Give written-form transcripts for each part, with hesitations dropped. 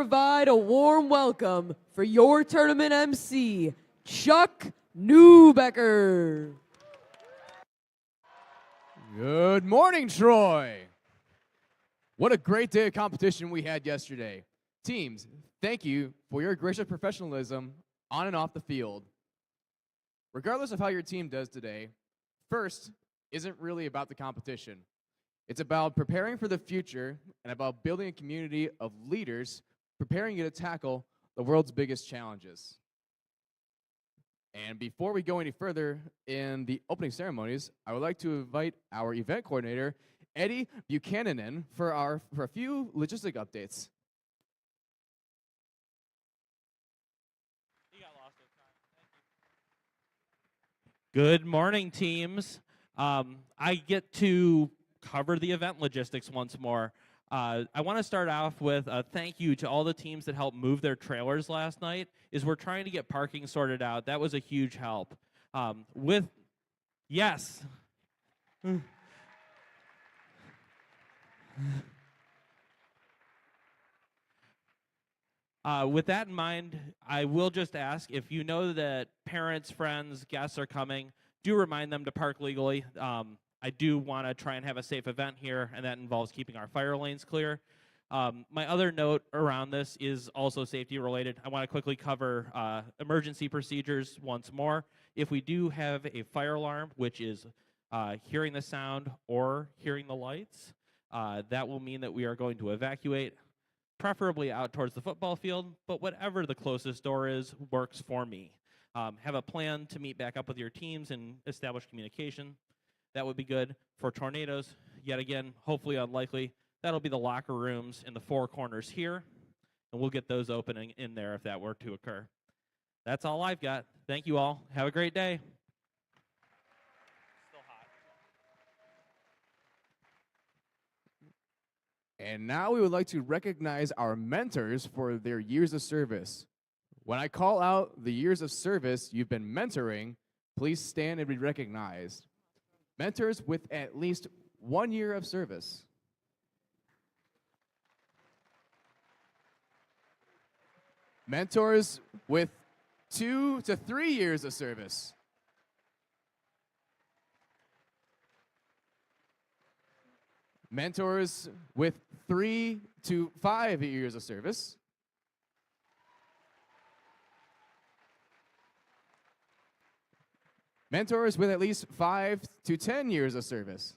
provide a warm welcome for your tournament MC, Chuck Newbecker. Good morning, Troy. What a great day of competition we had yesterday. Teams, thank you for your gracious professionalism on and off the field. Regardless of how your team does today, first isn't really about the competition. It's about preparing for the future and about building a community of leaders preparing you to tackle the world's biggest challenges. And before we go any further in the opening ceremonies, I would like to invite our event coordinator, Eddie Buchanan, in for a few logistic updates. Good morning, teams. I get to cover the event logistics once more. I want to start off with a thank you to all the teams that helped move their trailers last night. As we're trying to get parking sorted out, that was a huge help. With that in mind, I will just ask, if you know that parents, friends, guests are coming, do remind them to park legally. I do want to try and have a safe event here, and that involves keeping our fire lanes clear. My other note around this is also safety related. I want to quickly cover emergency procedures once more. If we do have a fire alarm, which is hearing the sound or hearing the lights, that will mean that we are going to evacuate, preferably out towards the football field, but whatever the closest door is works for me. Have a plan to meet back up with your teams and establish communication. That would be good. For tornadoes, yet again, hopefully unlikely, that'll be the locker rooms in the four corners here, and we'll get those opening in there if that were to occur. That's all I've got. Thank you all. Have a great day. Still hot. And now we would like to recognize our mentors for their years of service. When I call out the years of service you've been mentoring, please stand and be recognized. Mentors with at least 1 year of service. Mentors with 2 to 3 years of service. Mentors with 3 to 5 years of service. Mentors with at least 5 to 10 years of service.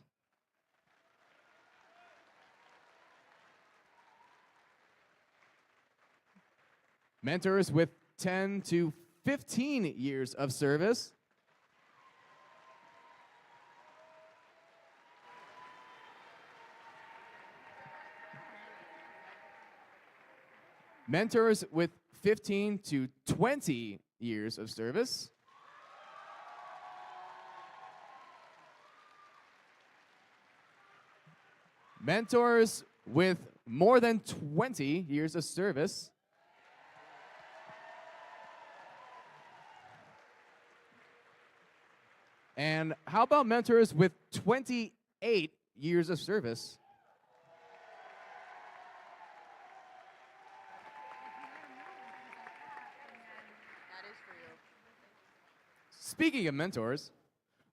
Mentors with 10 to 15 years of service. Mentors with 15 to 20 years of service. Mentors with more than 20 years of service. And how about mentors with 28 years of service? That is for you. Speaking of mentors,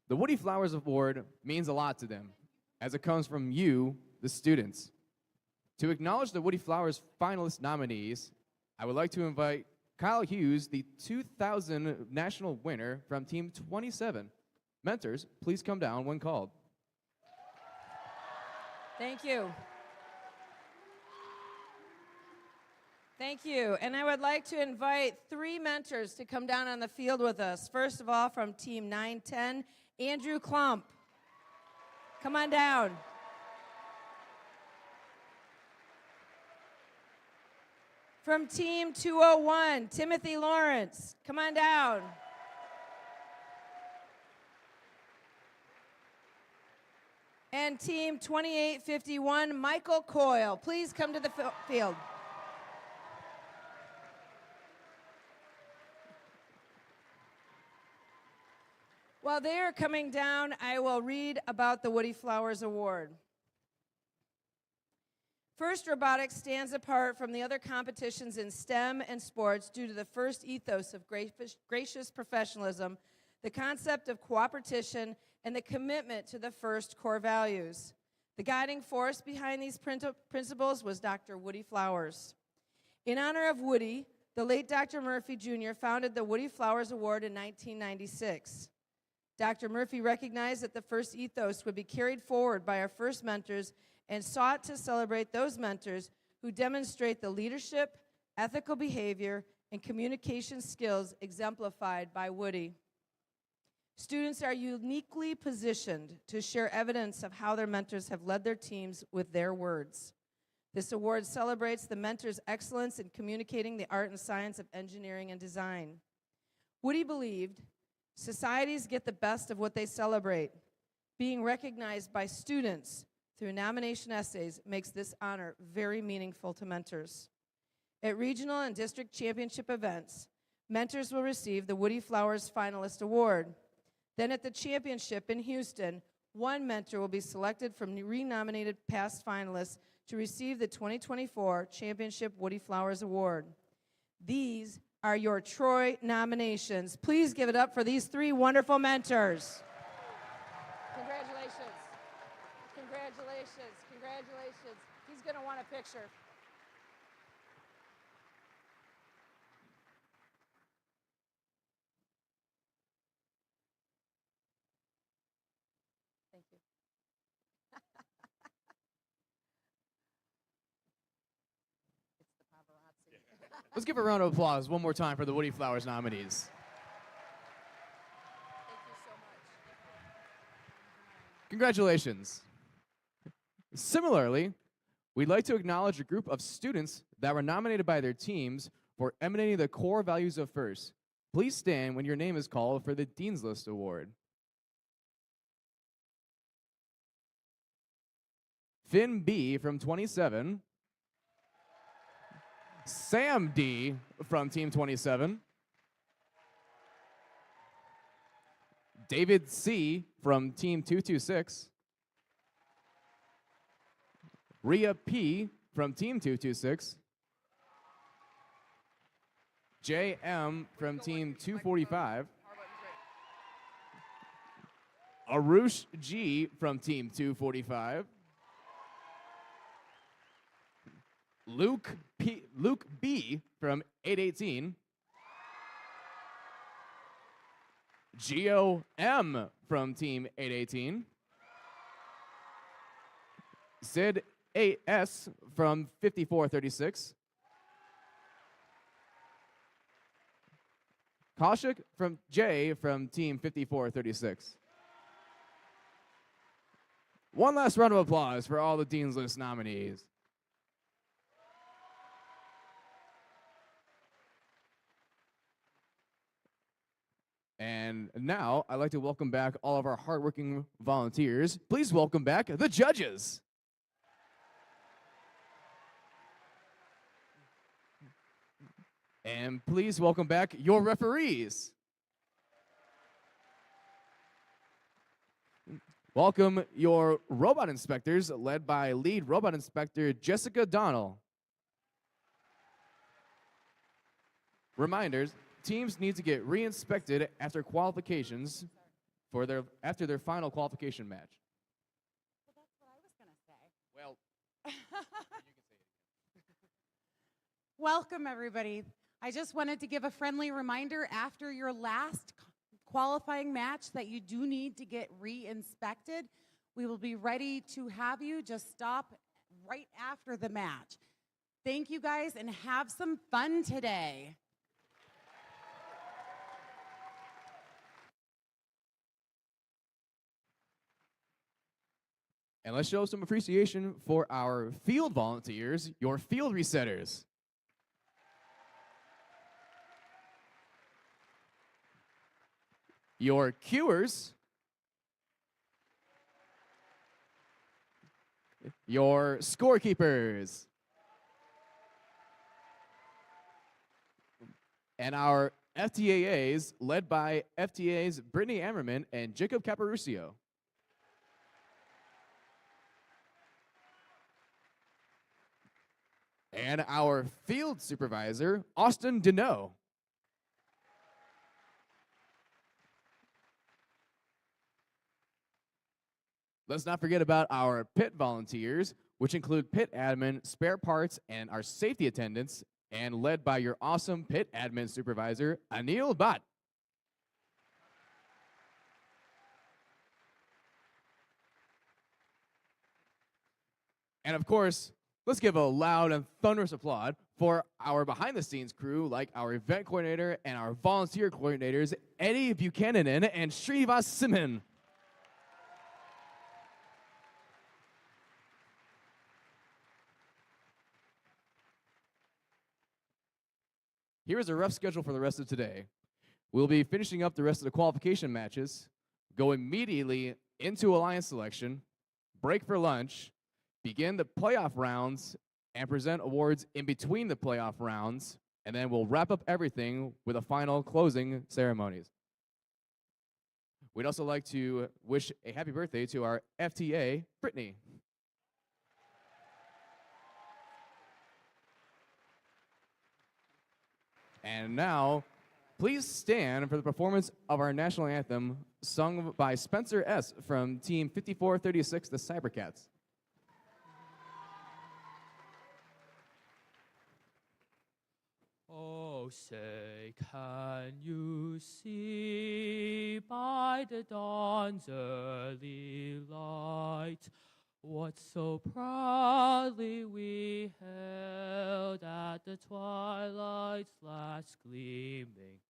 the Woody Flowers Award means a lot to them, as it comes from you, the students. To acknowledge the Woody Flowers finalist nominees, I would like to invite Kyle Hughes, the 2000 national winner from Team 27. Mentors, please come down when called. Thank you. Thank you. And I would like to invite 3 mentors to come down on the field with us. First of all, from Team 910, Andrew Klump. Come on down. From Team 201, Timothy Lawrence. Come on down. And Team 2851, Michael Coyle. Please come to the field. While they are coming down, I will read about the Woody Flowers Award. FIRST Robotics stands apart from the other competitions in STEM and sports due to the FIRST ethos of gracious professionalism, the concept of cooperation, and the commitment to the FIRST core values. The guiding force behind these principles was Dr. Woody Flowers. In honor of Woody, the late Dr. Murphy Jr. founded the Woody Flowers Award in 1996. Dr. Murphy recognized that the FIRST ethos would be carried forward by our FIRST mentors and sought to celebrate those mentors who demonstrate the leadership, ethical behavior, and communication skills exemplified by Woody. Students are uniquely positioned to share evidence of how their mentors have led their teams with their words. This award celebrates the mentor's excellence in communicating the art and science of engineering and design. Woody believed, societies get the best of what they celebrate. Being recognized by students through nomination essays makes this honor very meaningful to mentors. At regional and district championship events, mentors will receive the Woody Flowers Finalist Award. Then at the championship in Houston, one mentor will be selected from renominated past finalists to receive the 2024 Championship Woody Flowers Award. These are your Troy nominations. Please give it up for these three wonderful mentors. Congratulations. Congratulations. Congratulations. He's going to want a picture. Thank you. It's the paparazzi. Let's give a round of applause one more time for the Woody Flowers nominees. Thank you so much. Congratulations. Similarly, we'd like to acknowledge a group of students that were nominated by their teams for emanating the core values of FIRST. Please stand when your name is called for the Dean's List Award. Finn B. from 27. Sam D. from Team 27. David C. from Team 226. Rhea P. from Team 226. J.M. from Team 245. Arush G. from Team 245. Luke B. from 818. Geo M. from Team 818. Sid A.S. from 5436. Kaushik from J. from Team 5436. One last round of applause for all the Dean's List nominees. And now, I'd like to welcome back all of our hardworking volunteers. Please welcome back the judges. And please welcome back your referees. Welcome your robot inspectors, led by lead robot inspector Jessica Donnell. Reminders, teams need to get re-inspected after qualifications after their final qualification match. Well, that's what I was going to say. Well, you can say it. Welcome, everybody. I just wanted to give a friendly reminder after your last qualifying match that you do need to get re-inspected. We will be ready to have you. Just stop right after the match. Thank you, guys, and have some fun today. And let's show some appreciation for our field volunteers, your field resetters. Your queuers. Your scorekeepers. And our FTAAs, led by FTAs Brittany Ammerman and Jacob Caparucio. And our field supervisor, Austin Deneau. Let's not forget about our pit volunteers, which include pit admin, spare parts, and our safety attendants, and led by your awesome pit admin supervisor, Anil Bhatt. And of course, let's give a loud and thunderous applaud for our behind-the-scenes crew, like our event coordinator and our volunteer coordinators, Eddie Buchanan and Srinivas Simon. Here is a rough schedule for the rest of today. We'll be finishing up the rest of the qualification matches, go immediately into Alliance selection, break for lunch, begin the playoff rounds, and present awards in between the playoff rounds, and then we'll wrap up everything with a final closing ceremonies. We'd also like to wish a happy birthday to our FTA, Brittany. And now, please stand for the performance of our national anthem, sung by Spencer S. from Team 5436, the Cybercats. Oh, say, can you see by the dawn's early light what so proudly we held at the twilight's last gleaming,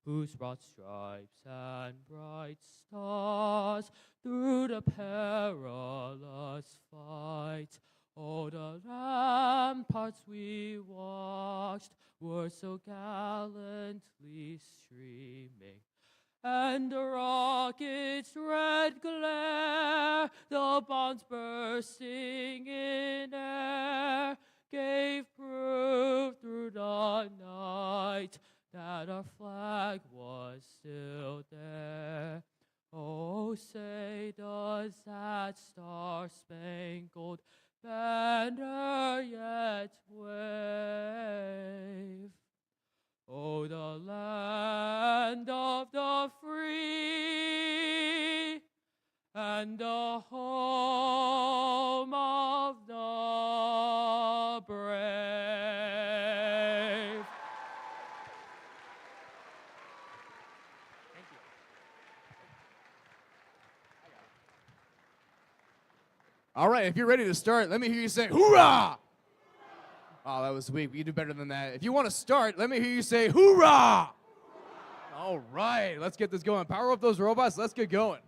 whose broad stripes and bright stars through the perilous fight, oh, the ramparts we watched were so gallantly streaming, and the rocket's red glare, the bombs bursting in air, gave proof through the night that our flag was still there. Oh, say, does that star-spangled banner yet wave? Oh, the land of the free and the home of the brave. Thank you. All right, if you're ready to start, let me hear you say, hoorah! Oh, that was weak. You do better than that. If you want to start, let me hear you say, hoorah! All right, let's get this going. Power up those robots. Let's get going.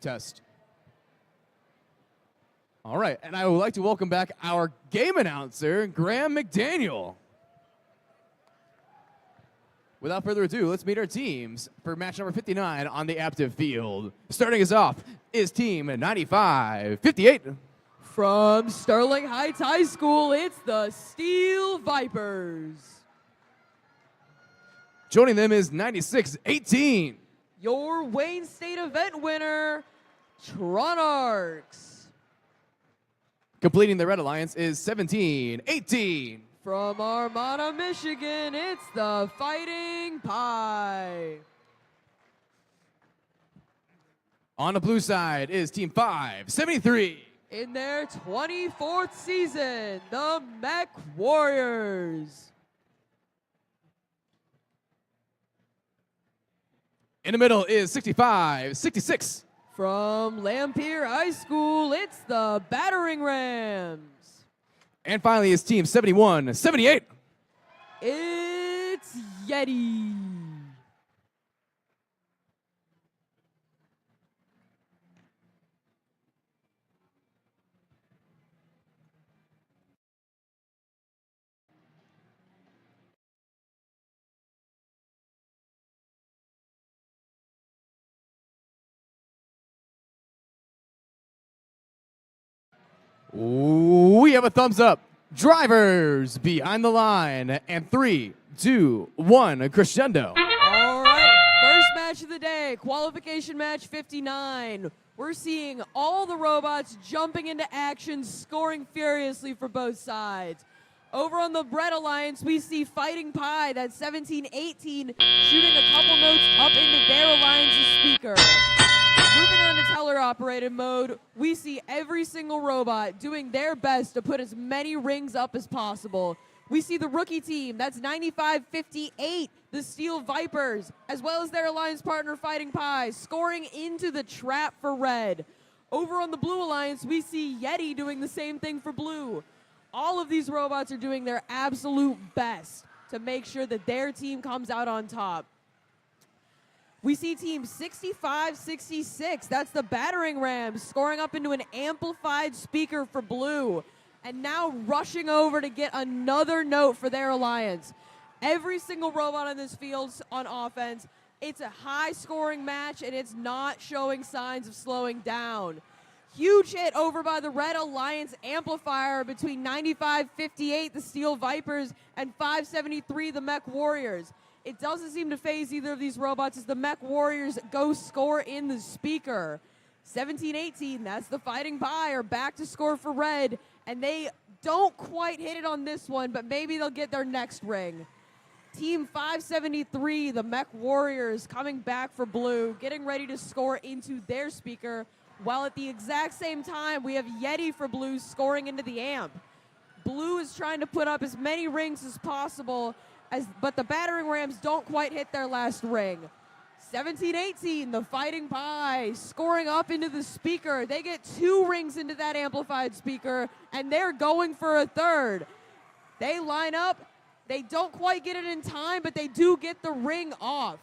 Test. All right, and I would like to welcome back our game announcer, Graham McDaniel. Without further ado, let's meet our teams for match number 59 on the active field. Starting us off is team 95-58. From Sterling Heights High School, it's the Steel Vipers. Joining them is 96-18. Your Wayne State event winner, Tronarchs. Completing the Red Alliance is 17-18. From Armada, Michigan, it's the Fighting Pie. On the blue side is Team 573. In their 24th season, the Mech Warriors. In the middle is 6566. From Lampeer High School, it's the Battering Rams. And finally is Team 7178. It's Yeti. We have a thumbs up. Drivers behind the line. And 3, 2, 1, crescendo. All right, first match of the day, qualification match 59. We're seeing all the robots jumping into action, scoring furiously for both sides. Over on the Bread Alliance, we see Fighting Pie, that 17-18, shooting a couple notes up into their alliance's speaker. Moving on to teller-operated mode, we see every single robot doing their best to put as many rings up as possible. We see the rookie team, that's 95-58, the Steel Vipers, as well as their alliance partner Fighting Pie, scoring into the trap for red. Over on the Blue Alliance, we see Yeti doing the same thing for blue. All of these robots are doing their absolute best to make sure that their team comes out on top. We see team 65-66, that's the Battering Rams, scoring up into an amplified speaker for blue, and now rushing over to get another note for their alliance. Every single robot on this field on offense, it's a high-scoring match, and it's not showing signs of slowing down. Huge hit over by the Red Alliance amplifier between 95-58, the Steel Vipers, and 573, the Mech Warriors. It doesn't seem to phase either of these robots as the Mech Warriors go score in the speaker. 17-18, that's the Fighting Pie, are back to score for red, and they don't quite hit it on this one, but maybe they'll get their next ring. Team 573, the Mech Warriors, coming back for blue, getting ready to score into their speaker, while at the exact same time, we have Yeti for blue scoring into the amp. Blue is trying to put up as many rings as possible, but the Battering Rams don't quite hit their last ring. 17-18, the Fighting Pie scoring up into the speaker. They get 2 rings into that amplified speaker, and they're going for a third. They line up. They don't quite get it in time, but they do get the ring off.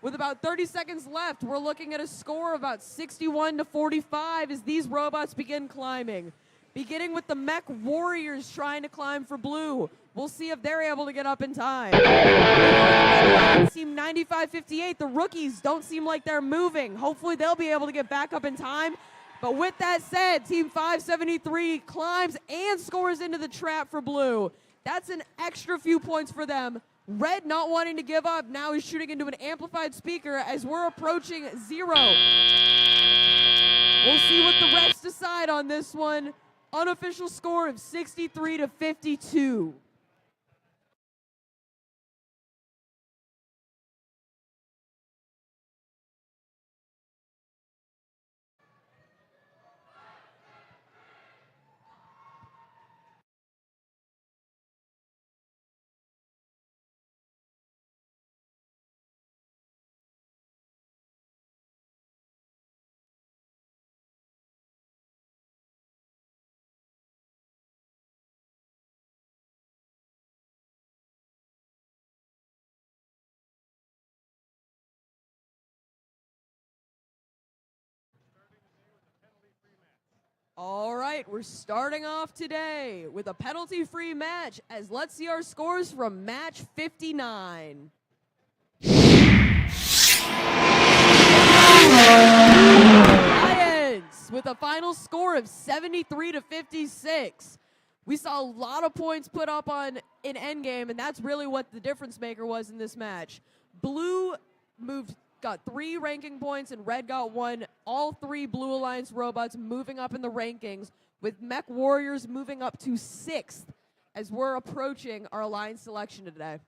With about 30 seconds left, we're looking at a score of about 61-45 as these robots begin climbing. Beginning with the Mech Warriors trying to climb for blue. We'll see if they're able to get up in time. Team 95-58, the rookies don't seem like they're moving. Hopefully they'll be able to get back up in time. But with that said, Team 573 climbs and scores into the trap for blue. That's an extra few points for them. Red, not wanting to give up, now is shooting into an amplified speaker as we're approaching 0. We'll see what the refs decide on this one. Unofficial score of 63-52. All right, we're starting off today with a penalty-free match, as let's see our scores from match 59. Lions with a final score of 73-56. We saw a lot of points put up on in endgame, and that's really what the difference maker was in this match. Blue got 3 ranking points, and red got 1. All 3 Blue Alliance robots moving up in the rankings, with Mech Warriors moving up to 6th as we're approaching our alliance selection today.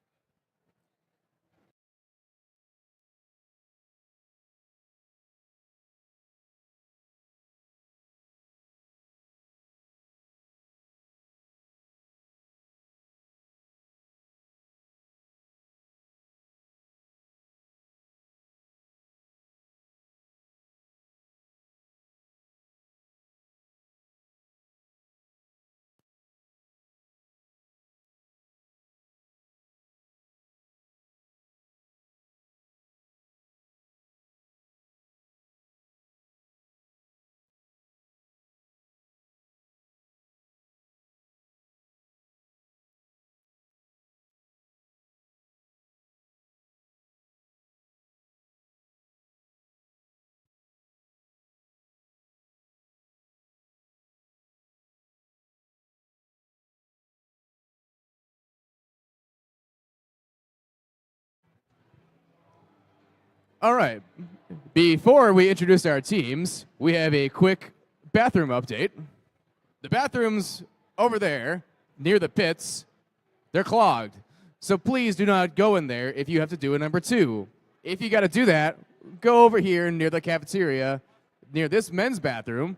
All right. Before we introduce our teams, we have a quick bathroom update. The bathrooms over there, near the pits, they're clogged. So please do not go in there if you have to do a number 2. If you got to do that, go over here near the cafeteria, near this men's bathroom.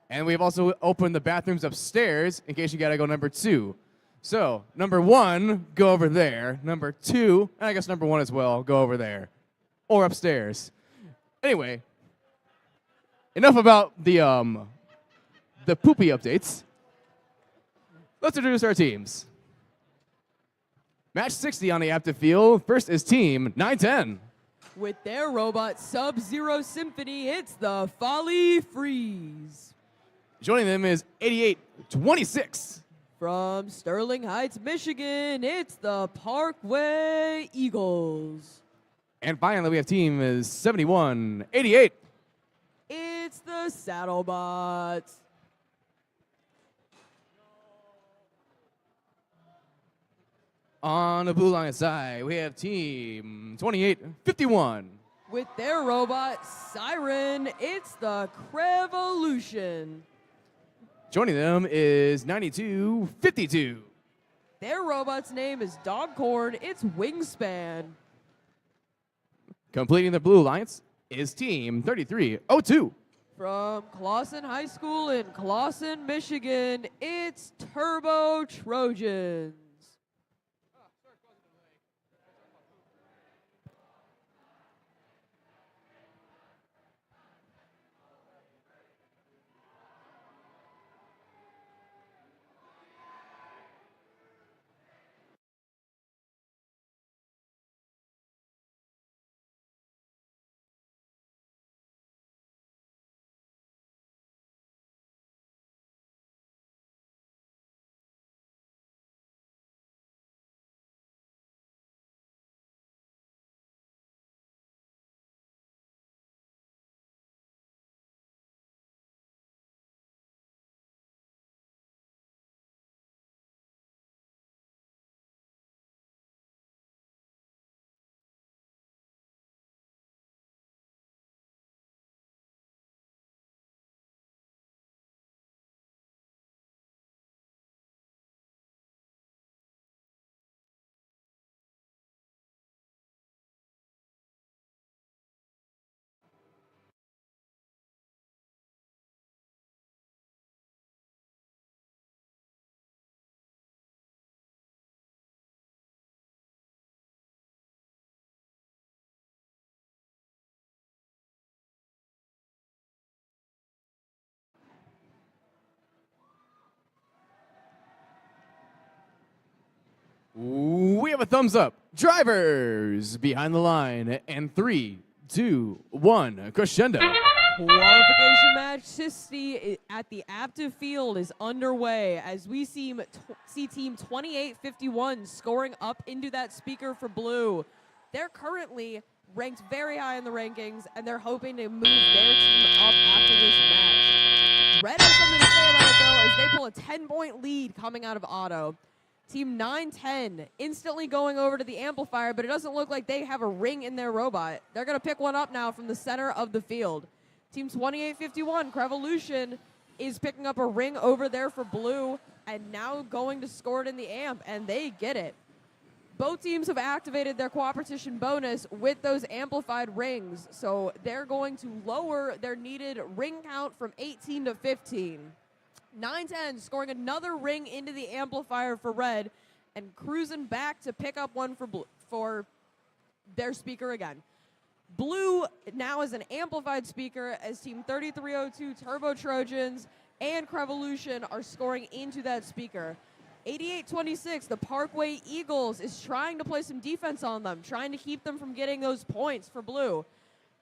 And we've also opened the bathrooms upstairs in case you got to go number 2. So, number 1, go over there. Number 2, and I guess number 1 as well, go over there. Or upstairs. Anyway, enough about the poopy updates. Let's introduce our teams. Match 60 on the active field. First is team 910. With their robot Sub-Zero Symphony, it's the Folly Freeze. Joining them is 8826. From Sterling Heights, Michigan, it's the Parkway Eagles. And finally, we have team is 7188. It's the Saddlebots. On the blue line side, we have team 2851. With their robot Siren, it's the Crevolution. Joining them is 9252. Their robot's name is Dogcorn, it's Wingspan. Completing the blue alliance is team 3302. From Clawson High School in Clawson, Michigan, it's Turbo Trojans. We have a thumbs up. Drivers behind the line. And 3, 2, 1, crescendo. Qualification match 60 at the active field is underway as we see team 2851 scoring up into that speaker for blue. They're currently ranked very high in the rankings, and they're hoping to move their team up after this match. Red has something to say about it, though, as they pull a 10-point lead coming out of auto. Team 910 instantly going over to the amplifier, but it doesn't look like they have a ring in their robot. They're going to pick one up now from the center of the field. Team 2851, Crevolution, is picking up a ring over there for blue. and now going to score it in the amp, and they get it. Both teams have activated their cooperation bonus with those amplified rings, so they're going to lower their needed ring count from 18 to 15. 9-10 scoring another ring into the amplifier for red and cruising back to pick up one for their speaker again. Blue now is an amplified speaker as Team 3302 Turbo Trojans and Crevolution are scoring into that speaker. 88-26, the Parkway Eagles is trying to play some defense on them, trying to keep them from getting those points for blue,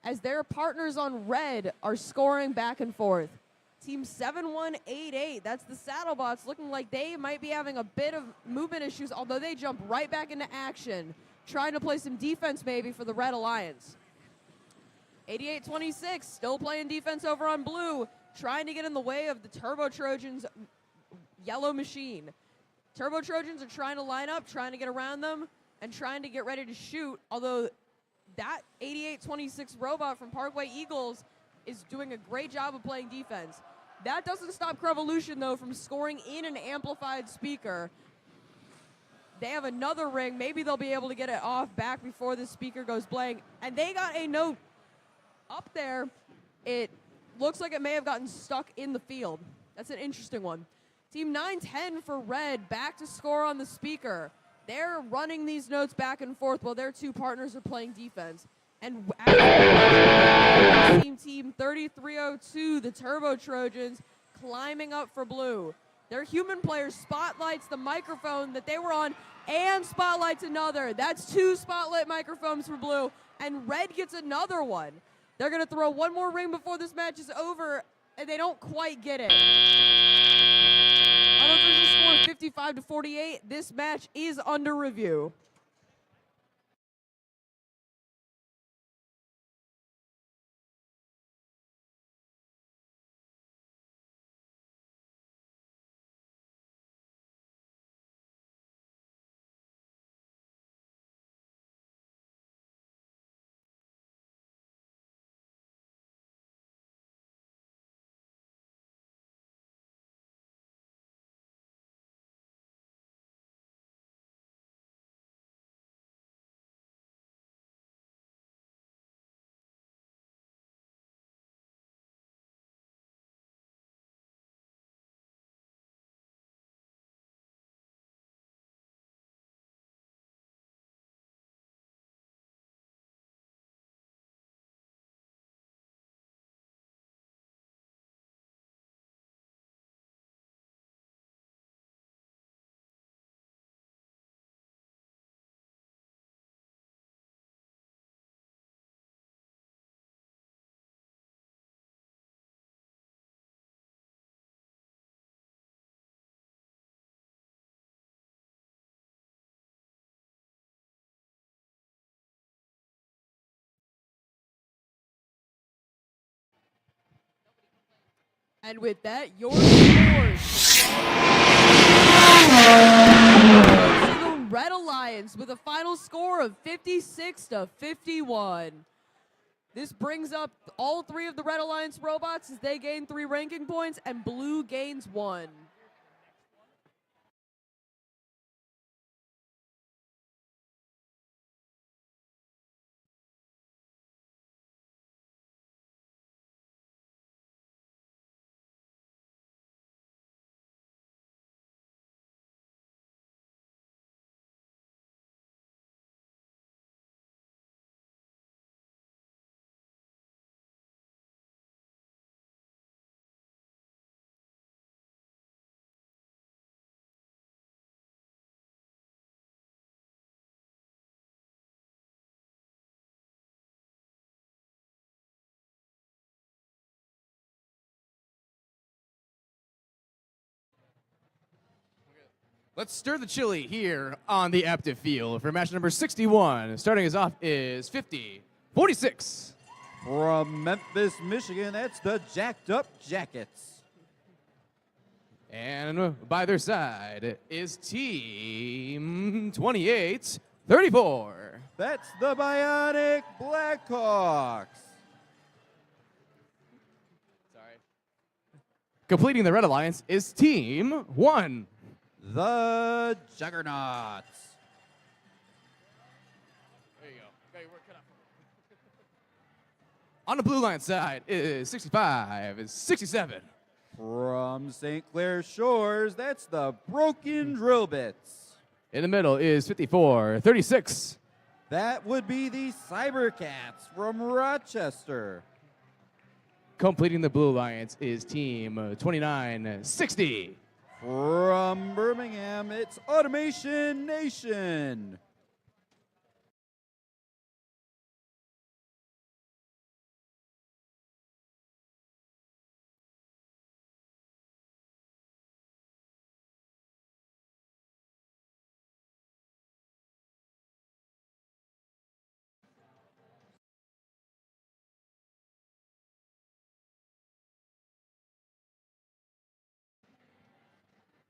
as their partners on red are scoring back and forth. Team 7188, that's the Saddlebots, looking like they might be having a bit of movement issues, although they jump right back into action, trying to play some defense maybe for the Red Alliance. 88-26, still playing defense over on blue, trying to get in the way of the Turbo Trojans' yellow machine. Turbo Trojans are trying to line up, trying to get around them, and trying to get ready to shoot, although that 88-26 robot from Parkway Eagles is doing a great job of playing defense. That doesn't stop Crevolution, though, from scoring in an amplified speaker. They have another ring. Maybe they'll be able to get it off back before the speaker goes blank. And they got a note up there. It looks like it may have gotten stuck in the field. That's an interesting one. Team 9-10 for red, back to score on the speaker. They're running these notes back and forth while their two partners are playing defense. And Team 3302, the Turbo Trojans, climbing up for blue. Their human player spotlights the microphone that they were on and spotlights another. That's two spotlight microphones for blue, and red gets another one. They're going to throw one more ring before this match is over, and they don't quite get it. Unofficial score 55-48. This match is under review. And with that, your scores. The Red Alliance with a final score of 56-51. This brings up all three of the Red Alliance robots as they gain 3 ranking points, and blue gains 1. Let's stir the chili here on the Aptive Field for match number 61. Starting us off is 50-46. From Memphis, Michigan, it's the Jacked Up Jackets. And by their side is Team 28-34. That's the Bionic Blackhawks. Sorry. Completing the Red Alliance is Team 1. the Juggernauts. There you go. Got your work cut out for you. On the blue line side is 65, is 67. From St. Clair Shores, that's the Broken Drill Bits. In the middle is 54, 36. That would be the Cybercats from Rochester. Completing the blue alliance is team 29, 60. From Birmingham, it's Automation Nation.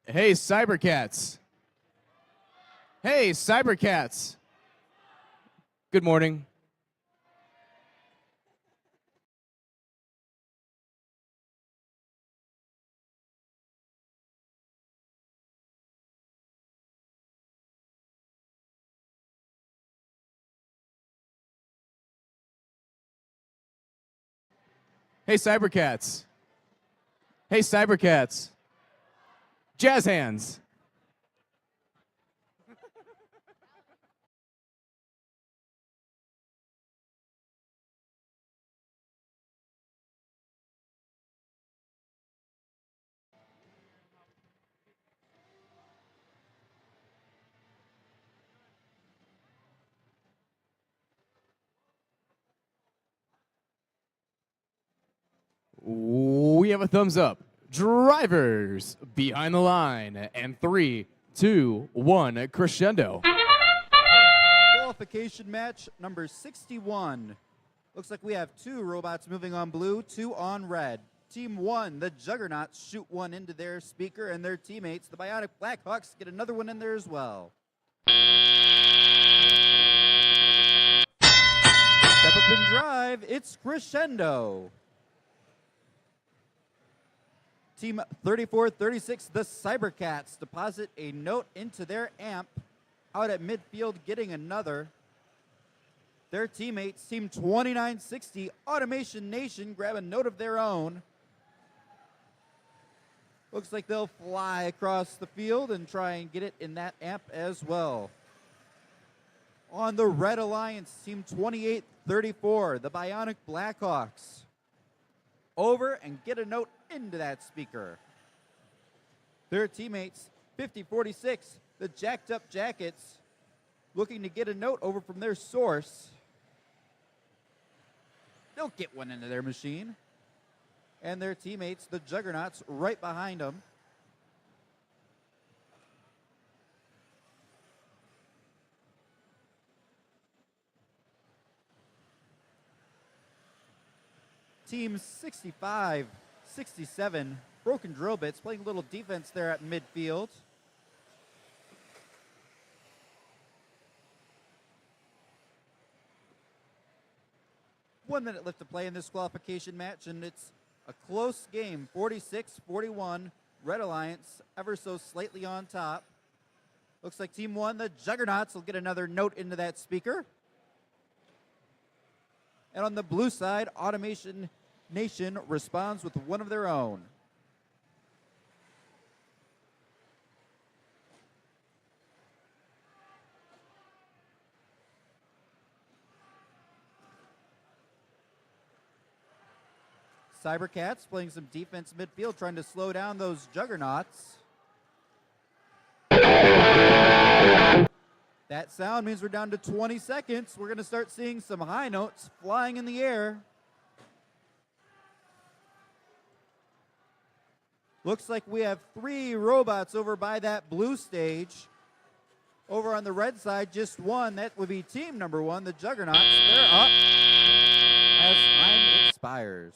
Hey, Cybercats. Hey, Cybercats. Good morning. Hey, Cybercats. Hey, Cybercats. Jazz hands. We have a thumbs up. Drivers behind the line. And 3, 2, 1, crescendo. Qualification match number 61. Looks like we have 2 robots moving on blue, 2 on red. Team 1, the Juggernauts, shoot one into their speaker, and their teammates, the Bionic Blackhawks, get another one in there as well. Step up and drive, it's crescendo. Team 3436, the Cybercats, deposit a note into their amp. Out at midfield, getting another. Their teammates, Team 2960, Automation Nation, grab a note of their own. Looks like they'll fly across the field and try and get it in that amp as well. On the Red Alliance, Team 2834, the Bionic Blackhawks. Over and get a note into that speaker. Their teammates, 5046, the Jacked Up Jackets, looking to get a note over from their source. They'll get one into their machine. And their teammates, the Juggernauts, right behind them. Team 65, 67, Broken Drill Bits, playing a little defense there at midfield. One minute left to play in this qualification match, and it's a close game, 46-41. Red Alliance ever so slightly on top. Looks like Team 1, the Juggernauts, will get another note into that speaker. And on the blue side, Automation Nation responds with one of their own. Cybercats playing some defense midfield, trying to slow down those Juggernauts. That sound means we're down to 20 seconds. We're going to start seeing some high notes flying in the air. Looks like we have 3 robots over by that blue stage. Over on the red side, just one. That would be team number 1, the Juggernauts. They're up as time expires.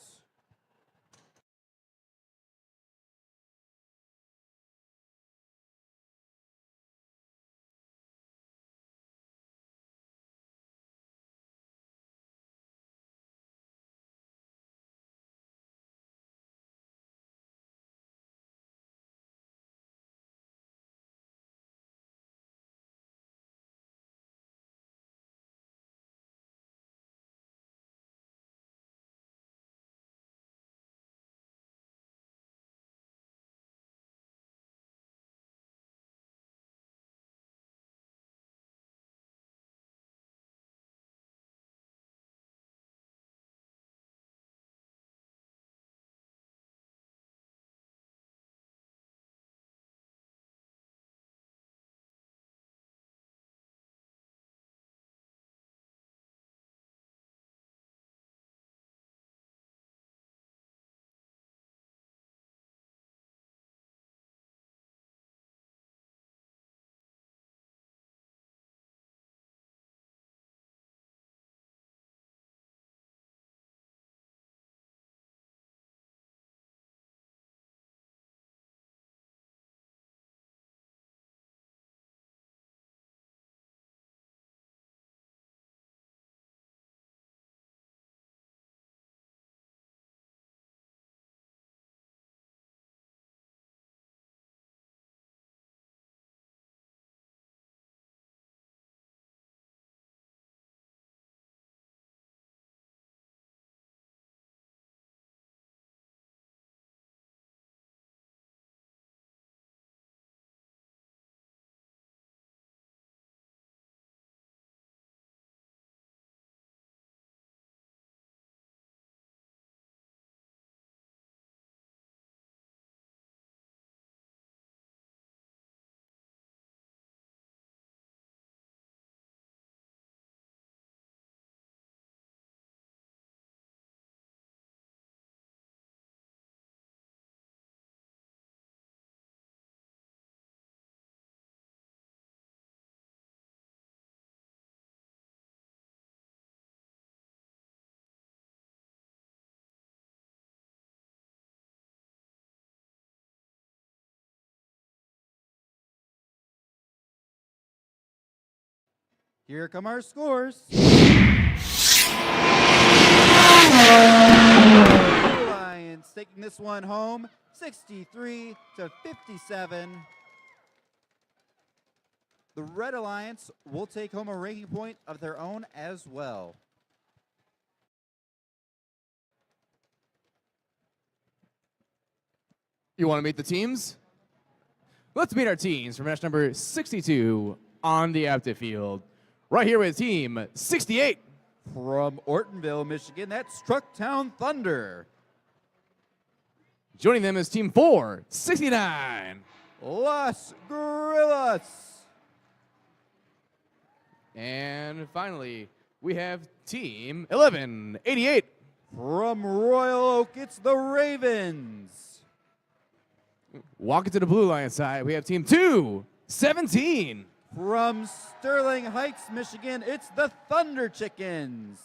Here come our scores. Lions taking this one home, 63 to 57. The Red Alliance will take home a ranking point of their own as well. You want to meet the teams? Let's meet our teams for match number 62 on the active field. Right here with team 68. From Ortonville, Michigan, that's Trucktown Thunder. Joining them is team 469. Las Gorillas. And finally, we have team 1188. From Royal Oak, it's the Ravens. Walking to the blue line side, we have team 217. From Sterling Heights, Michigan, it's the Thunder Chickens.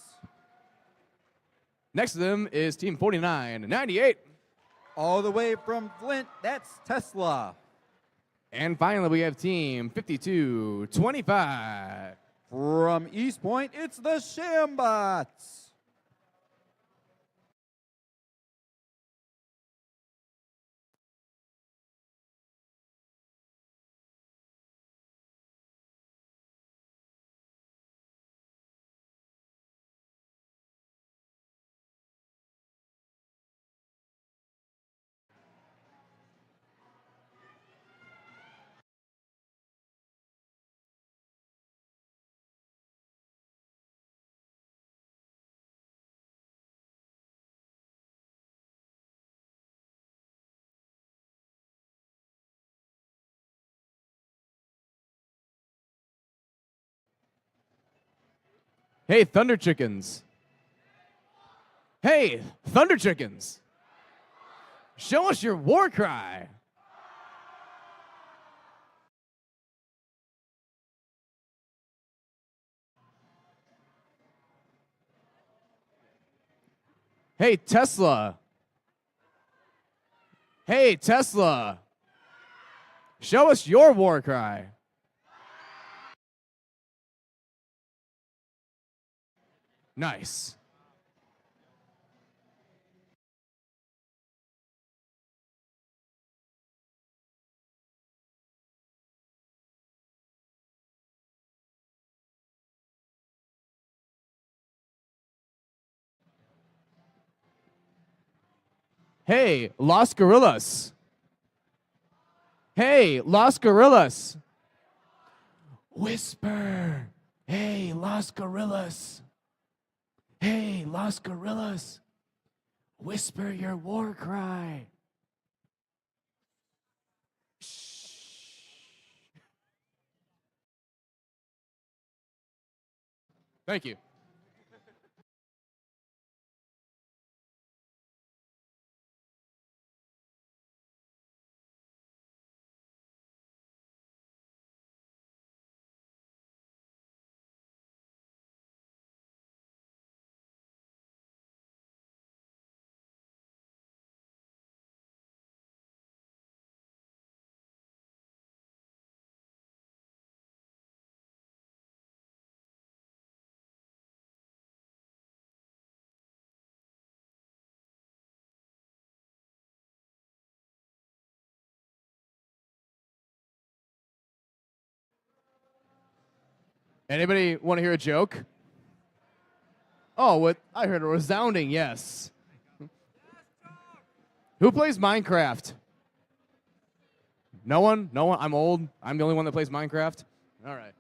Next to them is team 4998. All the way from Flint, that's Tesla. And finally, we have team 5225. From East Point, it's the Shambots. Hey, Thunder Chickens. Hey, Thunder Chickens. Show us your war cry. Hey, Tesla. Hey, Tesla. Show us your war cry. Nice. Hey, Los Gorillas. Hey, Los Gorillas. Whisper. Hey, Los Gorillas. Hey, Los Gorillas. Whisper your war cry. Shh. Thank you. Anybody want to hear a joke? Oh, what? I heard a resounding yes. Who plays Minecraft? No one? No one? I'm old. I'm the only one that plays Minecraft? All right.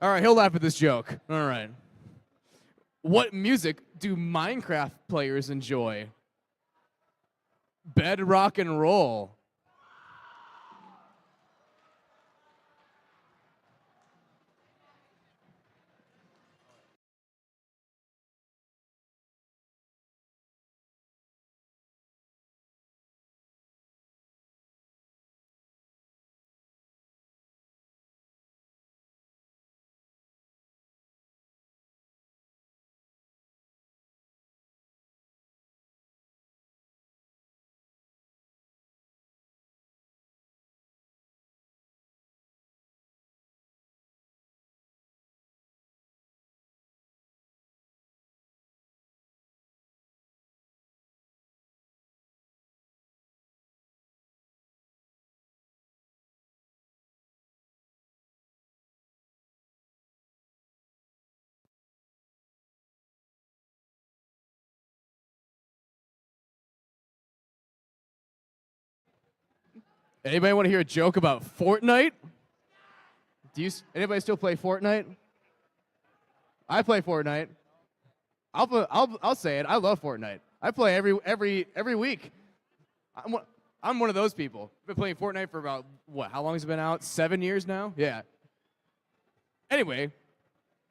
All right, he'll laugh at this joke. All right. What music do Minecraft players enjoy? Bedrock and roll. Anybody want to hear a joke about Fortnite? Anybody still play Fortnite? I play Fortnite. I'll say it. I love Fortnite. I play every week. I'm one of those people. I've been playing Fortnite for about what? How long has it been out? 7 years now? Yeah. Anyway,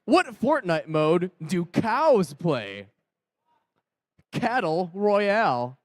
what Fortnite mode do cows play? Cattle Royale.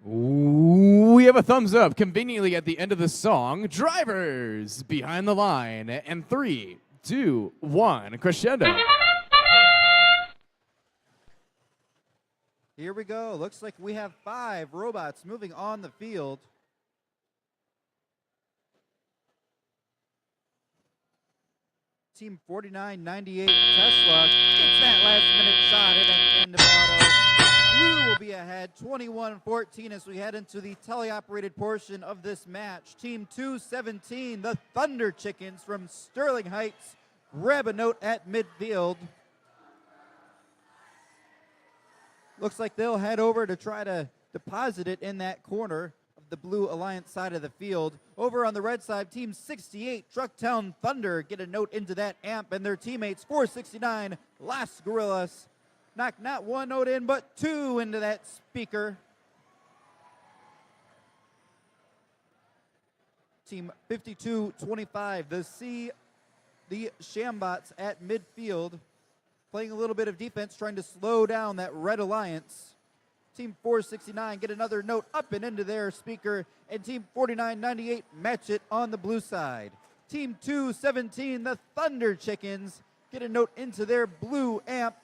We have a thumbs up conveniently at the end of the song. Drivers behind the line. And 3, 2, 1, crescendo. Here we go. Looks like we have 5 robots moving on the field. Team 4998 Tesla gets that last-minute shot in at the end of auto. Blue will be ahead 21-14 as we head into the teleoperated portion of this match. Team 217, the Thunder Chickens from Sterling Heights, grab a note at midfield. Looks like they'll head over to try to deposit it in that corner of the Blue Alliance side of the field. Over on the red side, Team 68, Trucktown Thunder, get a note into that amp, and their teammates, 469, Las Gorillas, knock not 1 note in, but 2 into that speaker. Team 5225, the Shambots at midfield, playing a little bit of defense, trying to slow down that Red Alliance. Team 469 get another note up and into their speaker, and Team 4998 match it on the blue side. Team 217, the Thunder Chickens, get a note into their blue amp.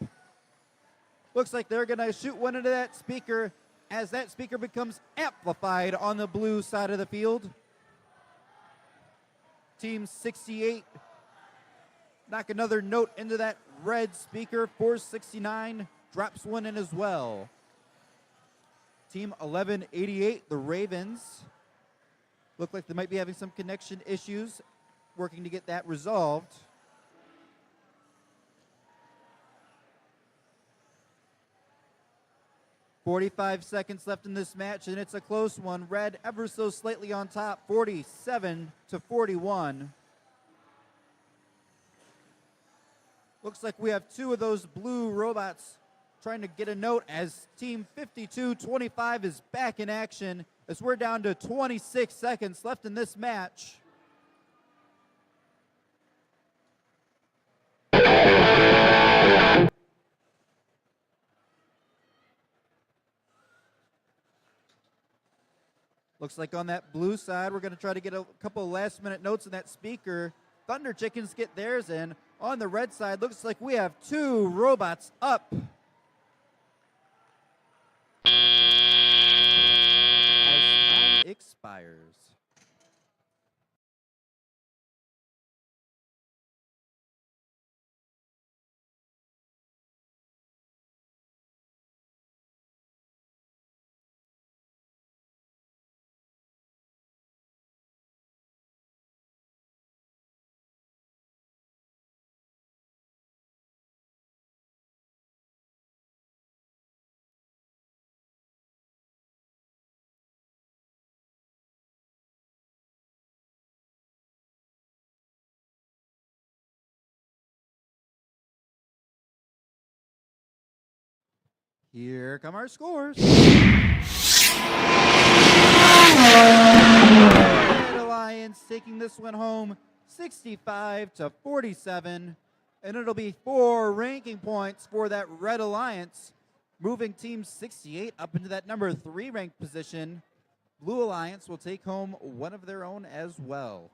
Looks like they're going to shoot one into that speaker as that speaker becomes amplified on the blue side of the field. Team 68 knock another note into that red speaker. 469 drops one in as well. Team 1188, the Ravens, look like they might be having some connection issues, working to get that resolved. .45 seconds left in this match, and it's a close one. Red ever so slightly on top, 47-41. Looks like we have 2 of those blue robots trying to get a note as Team 5225 is back in action as we're down to 26 seconds left in this match. Looks like on that blue side, we're going to try to get a couple of last-minute notes in that speaker. Thunder Chickens get theirs in. On the red side, looks like we have 2 robots up. As time expires. Here come our scores. Red Alliance taking this one home 65-47. And it'll be 4 ranking points for that Red Alliance, moving Team 68 up into that number 3 ranked position. Blue Alliance will take home one of their own as well.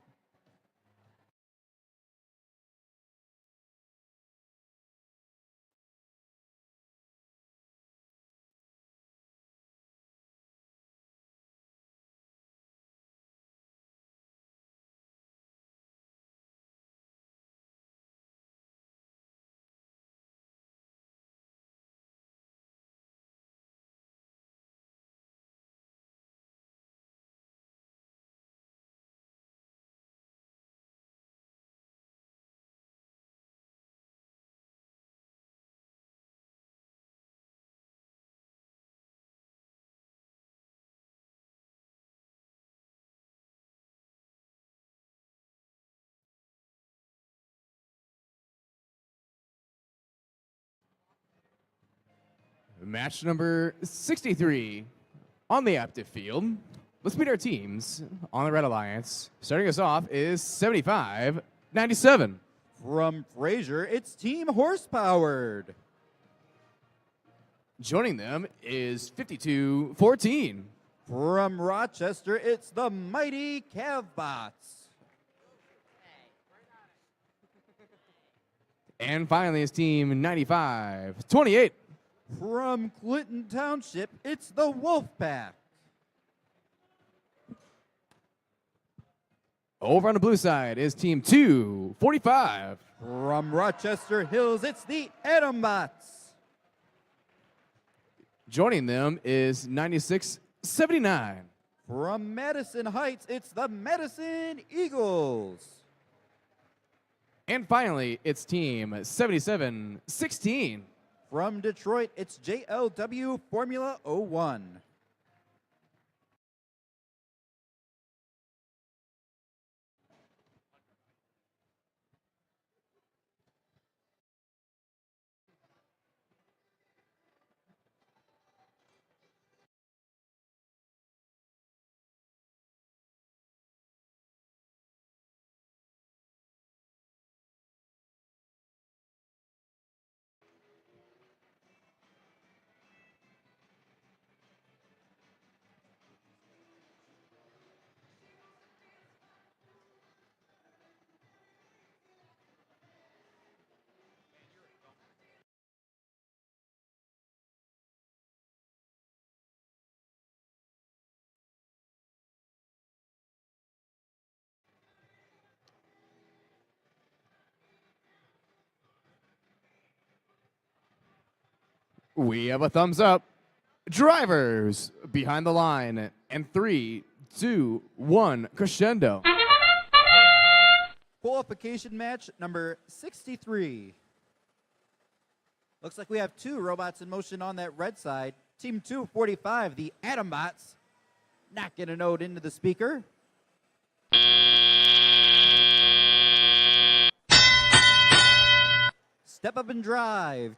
Match number 63 on the active field. Let's meet our teams on the Red Alliance. Starting us off is 75-97. From Fraser, it's Team Horsepowered. Joining them is 52-14. From Rochester, it's the mighty Cavbots. And finally, it's Team 95-28. From Clinton Township, it's the Wolfpack. Over on the blue side is Team 245. From Rochester Hills, it's the Adambots. Joining them is 96-79. From Madison Heights, it's the Madison Eagles. And finally, it's Team 77-16. From Detroit, it's JLW Formula 01. We have a thumbs up. Drivers behind the line. And 3, 2, 1, crescendo. Qualification match number 63. Looks like we have 2 robots in motion on that red side. Team 245, the Adambots, knocking a note into the speaker. Step up and drive.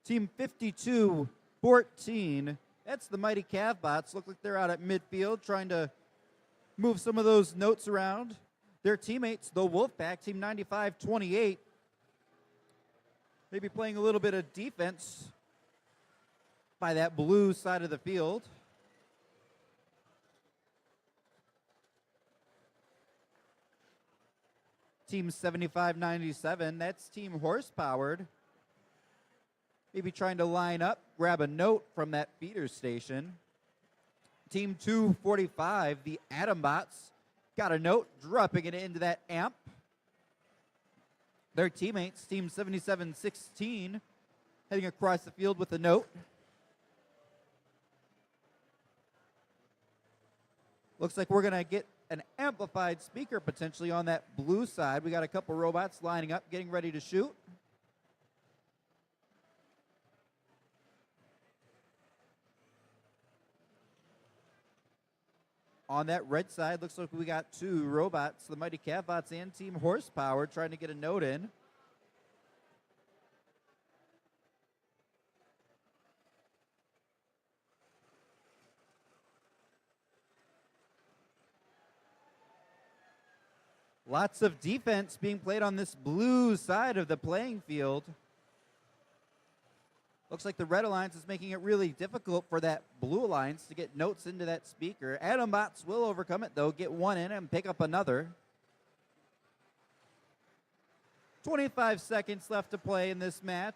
Team 52-14. That's the mighty Cavbots. Look like they're out at midfield trying to move some of those notes around. Their teammates, the Wolfpack, Team 95-28, maybe playing a little bit of defense by that blue side of the field. Team 75-97, that's Team Horse-Powered. Maybe trying to line up, grab a note from that feeder station. Team 245, the Adambots, got a note, dropping it into that amp. Their teammates, Team 77-16, heading across the field with a note. Looks like we're going to get an amplified speaker potentially on that blue side. We got a couple robots lining up, getting ready to shoot. On that red side, looks like we got 2 robots, the mighty Cavbots and Team Horsepower, trying to get a note in. Lots of defense being played on this blue side of the playing field. Looks like the Red Alliance is making it really difficult for that Blue Alliance to get notes into that speaker. Adambots will overcome it, though, get one in and pick up another. 25 seconds left to play in this match.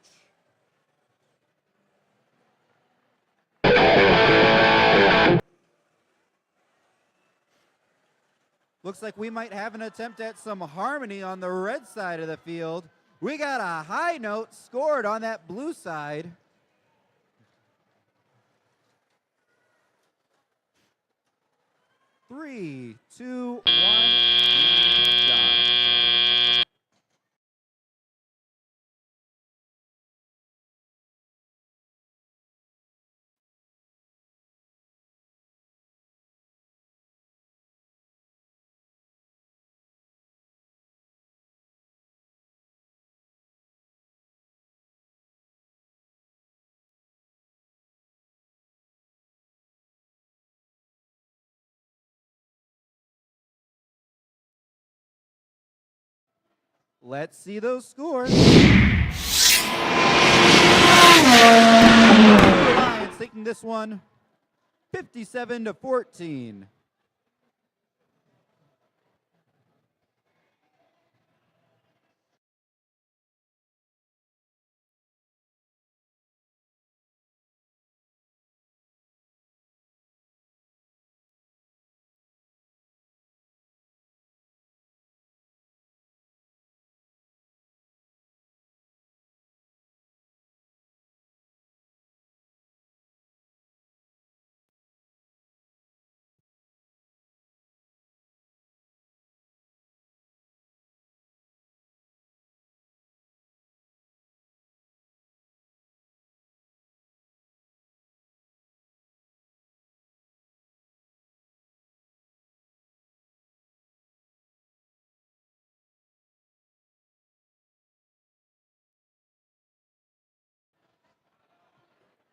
Looks like we might have an attempt at some harmony on the red side of the field. We got a high note scored on that blue side. Three, two, one, and done. Let's see those scores. this one 57-14.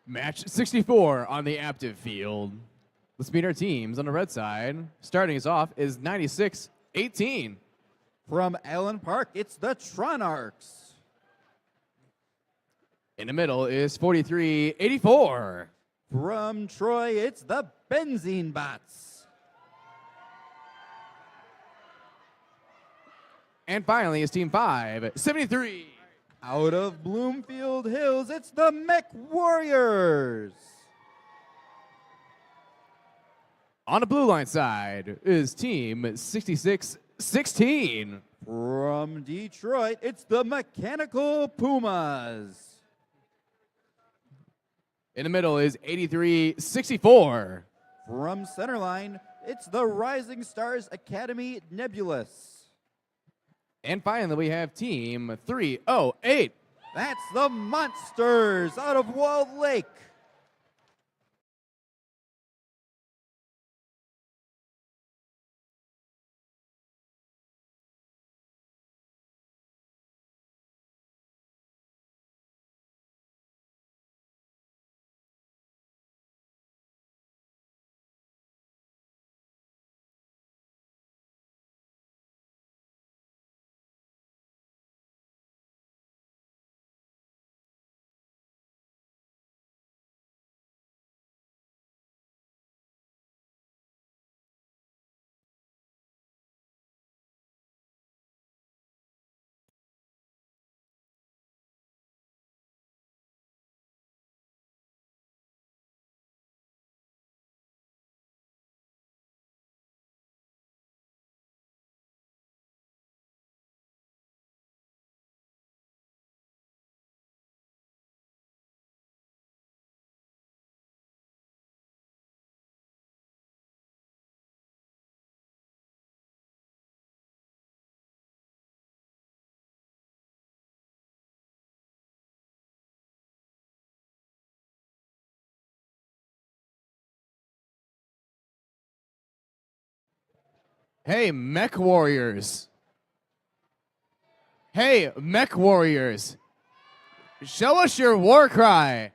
Match 64 on the active field. Let's meet our teams on the red side. Starting us off is 96-18. From Allen Park, it's the Tronarchs. In the middle is 43-84. From Troy, it's the Benzene Bots. And finally is Team 5, 73. Out of Bloomfield Hills, it's the Mech Warriors. On the blue line side is Team 66-16. From Detroit, it's the Mechanical Pumas. In the middle is 83-64. From Centerline, it's the Rising Stars Academy Nebulous. And finally, we have Team 308. That's the Monsters out of Walled Lake. Hey, Mech Warriors. Hey, Mech Warriors. Show us your war cry.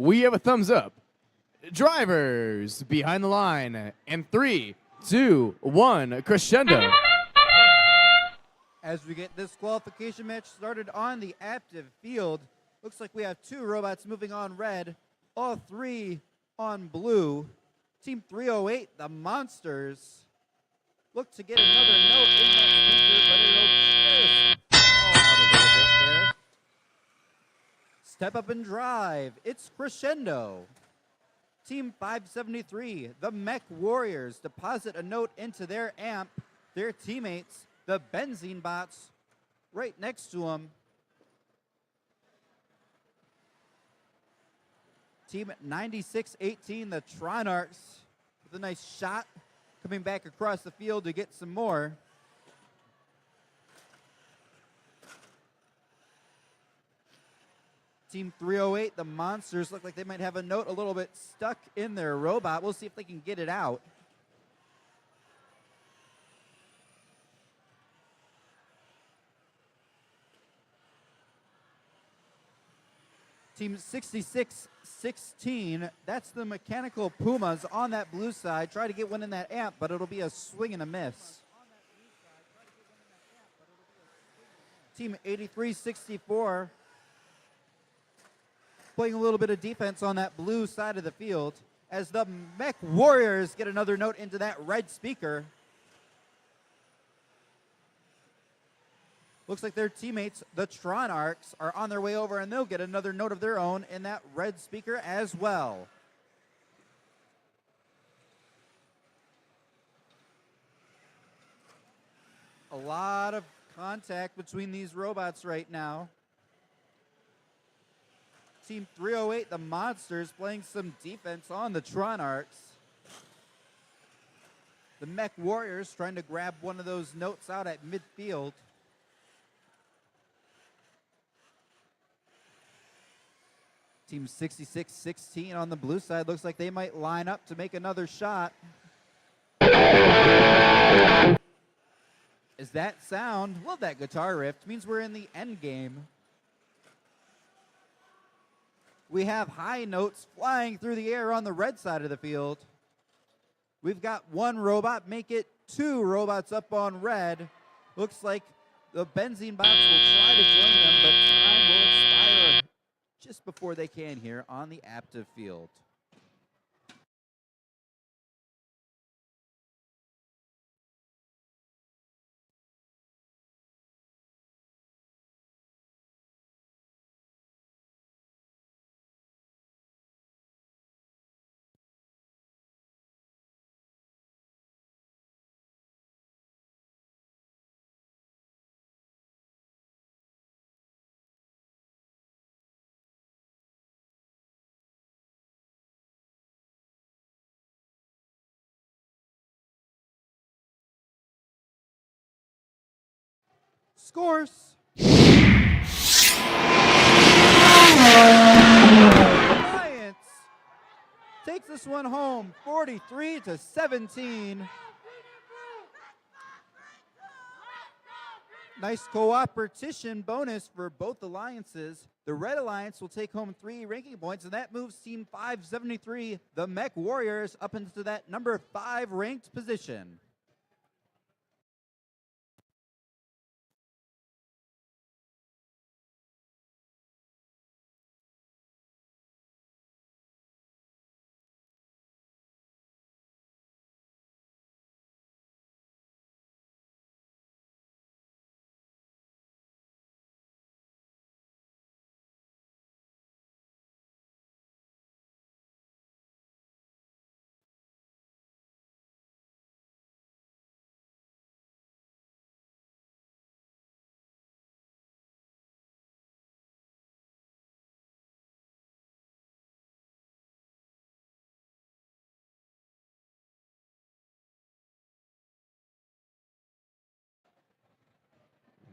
We have a thumbs up. Drivers behind the line. And 3, 2, 1, crescendo. As we get this qualification match started on the active field, looks like we have 2 robots moving on red, all 3 on blue. Team 308, the Monsters, look to get another note in that speaker, but it'll just fall out a little bit there. Step up and drive. It's crescendo. Team 573, the Mech Warriors, deposit a note into their amp. Their teammates, the Benzene Bots, right next to them. Team 9618, the Tronarchs, with a nice shot coming back across the field to get some more. Team 308, the Monsters, look like they might have a note a little bit stuck in their robot. We'll see if they can get it out. Team 66-16, that's the Mechanical Pumas on that blue side. Try to get one in that amp, but it'll be a swing and a miss. Team 83-64, playing a little bit of defense on that blue side of the field as the Mech Warriors get another note into that red speaker. Looks like their teammates, the Tronarchs, are on their way over, and they'll get another note of their own in that red speaker as well. A lot of contact between these robots right now. Team 308, the Monsters, playing some defense on the Tronarchs. The Mech Warriors trying to grab one of those notes out at midfield. Team 66-16 on the blue side looks like they might line up to make another shot. Is that sound? Love that guitar riff. Means we're in the end game. We have high notes flying through the air on the red side of the field. We've got one robot, make it two robots up on red. Looks like the benzene box will try to join them, but time will expire just before they can here on the active field. Scores. Alliance takes this one home, 43-17. Nice cooperation bonus for both alliances. The Red Alliance will take home 3 ranking points, and that moves Team 573, the Mech Warriors, up into that number 5 ranked position.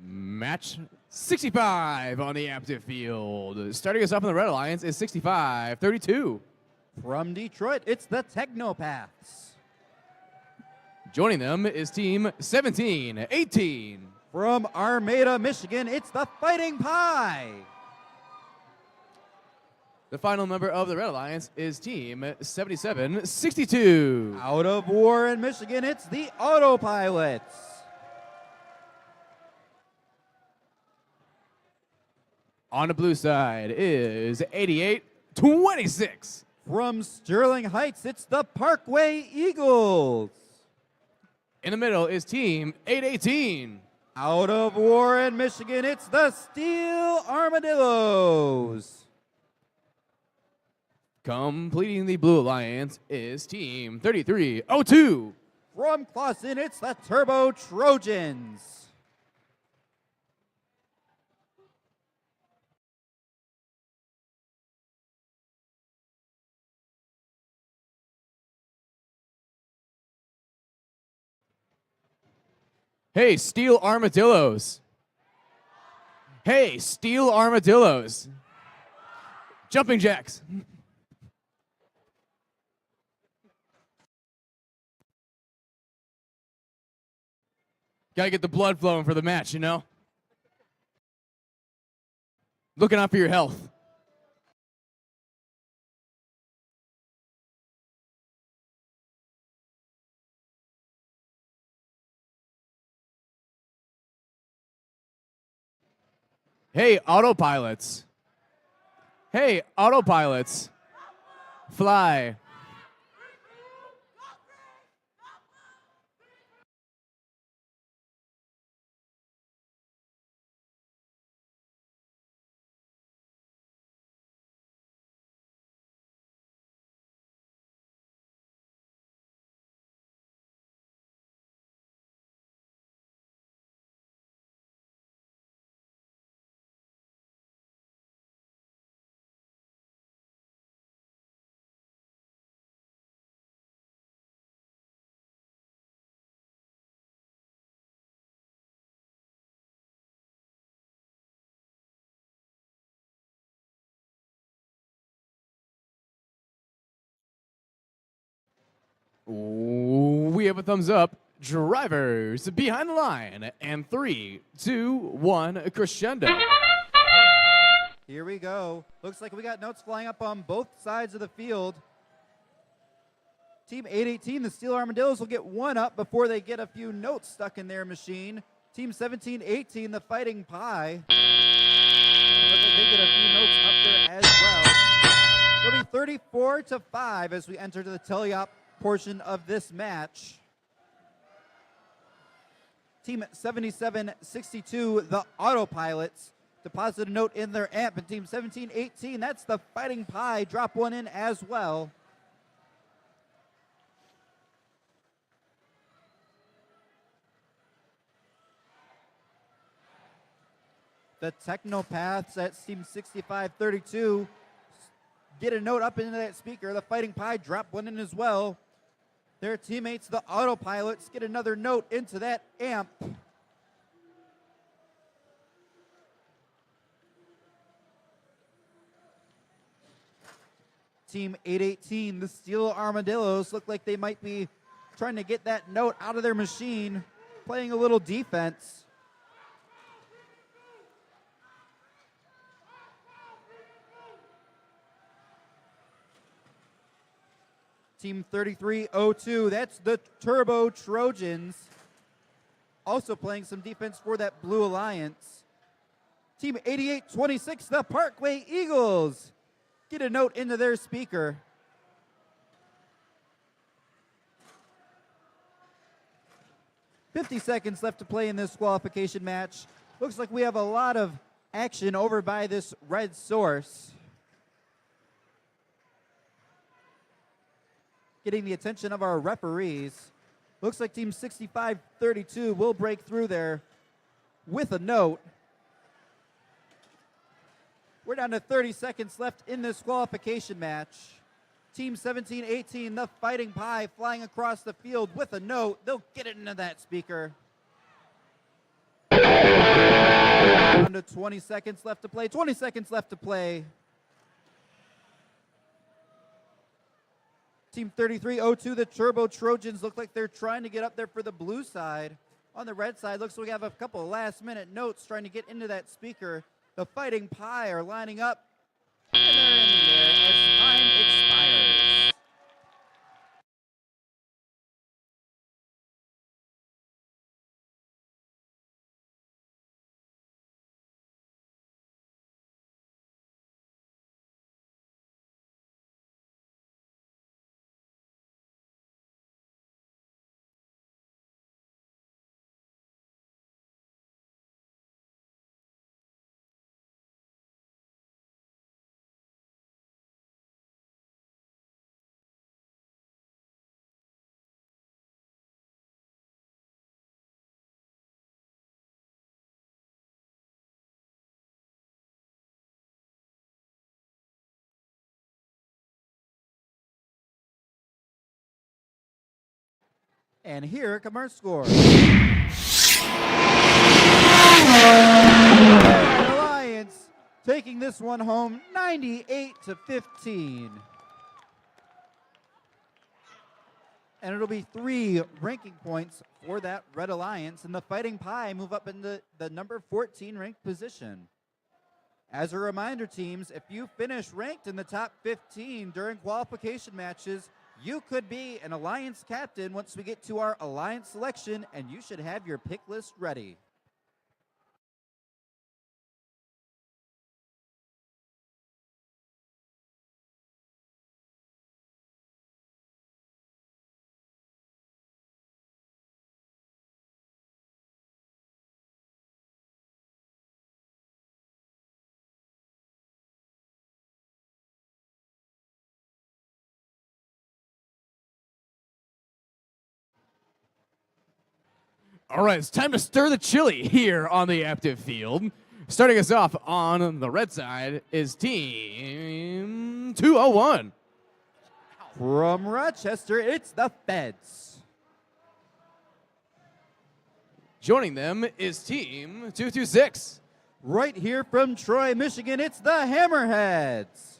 Match 65 on the active field. Starting us off in the Red Alliance is 65-32. From Detroit, it's the Technopaths. Joining them is Team 17-18. From Armada, Michigan, it's the Fighting Pie. The final member of the Red Alliance is Team 77-62. Out of Warren, Michigan, it's the Autopilots. On the blue side is 88-26. From Sterling Heights, it's the Parkway Eagles. In the middle is Team 818. Out of Warren, Michigan, it's the Steel Armadillos. Completing the Blue Alliance is Team 3302. From Clawson, it's the Turbo Trojans. Hey, Steel Armadillos. Hey, Steel Armadillos. Jumping jacks. Gotta get the blood flowing for the match, you know? Looking out for your health. Hey, autopilots. Hey, autopilots. Fly. We have a thumbs up. Drivers behind the line. And 3, 2, 1, crescendo. Here we go. Looks like we got notes flying up on both sides of the field. Team 818, the Steel Armadillos, will get one up before they get a few notes stuck in their machine. Team 1718, the Fighting Pie. Looks like they get a few notes up there as well. It'll be 34-5 as we enter to the teleop portion of this match. Team 7762, the Autopilots, deposit a note in their amp. And Team 1718, that's the Fighting Pie, drop one in as well. The Technopaths, that's Team 6532, get a note up into that speaker. The Fighting Pie drop one in as well. Their teammates, the Autopilots, get another note into that amp. Team 818, the Steel Armadillos, look like they might be trying to get that note out of their machine, playing a little defense. Team 3302, that's the Turbo Trojans, also playing some defense for that Blue Alliance. Team 8826, the Parkway Eagles, get a note into their speaker. $50 left to play in this qualification match. Looks like we have a lot of action over by this red source. Getting the attention of our referees. Looks like Team 6532 will break through there with a note. We're down to 30 seconds left in this qualification match. Team 1718, the Fighting Pie, flying across the field with a note. They'll get it into that speaker. Down to 20 seconds left to play. 20 seconds left to play. Team 3302, the Turbo Trojans, look like they're trying to get up there for the blue side. On the red side, looks like we have a couple of last-minute notes trying to get into that speaker. The Fighting Pie are lining up, and they're in the air as time expires. And here come our scores. Alliance taking this one home 98-15. And it'll be 3 ranking points for that Red Alliance, and the Fighting Pie move up into the number 14 ranked position. As a reminder, teams, if you finish ranked in the top 15 during qualification matches, you could be an Alliance captain once we get to our Alliance selection, and you should have your pick list ready. All right, it's time to stir the chili here on the active field. Starting us off on the red side is Team 201. From Rochester, it's the Feds. Joining them is Team 226. Right here from Troy, Michigan, it's the Hammerheads.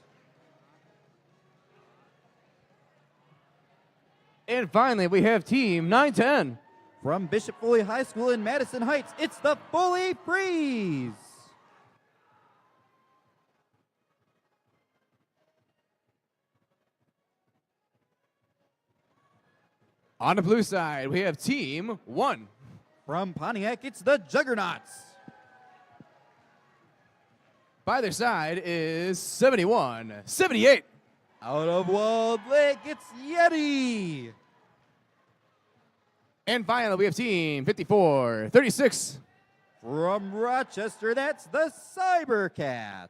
And finally, we have Team 910. From Bishop Foley High School in Madison Heights, it's the Foley Freeze. On the blue side, we have Team 1. From Pontiac, it's the Juggernauts. By their side is 71, 78. Out of Walled Lake, it's Yeti. And finally, we have Team 54, 36. From Rochester, that's the Cybercats.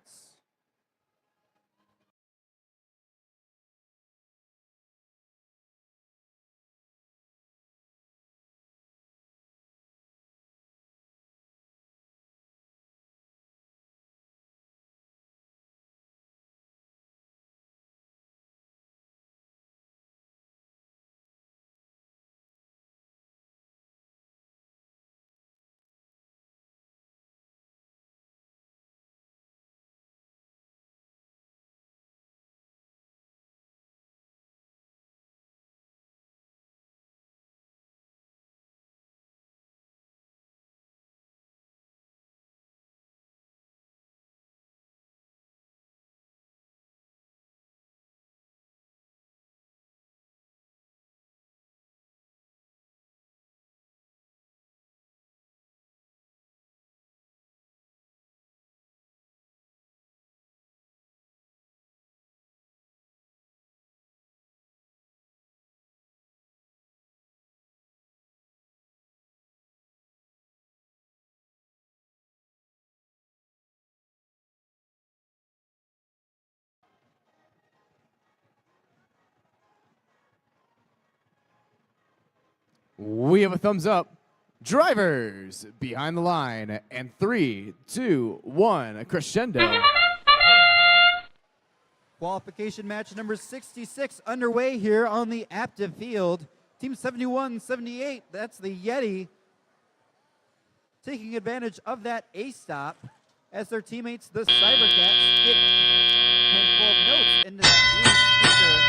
We have a thumbs up. Drivers behind the line. And 3, 2, 1, crescendo. Qualification match number 66 underway here on the active field. Team 71-78, that's the Yeti, taking advantage of that A-stop as their teammates, the Cybercats, get a handful of notes into the blue speaker.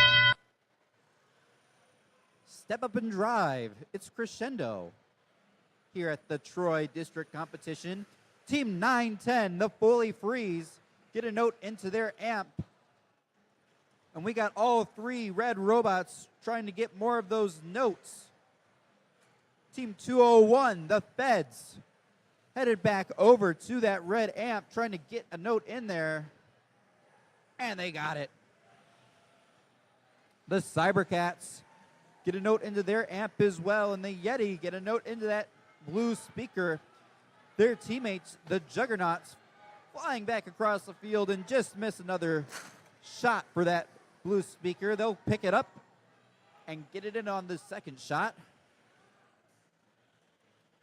Step up and drive. It's crescendo here at the Troy District Competition. Team 910, the Foley Freeze, get a note into their amp. And we got all 3 red robots trying to get more of those notes. Team 201, the Feds, headed back over to that red amp trying to get a note in there. And they got it. The Cybercats get a note into their amp as well, and the Yeti get a note into that blue speaker. Their teammates, the Juggernauts, flying back across the field and just miss another shot for that blue speaker. They'll pick it up and get it in on the second shot.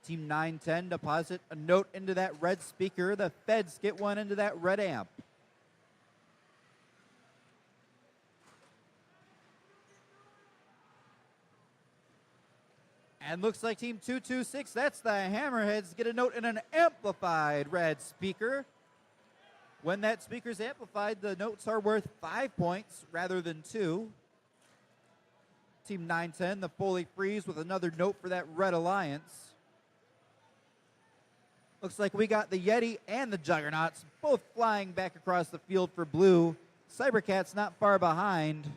Team 910 deposit a note into that red speaker. The Feds get one into that red amp. And looks like Team 226, that's the Hammerheads, get a note in an amplified red speaker. When that speaker's amplified, the notes are worth 5 points rather than 2. Team 910, the Foley Freeze, with another note for that Red Alliance. Looks like we got the Yeti and the Juggernauts both flying back across the field for blue. Cybercats not far behind.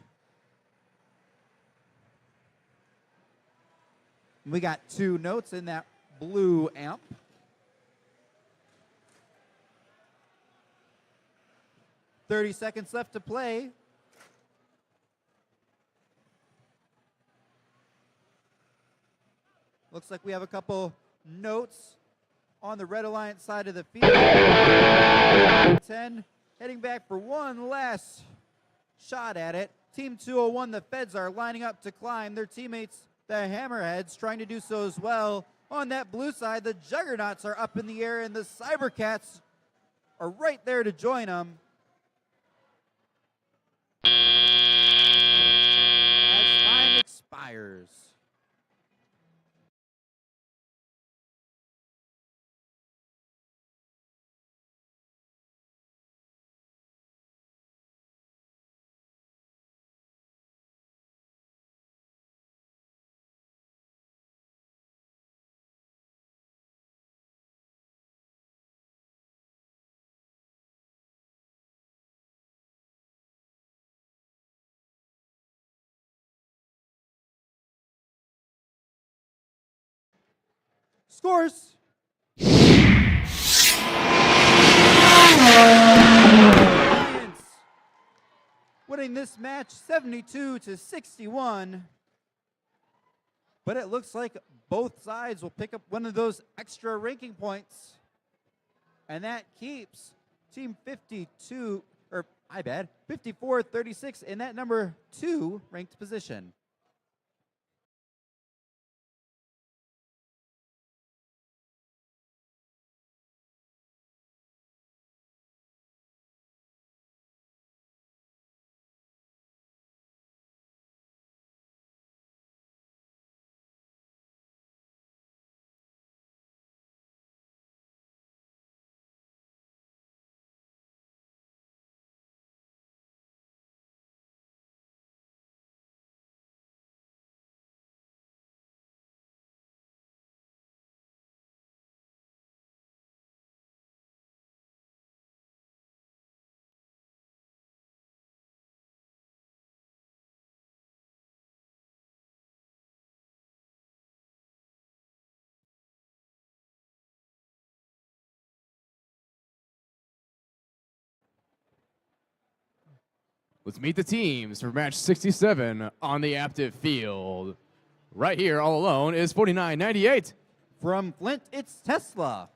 We got 2 notes in that blue amp. "30 seconds left to play. Looks like we have a couple notes on the Red Alliance side of the field. 10 heading back for one last shot at it. Team 201, the Feds, are lining up to climb. Their teammates, the Hammerheads, trying to do so as well. On that blue side, the Juggernauts are up in the air, and the Cybercats are right there to join them. As time expires. Scores. Lions winning this match 72-61. But it looks like both sides will pick up one of those extra ranking points. And that keeps Team 54-36 in that number 2 ranked position. Let's meet the teams for match 67 on the active field. Right here, all alone, is 4998. From Flint, it's Tesla.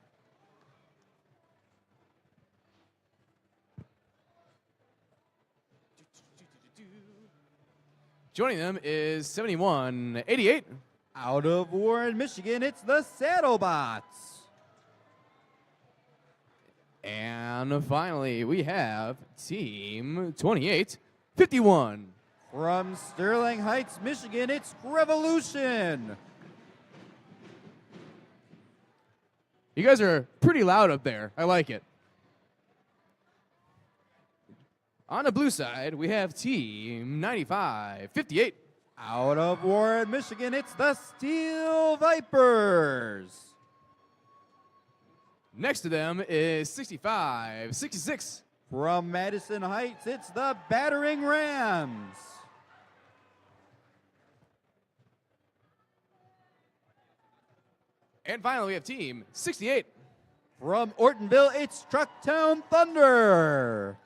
Joining them is 7188. Out of Warren, Michigan, it's the Saddlebots. And finally, we have Team 2851. From Sterling Heights, Michigan, it's Revolution. You guys are pretty loud up there. I like it. On the blue side, we have Team 9558. Out of Warren, Michigan, it's the Steel Vipers. Next to them is 6566. From Madison Heights, it's the Battering Rams. And finally, we have Team 68. From Ortonville, it's Trucktown Thunder.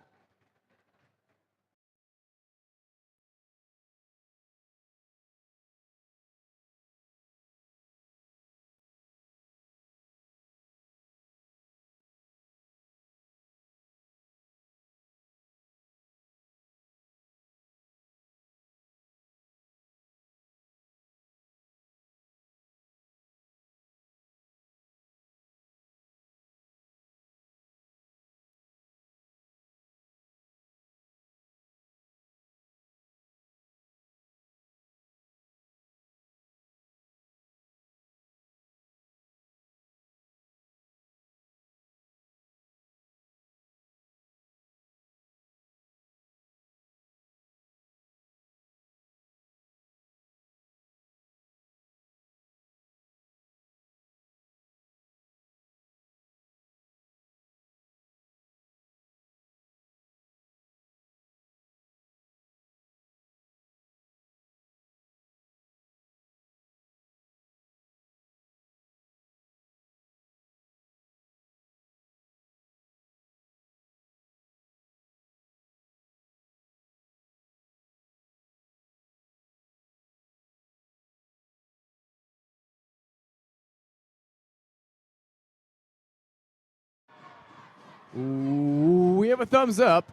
We have a thumbs up.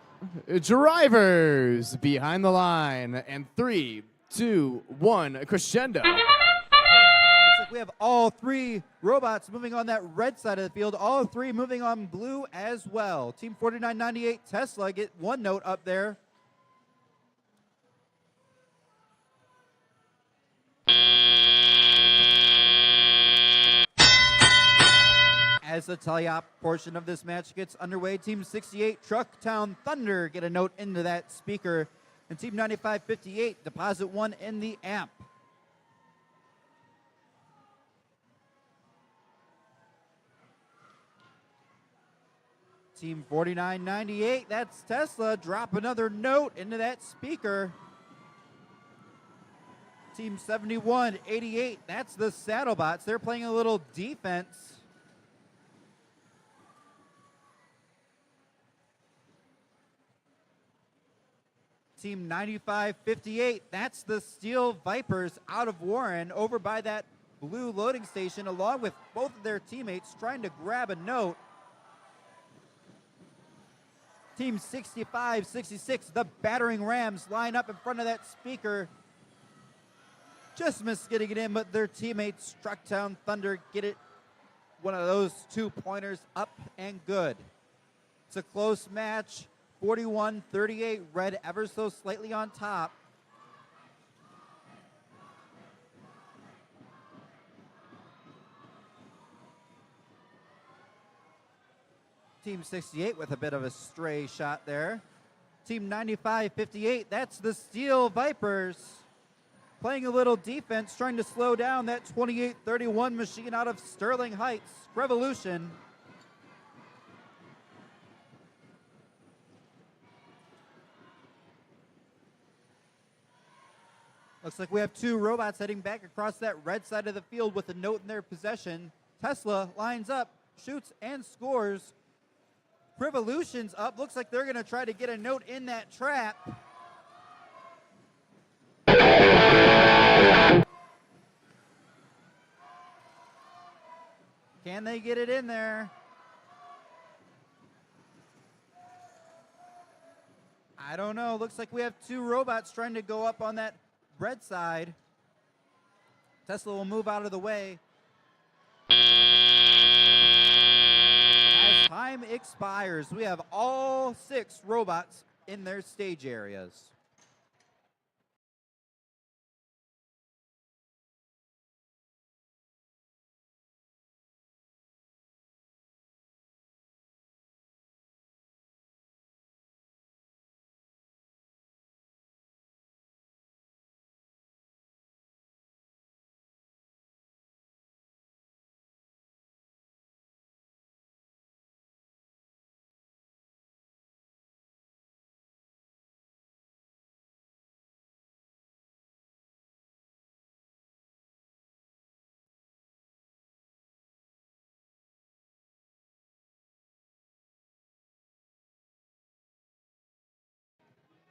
Drivers behind the line. And 3, 2, 1, crescendo. Looks like We have all three robots moving on that red side of the field, all three moving on blue as well. Team 4998 Tesla get one note up there. As the teleop portion of this match gets underway, Team 68 Trucktown Thunder get a note into that speaker, and Team 9558 deposit one in the amp. Team 4998, that's Tesla, drop another note into that speaker. Team 7188, that's the Saddlebots. They're playing a little defense. Team 9558, that's the Steel Vipers out of Warren over by that blue loading station, along with both of their teammates trying to grab a note. Team 6566, the Battering Rams, line up in front of that speaker. Just missed getting it in, but their teammates, Trucktown Thunder, get it. One of those 2-pointers up and good. It's a close match. 41-38, red ever so slightly on top. Team 68 with a bit of a stray shot there. Team 95-58, that's the Steel Vipers. Playing a little defense, trying to slow down that 28-31 machine out of Sterling Heights. Revolution. Looks like we have two robots heading back across that red side of the field with a note in their possession. Tesla lines up, shoots, and scores. Revolution's up. Looks like they're going to try to get a note in that trap. Can they get it in there? I don't know. Looks like we have two robots trying to go up on that red side. Tesla will move out of the way. As time expires, we have all 6 robots in their stage areas.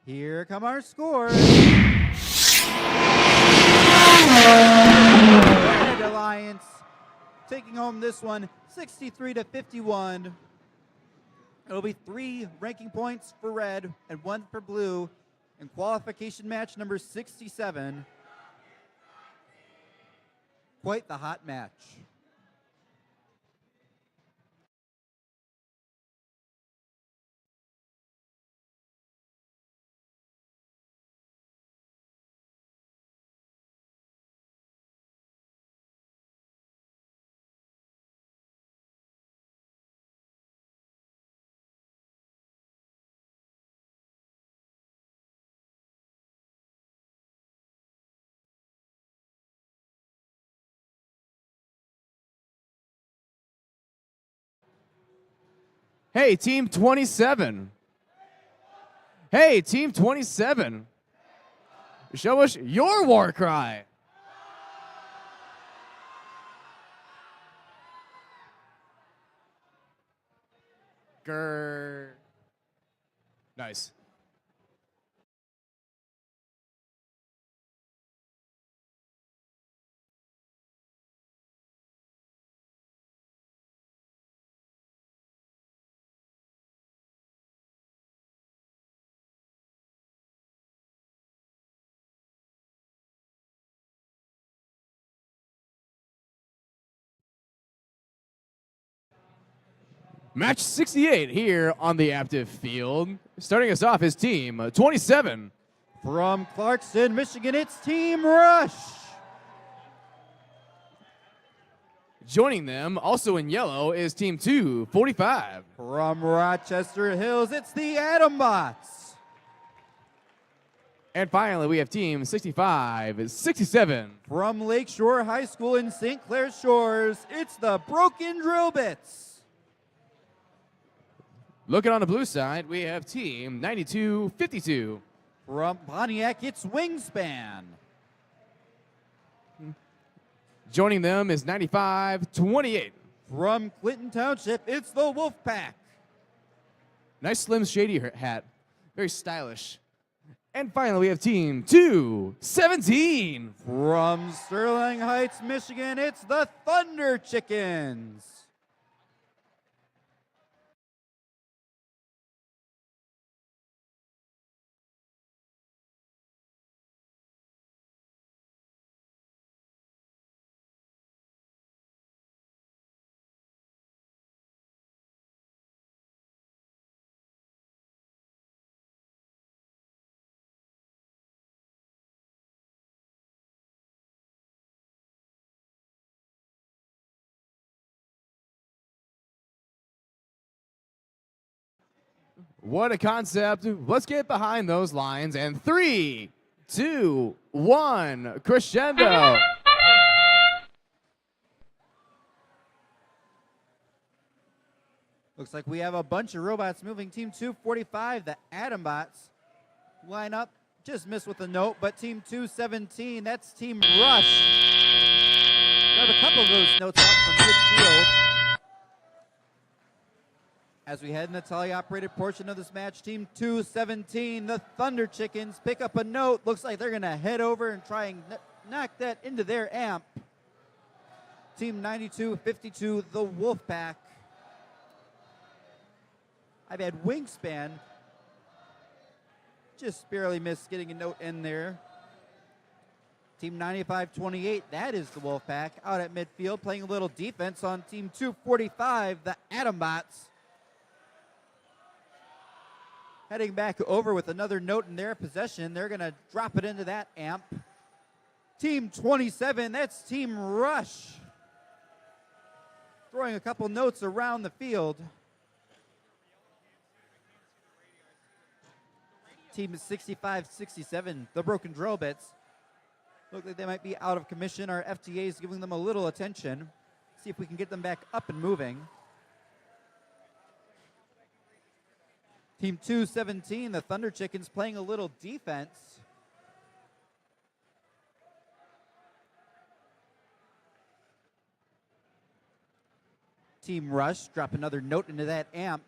Here come our scores. Red Alliance taking home this one 63-51. It'll be 3 ranking points for red and 1 for blue in qualification match number 67. Quite the hot match. Hey, Team 27. Hey, Team 27. Show us your war cry. Grr. Nice. Match 68 here on the active field. Starting us off is team 27. From Clarkston, Michigan, it's Team Rush. Joining them, also in yellow, is team 245. From Rochester Hills, it's the Atombots. And finally, we have team 65-67. From Lakeshore High School in St. Clair Shores, it's the Broken Drill Bits. Looking on the blue side, we have team 92-52. From Pontiac, it's Wingspan. Joining them is 95-28. From Clinton Township, it's the Wolfpack. Nice Slim Shady hat. Very stylish. And finally, we have team 217. From Sterling Heights, Michigan, it's the Thunder Chickens. What a concept. Let's get behind those lines. And 3, 2, 1, crescendo. Looks like we have a bunch of robots moving. Team 245, the Atombots, line up. Just missed with a note, but Team 217, that's Team Rush. Grab a couple of those notes out from midfield. As we head in the teleoperated portion of this match, Team 217, the Thunder Chickens, pick up a note. Looks like they're going to head over and try and knock that into their amp. Team 9252, the Wolfpack. I've had Wingspan just barely missed getting a note in there. Team 9528, that is the Wolfpack, out at midfield playing a little defense on Team 245, the Atombots. Heading back over with another note in their possession. They're going to drop it into that amp. Team 27, that's Team Rush. Throwing a couple notes around the field. Team 65-67, the Broken Drill Bits. Look like they might be out of commission. Our FTA is giving them a little attention. See if we can get them back up and moving. Team 217, the Thunder Chickens, playing a little defense. Team Rush, drop another note into that amp.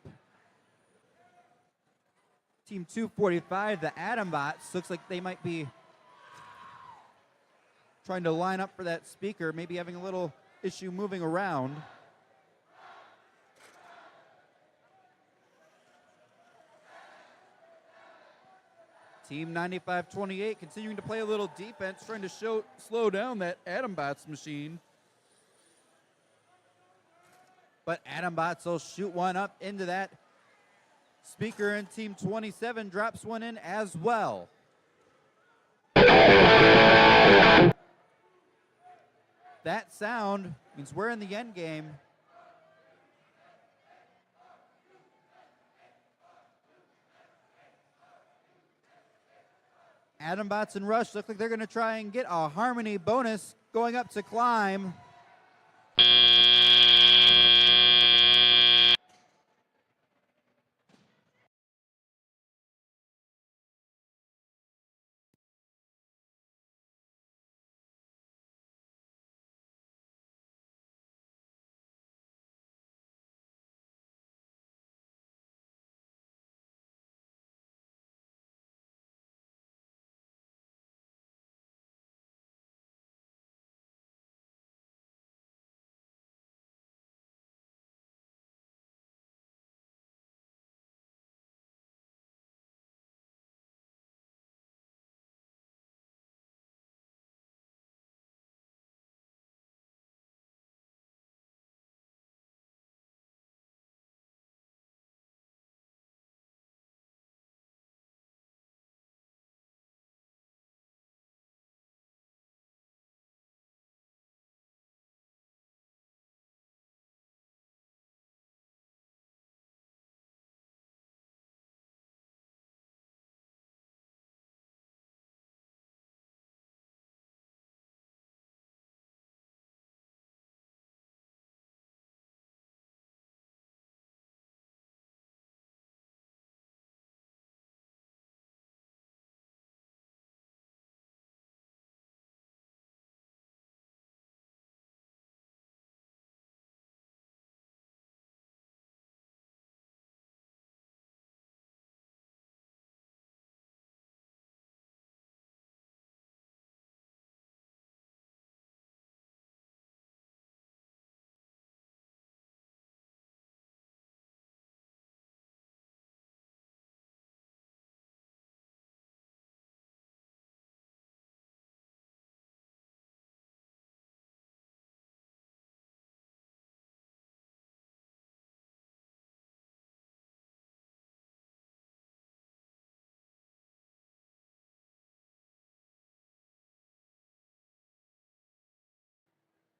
Team 245, the Atombots, looks like they might be trying to line up for that speaker, maybe having a little issue moving around. Team 9528 continuing to play a little defense, trying to slow down that Atombots machine. But Atombots will shoot one up into that speaker, and Team 27 drops one in as well. That sound means we're in the end game. Atombots and Rush look like they're going to try and get a harmony bonus going up to climb.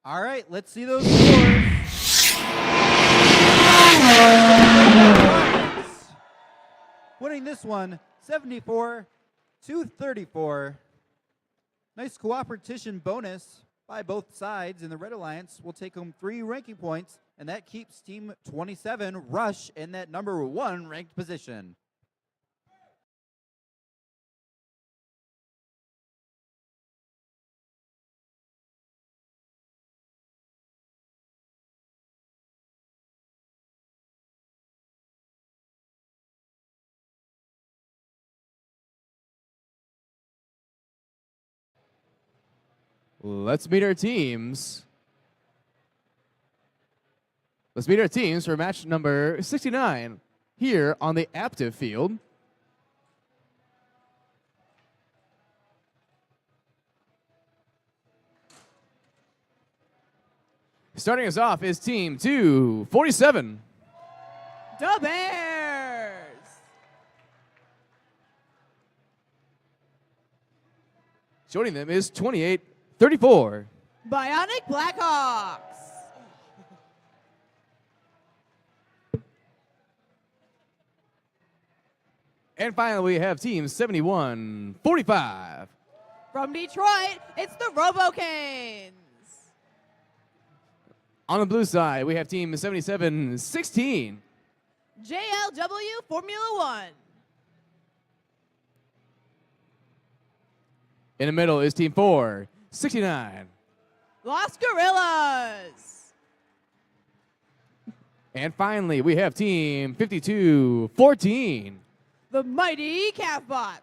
All right, let's see those scores. Winning this one, 74-34. Nice cooperation bonus by both sides, and the Red Alliance will take home 3 ranking points, and that keeps Team 27, Rush, in that number 1 ranked position. Let's meet our teams. Let's meet our teams for match number 69 here on the Aptive field. Starting us off is Team 247. The Bears. Joining them is 28-34. Bionic Blackhawks. And finally, we have Team 71-45. From Detroit, it's the Robo-Canes. On the blue side, we have Team 77-16. JLW Formula One. In the middle is Team 4-69. Los Gorillas. And finally, we have Team 52-14. The Mighty Calfbots.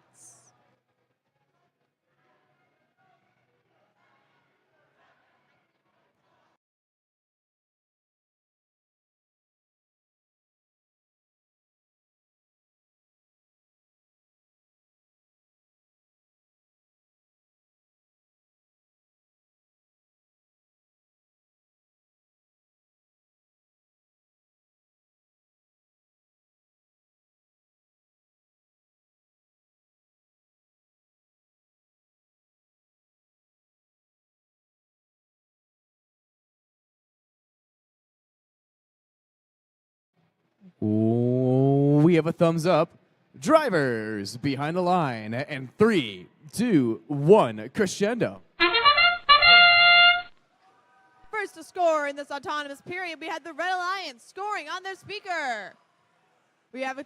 We have a thumbs up. Drivers behind the line. And 3, 2, 1, crescendo. First to score in this autonomous period, we had the Red Alliance scoring on their speaker. We have a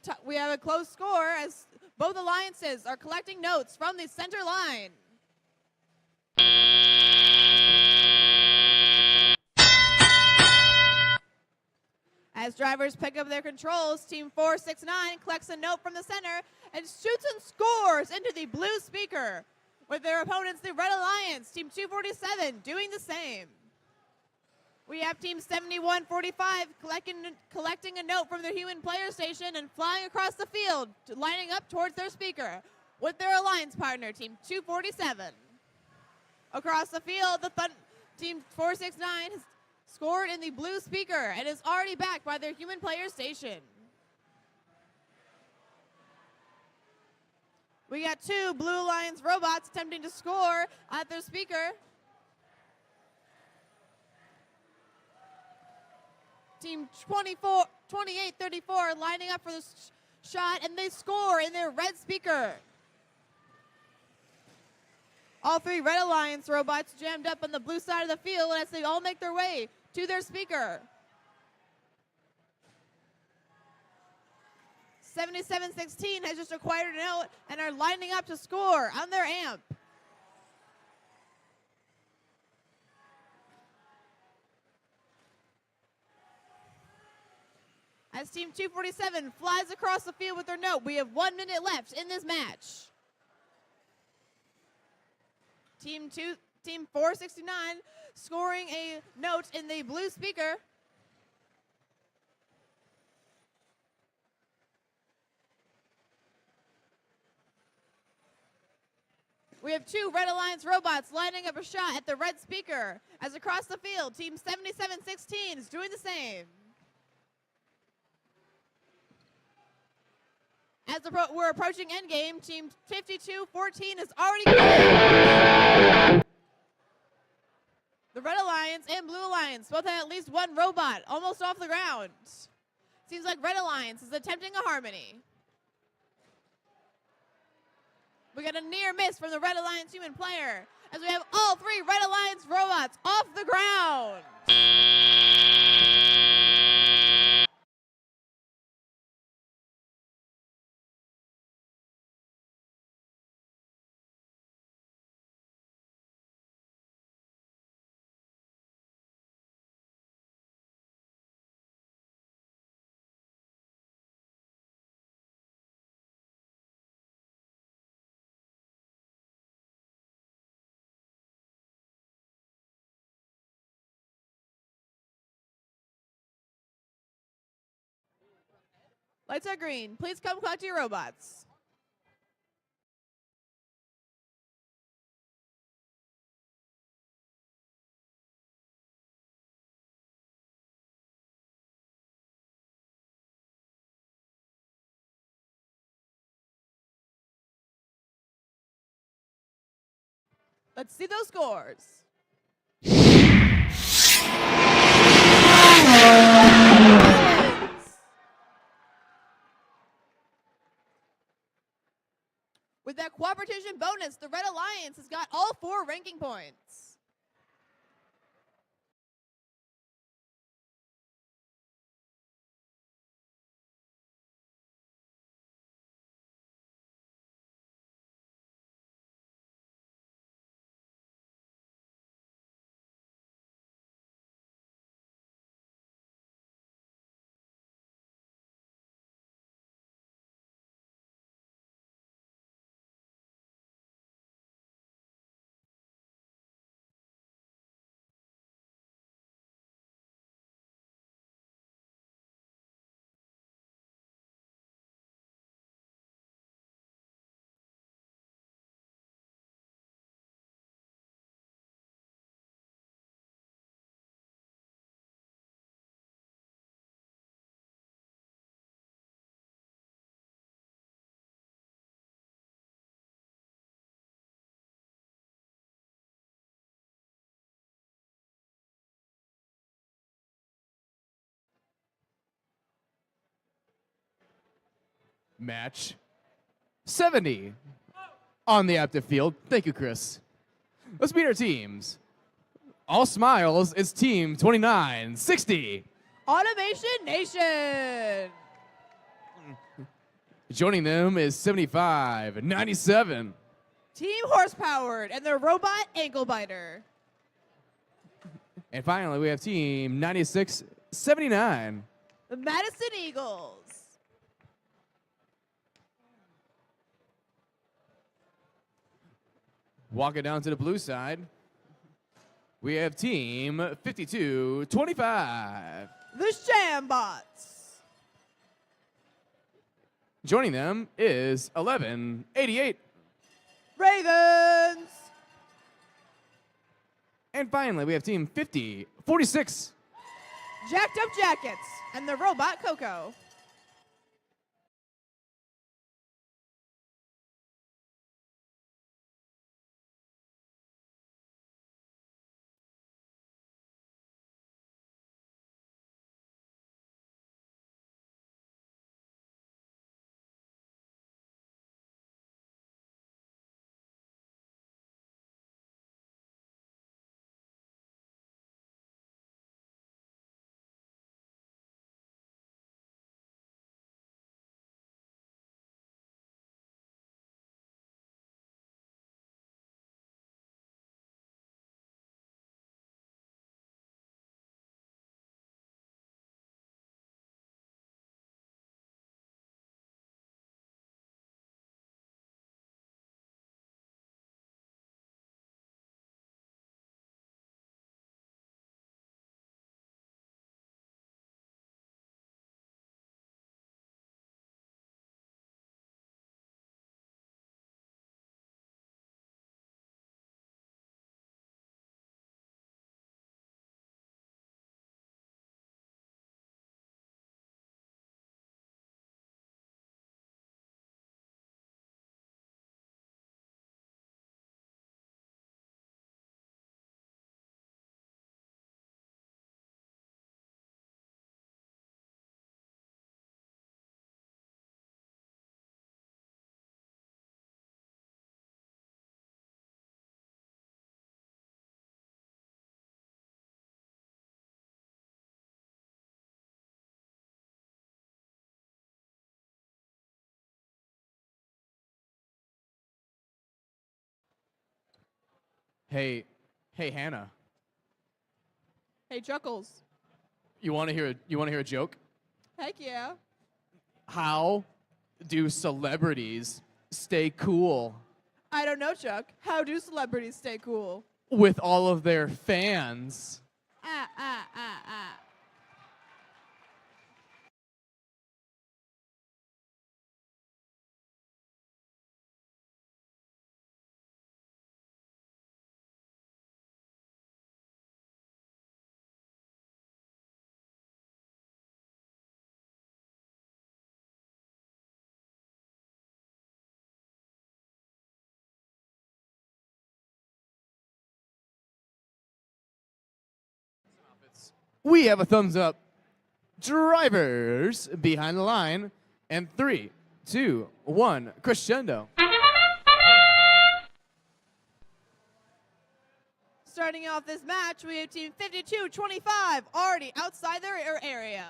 close score as both alliances are collecting notes from the center line. As drivers pick up their controls, Team 469 collects a note from the center and shoots and scores into the blue speaker, with their opponents, the Red Alliance, Team 247, doing the same. We have Team 7145 collecting a note from their human player station and flying across the field, lining up towards their speaker, with their alliance partner, Team 247. Across the field, Team 469 has scored in the blue speaker and is already backed by their human player station. We got 2 Blue Alliance robots attempting to score at their speaker. Team 2834 lining up for the shot, and they score in their red speaker. All 3 Red Alliance robots jammed up on the blue side of the field as they all make their way to their speaker. 7716 has just acquired a note and are lining up to score on their amp. As Team 247 flies across the field with their note, we have 1 minute left in this match. Team 469 scoring a note in the blue speaker. We have 2 Red Alliance robots lining up a shot at the red speaker, as across the field, Team 7716 is doing the same. As we're approaching endgame, Team 5214 is already going. The Red Alliance and Blue Alliance both have at least one robot almost off the ground. Seems like Red Alliance is attempting a harmony. We got a near miss from the Red Alliance human player as we have all three Red Alliance robots off the ground. Lights are green. Please come collect your robots. Let's see those scores. With that cooperation bonus, the Red Alliance has got all 4 ranking points. Match 70 on the active field. Thank you, Chris. Let's meet our teams. All smiles, it's team 2960. Automation Nation. Joining them is 7597. Team Horsepowered and their robot Ankle Biter. And finally, we have team 9679. The Madison Eagles. Walking down to the blue side, we have team 5225. The Shambots. Joining them is 1188. Ravens. And finally, we have team 5046. Jacked Up Jackets and the robot Coco. Hey, hey, Hannah. Hey, Chuckles. You want to hear a joke? Heck yeah. How do celebrities stay cool I don't know, Chuck. How do celebrities stay cool? with all of their fans? Ah, ah, ah, ah. We have a thumbs up. Drivers behind the line. And 3, 2, 1, crescendo. Starting off this match, we have Team 52-25 already outside their area.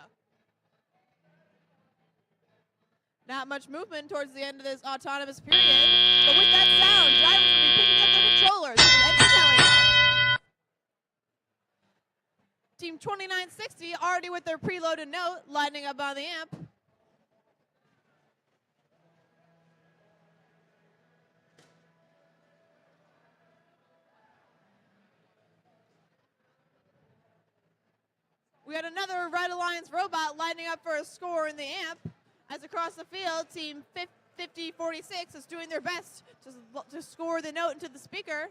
Not much movement towards the end of this autonomous period, but with that sound, drivers will be picking up their controllers at the end of telling. Team 2960 already with their preloaded note, lining up on the amp. We got another Red Alliance robot lining up for a score in the amp. As across the field, Team 5046 is doing their best to score the note into the speaker.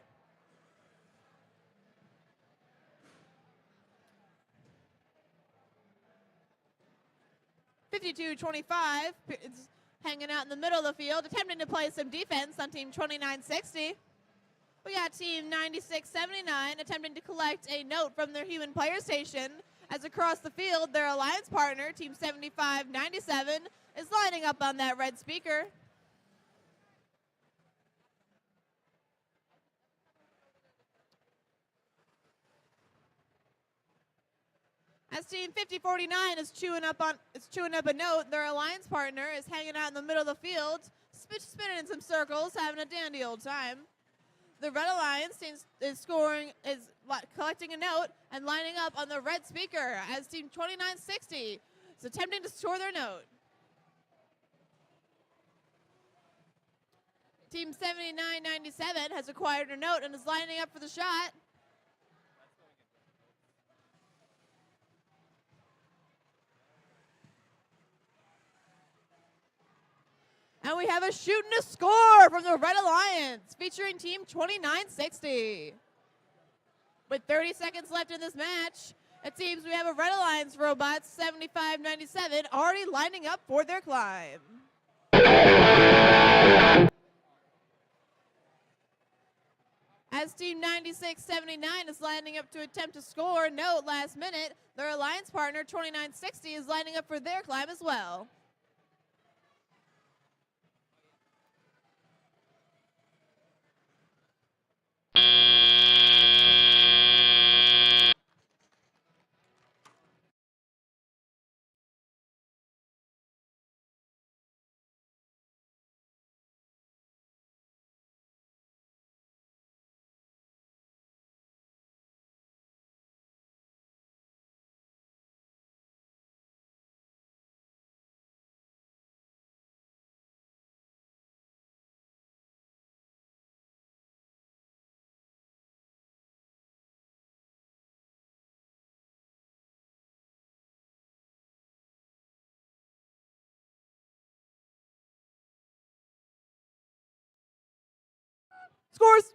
.52-25 is hanging out in the middle of the field, attempting to play some defense on Team 2960. We got Team 9679 attempting to collect a note from their human player station. As across the field, their alliance partner, Team 7597, is lining up on that red speaker. As Team 5049 is chewing up a note, their alliance partner is hanging out in the middle of the field, spinning in some circles, having a dandy old time. The Red Alliance is collecting a note and lining up on the red speaker as Team 2960 is attempting to score their note. Team 7997 has acquired a note and is lining up for the shot. And we have a shoot and a score from the Red Alliance featuring Team 2960. With 30 seconds left in this match, it seems we have a Red Alliance robot, 7597, already lining up for their climb. As Team 9679 is lining up to attempt to score a note last minute, their alliance partner, 2960, is lining up for their climb as well. Scores!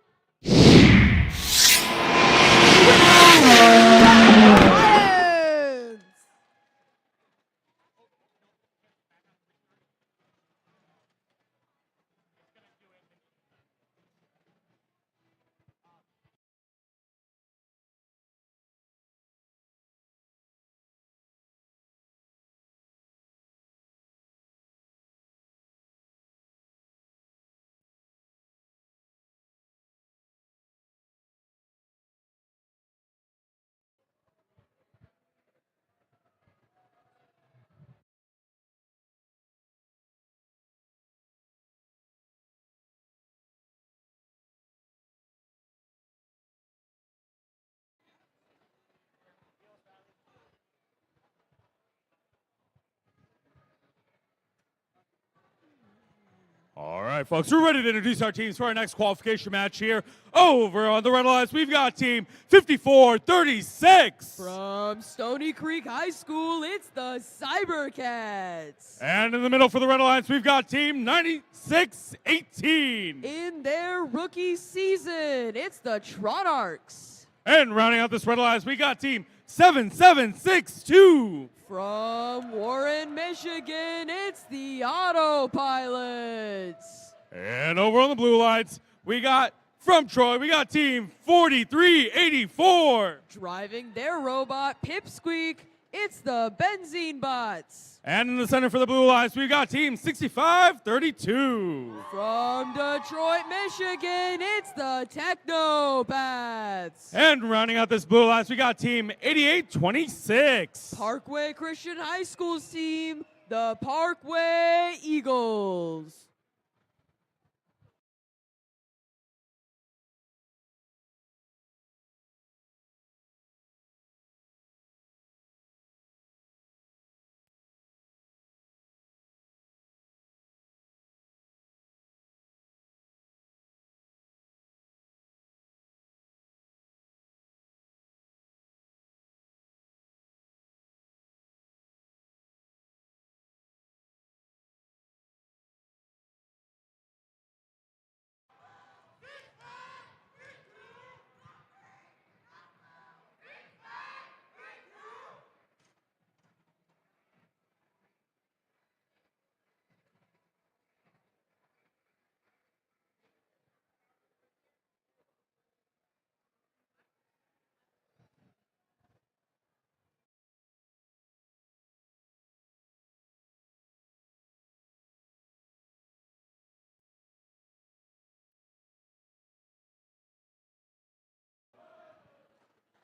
All right, folks, we're ready to introduce our teams for our next qualification match here. Over on the Red Alliance, we've got team 5436. From Stony Creek High School, it's the Cybercats. And in the middle for the Red Alliance, we've got team 9618. In their rookie season, it's the Tronarchs. And rounding out this Red Alliance, we got team 7762. From Warren, Michigan, it's the Autopilots. And over on the Blue Alliance, we got from Troy, we got team 4384. Driving their robot, Pipsqueak, it's the Benzene Bots. And in the center for the Blue Alliance, we got team 6532. From Detroit, Michigan, it's the Technopaths. And rounding out this Blue Alliance, we got team 8826. Parkway Christian High School's team, the Parkway Eagles.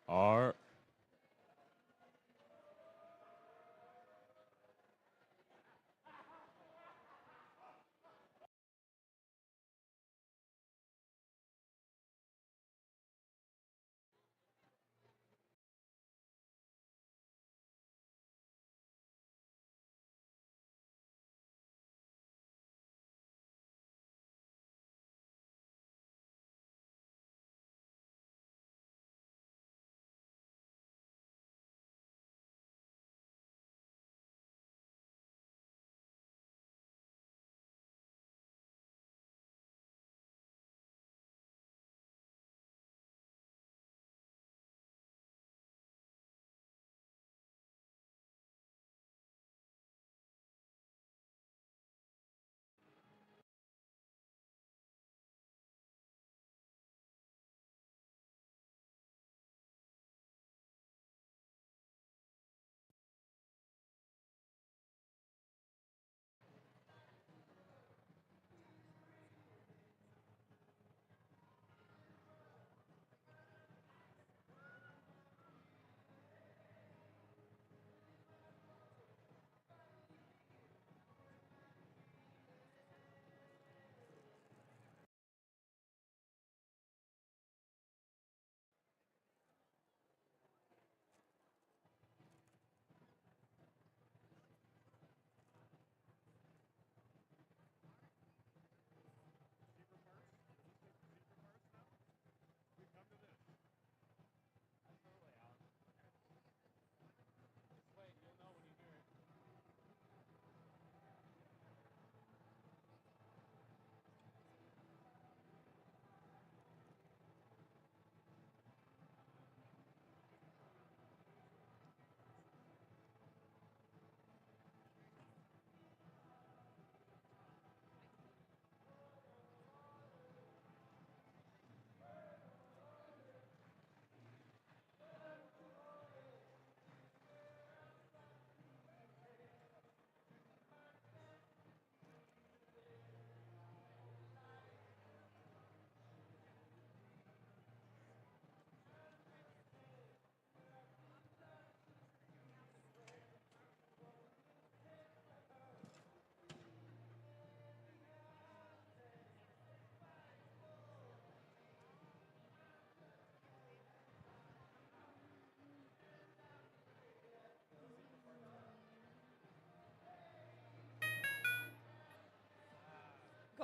Our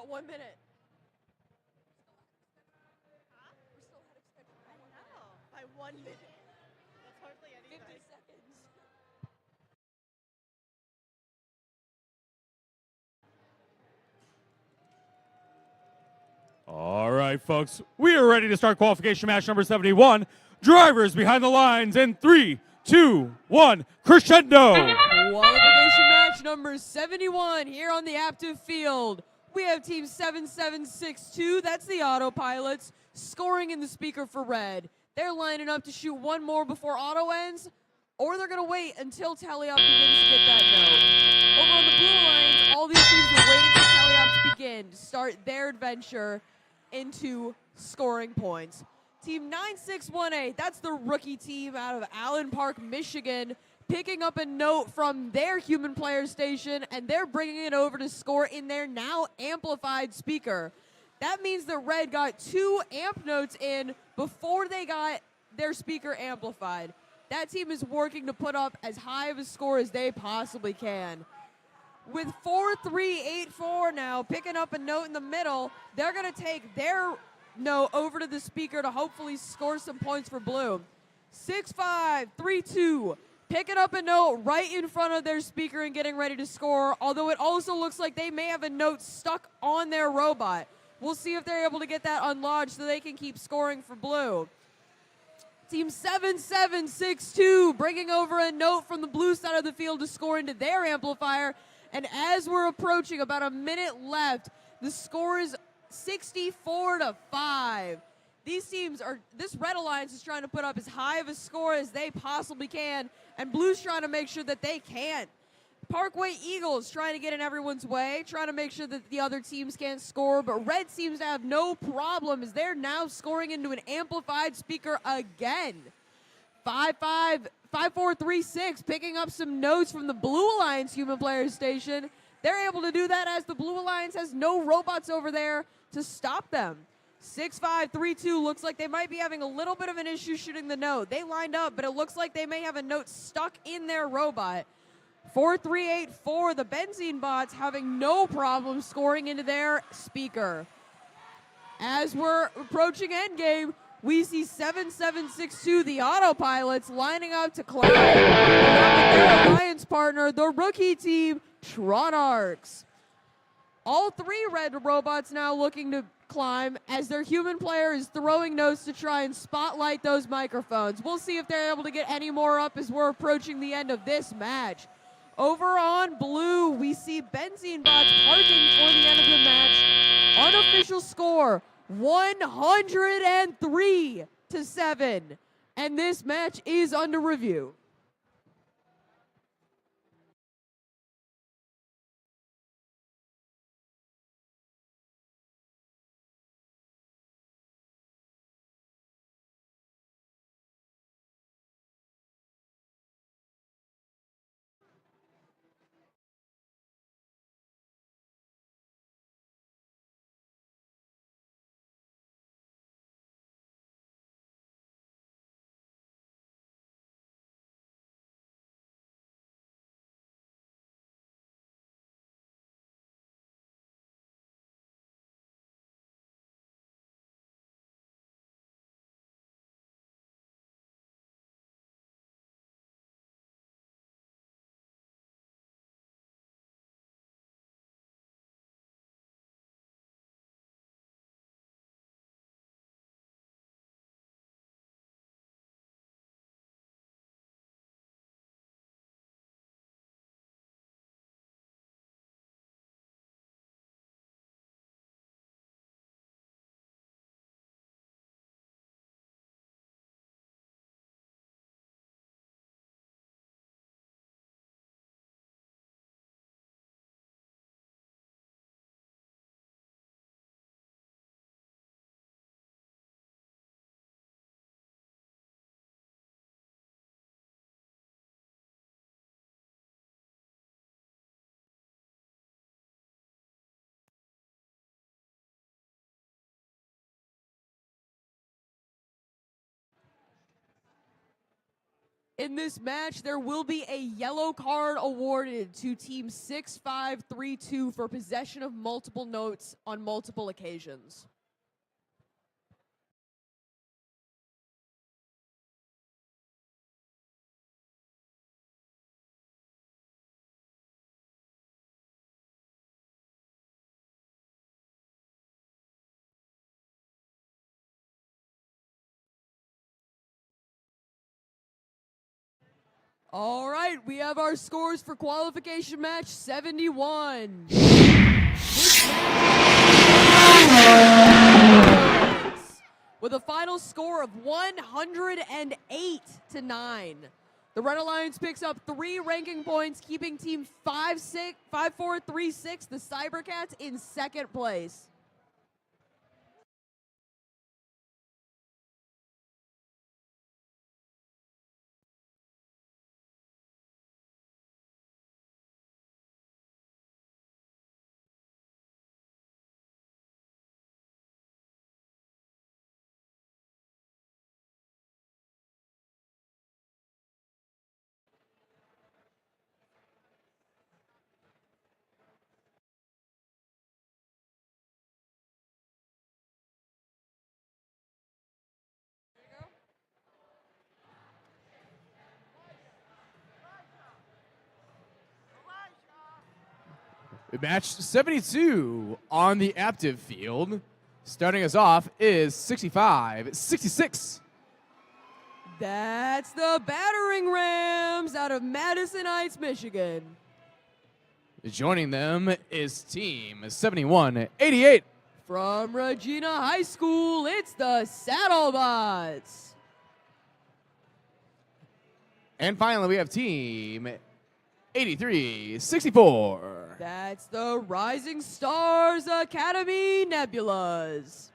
Got 1 minute. I know. By 1 minute. That's hardly 50 anything. seconds. All right, folks, we are ready to start qualification match number 71. Drivers behind the lines in 3, 2, 1, crescendo. Qualification match number 71 here on the active field. We have team 7762, that's the autopilots, scoring in the speaker for red. They're lining up to shoot one more before auto ends, or they're going to wait until Teleop begins to get that note. Over on the Blue Alliance, all these teams are waiting for Teleop to begin to start their adventure into scoring points. Team 9618, that's the rookie team out of Allen Park, Michigan, picking up a note from their human player station, and they're bringing it over to score in their now amplified speaker. That means the red got 2 amp notes in before they got their speaker amplified. That team is working to put up as high of a score as they possibly can. With 4-3-8-4 now, picking up a note in the middle, they're going to take their note over to the speaker to hopefully score some points for blue. 6-5-3-2, picking up a note right in front of their speaker and getting ready to score, although it also looks like they may have a note stuck on their robot. We'll see if they're able to get that unlodged so they can keep scoring for blue. Team 7762 bringing over a note from the blue side of the field to score into their amplifier. And as we're approaching about a minute left, the score is 64-5. This Red Alliance is trying to put up as high of a score as they possibly can, and Blue's trying to make sure that they can't. Parkway Eagles trying to get in everyone's way, trying to make sure that the other teams can't score, but Red seems to have no problem as they're now scoring into an amplified speaker again. 5-4-3-6, picking up some notes from the Blue Alliance human player station. They're able to do that as the Blue Alliance has no robots over there to stop them. 6-5-3-2, looks like they might be having a little bit of an issue shooting the note. They lined up, but it looks like they may have a note stuck in their robot. 4-3-8-4, the Benzene bots having no problem scoring into their speaker. As we're approaching endgame, we see 7762, the autopilots, lining up to climb along with their alliance partner, the rookie team, Tronarchs. All 3 red robots now looking to climb as their human player is throwing notes to try and spotlight those microphones. We'll see if they're able to get any more up as we're approaching the end of this match. Over on blue, we see Benzene bots parking for the end of the match. Unofficial score, 103-7. And this match is under review. In this match, there will be a yellow card awarded to Team 6532 for possession of multiple notes on multiple occasions. All right, we have our scores for qualification match 71. This match with a final score of 108-9. The Red Alliance picks up 3 ranking points, keeping Team 5436, the Cybercats, in second place. Match 72 on the active field. Starting us off is 65-66. That's the Battering Rams out of Madison Heights, Michigan. Joining them is Team 71-88. From Regina High School, it's the Saddlebots. And finally, we have Team 83-64. That's the Rising Stars Academy Nebulas.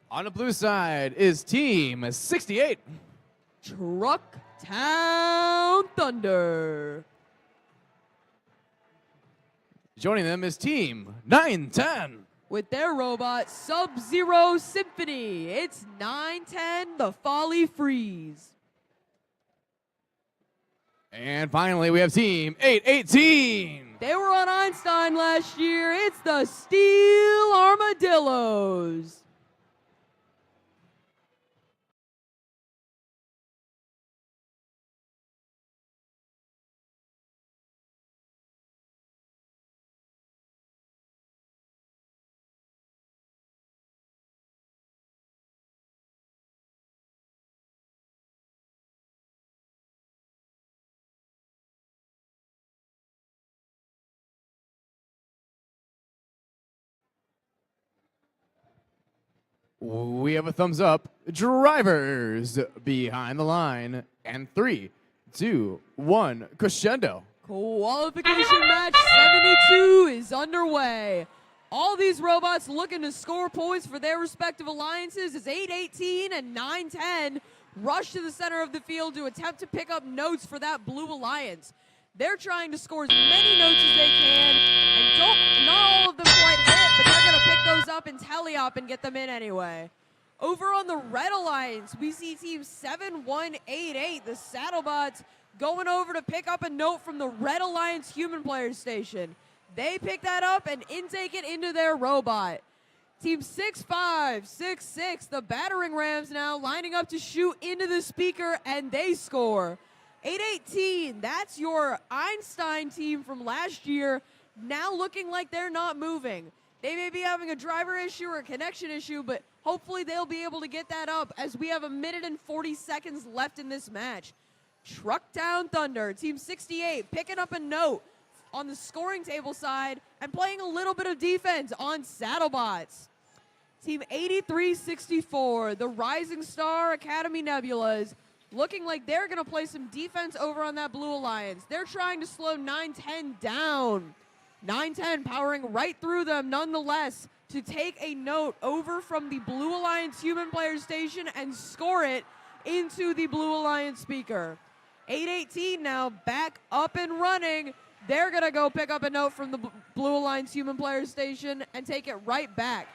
On the blue side is Team 68. Truck Town Thunder. Joining them is Team 910. With their robot Sub-Zero Symphony, it's 910 the Folly Freeze. And finally, we have Team 818. They were on Einstein last year. It's the Steel Armadillos. We have a thumbs up. Drivers behind the line. And 3, 2, 1, crescendo. Qualification match 72 is underway. All these robots looking to score points for their respective alliances as 818 and 910 rush to the center of the field to attempt to pick up notes for that blue alliance. They're trying to score as many notes as they can, and not all of them quite hit, but they're going to pick those up and tally up and get them in anyway. Over on the Red Alliance, we see Team 7188, the Saddlebots, going over to pick up a note from the Red Alliance Human Player Station. They pick that up and intake it into their robot. Team 6566, the Battering Rams, now lining up to shoot into the speaker, and they score. 818, that's your Einstein team from last year, now looking like they're not moving. They may be having a driver issue or a connection issue, but hopefully they'll be able to get that up as we have 1 minute and 40 seconds left in this match. Truck Town Thunder, Team 68, picking up a note on the scoring table side and playing a little bit of defense on Saddlebots. Team 8364, the Rising Star Academy Nebulas, looking like they're going to play some defense over on that blue alliance. They're trying to slow 910 down. 910 powering right through them nonetheless to take a note over from the Blue Alliance Human Player Station and score it into the Blue Alliance speaker. 818 now back up and running. They're going to go pick up a note from the Blue Alliance Human Player Station and take it right back.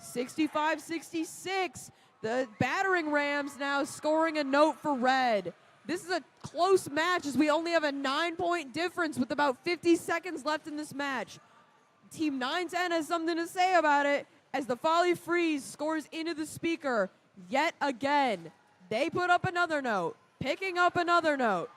65-66, The battering rams now scoring a note for red. This is a close match as we only have a 9-point difference with about 50 seconds left in this match. Team 910 has something to say about it as the Folly Freeze scores into the speaker yet again. They put up another note, picking up another note,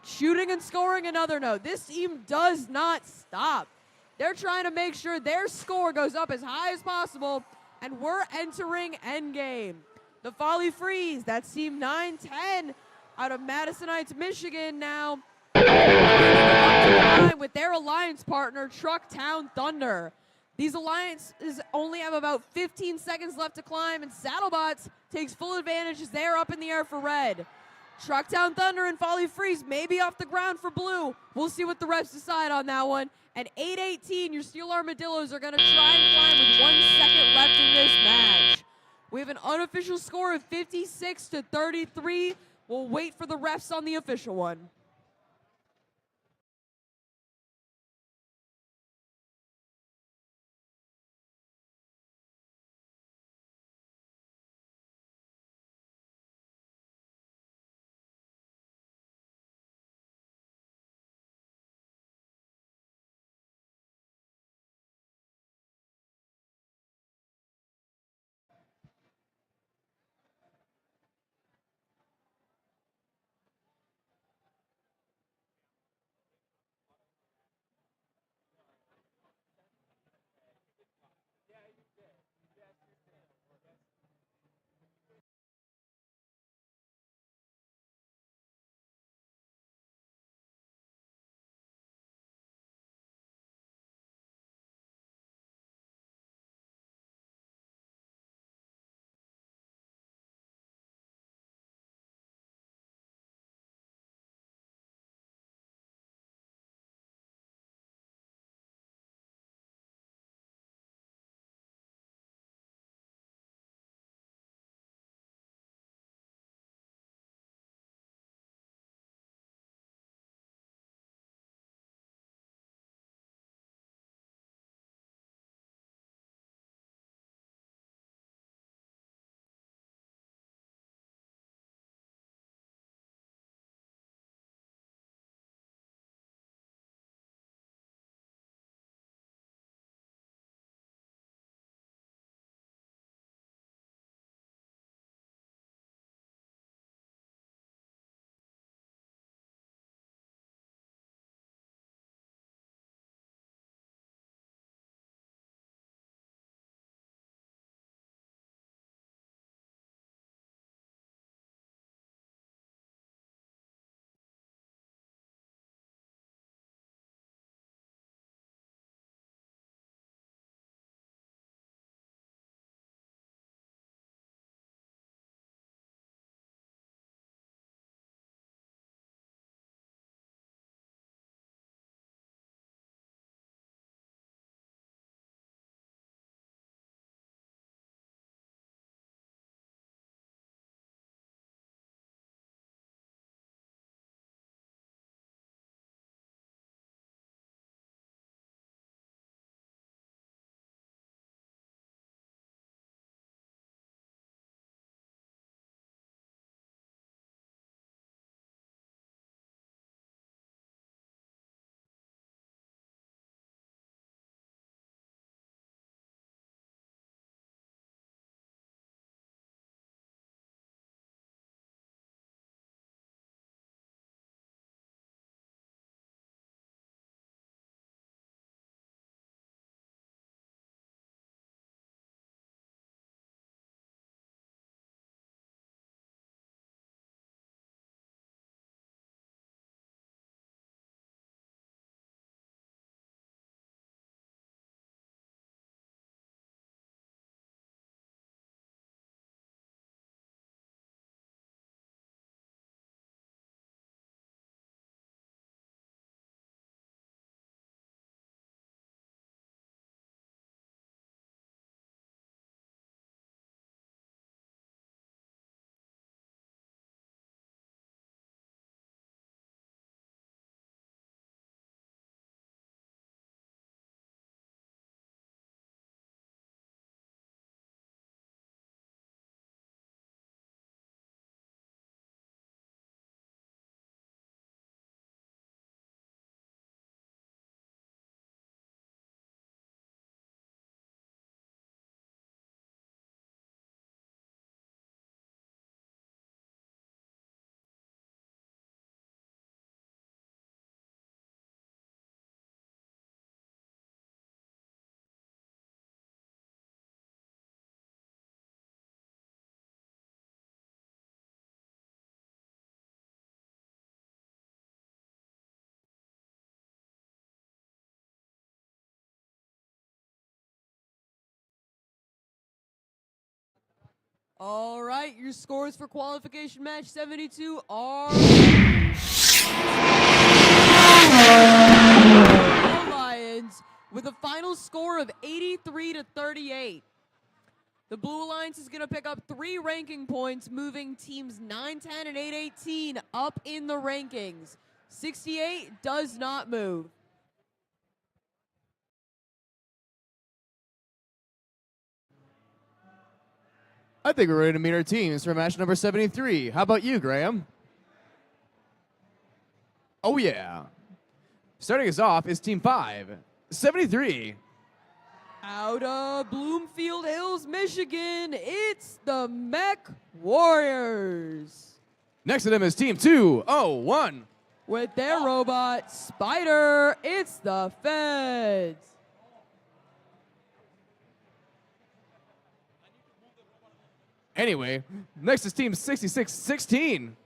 shooting and scoring another note. This team does not stop. They're trying to make sure their score goes up as high as possible, and we're entering endgame. The Folly Freeze, that's team 910 out of Madison Heights, Michigan now with their alliance partner, Trucktown Thunder. These alliances only have about 15 seconds left to climb, and Saddlebots takes full advantage as they're up in the air for red. Trucktown Thunder and Folly Freeze may be off the ground for blue. We'll see what the refs decide on that one. At 8:18, your Steel Armadillos are going to try and climb with 1 second left in this match. We have an unofficial score of 56-33. We'll wait for the refs on the official one. All right, your scores for qualification match 72 are Lions with a final score of 83-38. The Blue Alliance is going to pick up 3 ranking points, moving teams 9-10 and 8-18 up in the rankings. 68 does not move. I think we're ready to meet our teams for match number 73. How about you, Graham? Oh, yeah. Starting us off is Team 5, 73. Out of Bloomfield Hills, Michigan, it's the Mech Warriors. Next to them is Team 201. With their robot, Spider, it's the Feds. Anyway, next is Team 6616.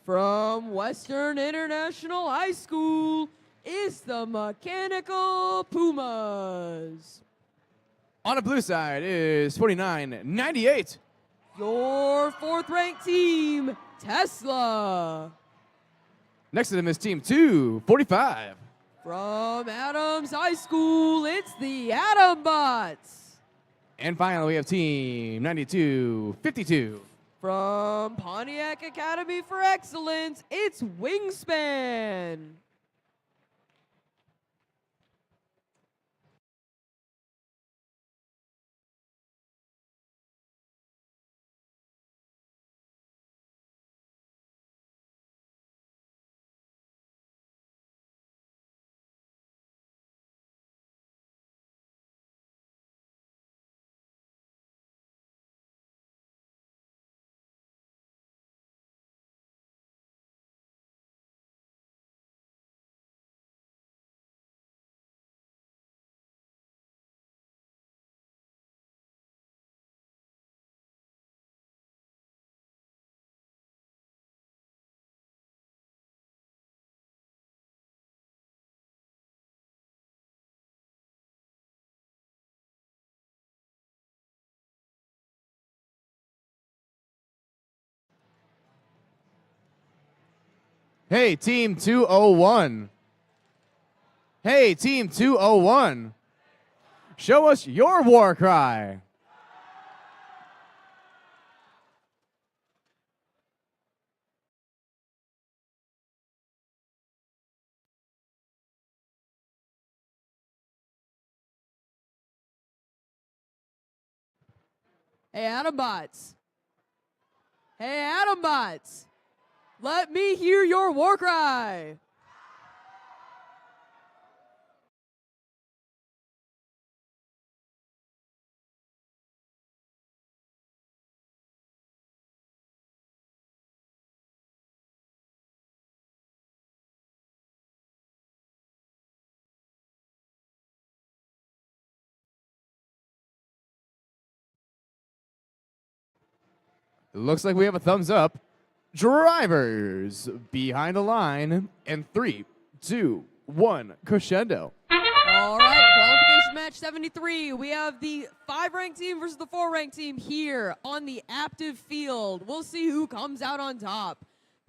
From Western International High School, it's the Mechanical Pumas. On the blue side is 4998. Your 4th-ranked team, Tesla. Next to them is Team 245. From Adams High School, it's the Atom Bots. And finally, we have Team 9252. From Pontiac Academy for Excellence, it's Wingspan. Hey, Team 201. Hey, Team 201. Show us your war cry. Hey, Atombots. Hey, Atombots. Let me hear your war cry. Looks like we have a thumbs up. Drivers behind the line in 3, 2, 1, crescendo. All right, qualification match 73. We have the 5-ranked team versus the 4-ranked team here on the active field. We'll see who comes out on top.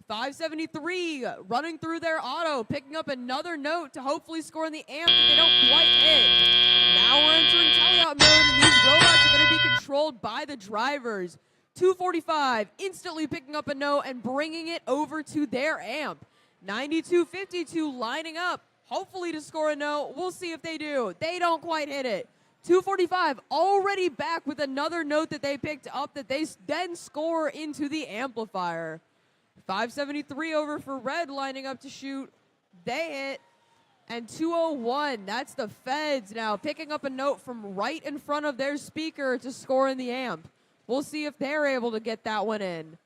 573 running through their auto, picking up another note to hopefully score in the amp that they don't quite hit. Now we're entering teleop mode, and these robots are going to be controlled by the drivers. 245 instantly picking up a note and bringing it over to their amp. 9252 lining up, hopefully to score a note. We'll see if they do. They don't quite hit it. 245 already back with another note that they picked up that they then score into the amplifier. 573 over for red lining up to shoot. They hit. And 201, that's the Feds now picking up a note from right in front of their speaker to score in the amp. We'll see if they're able to get that one in.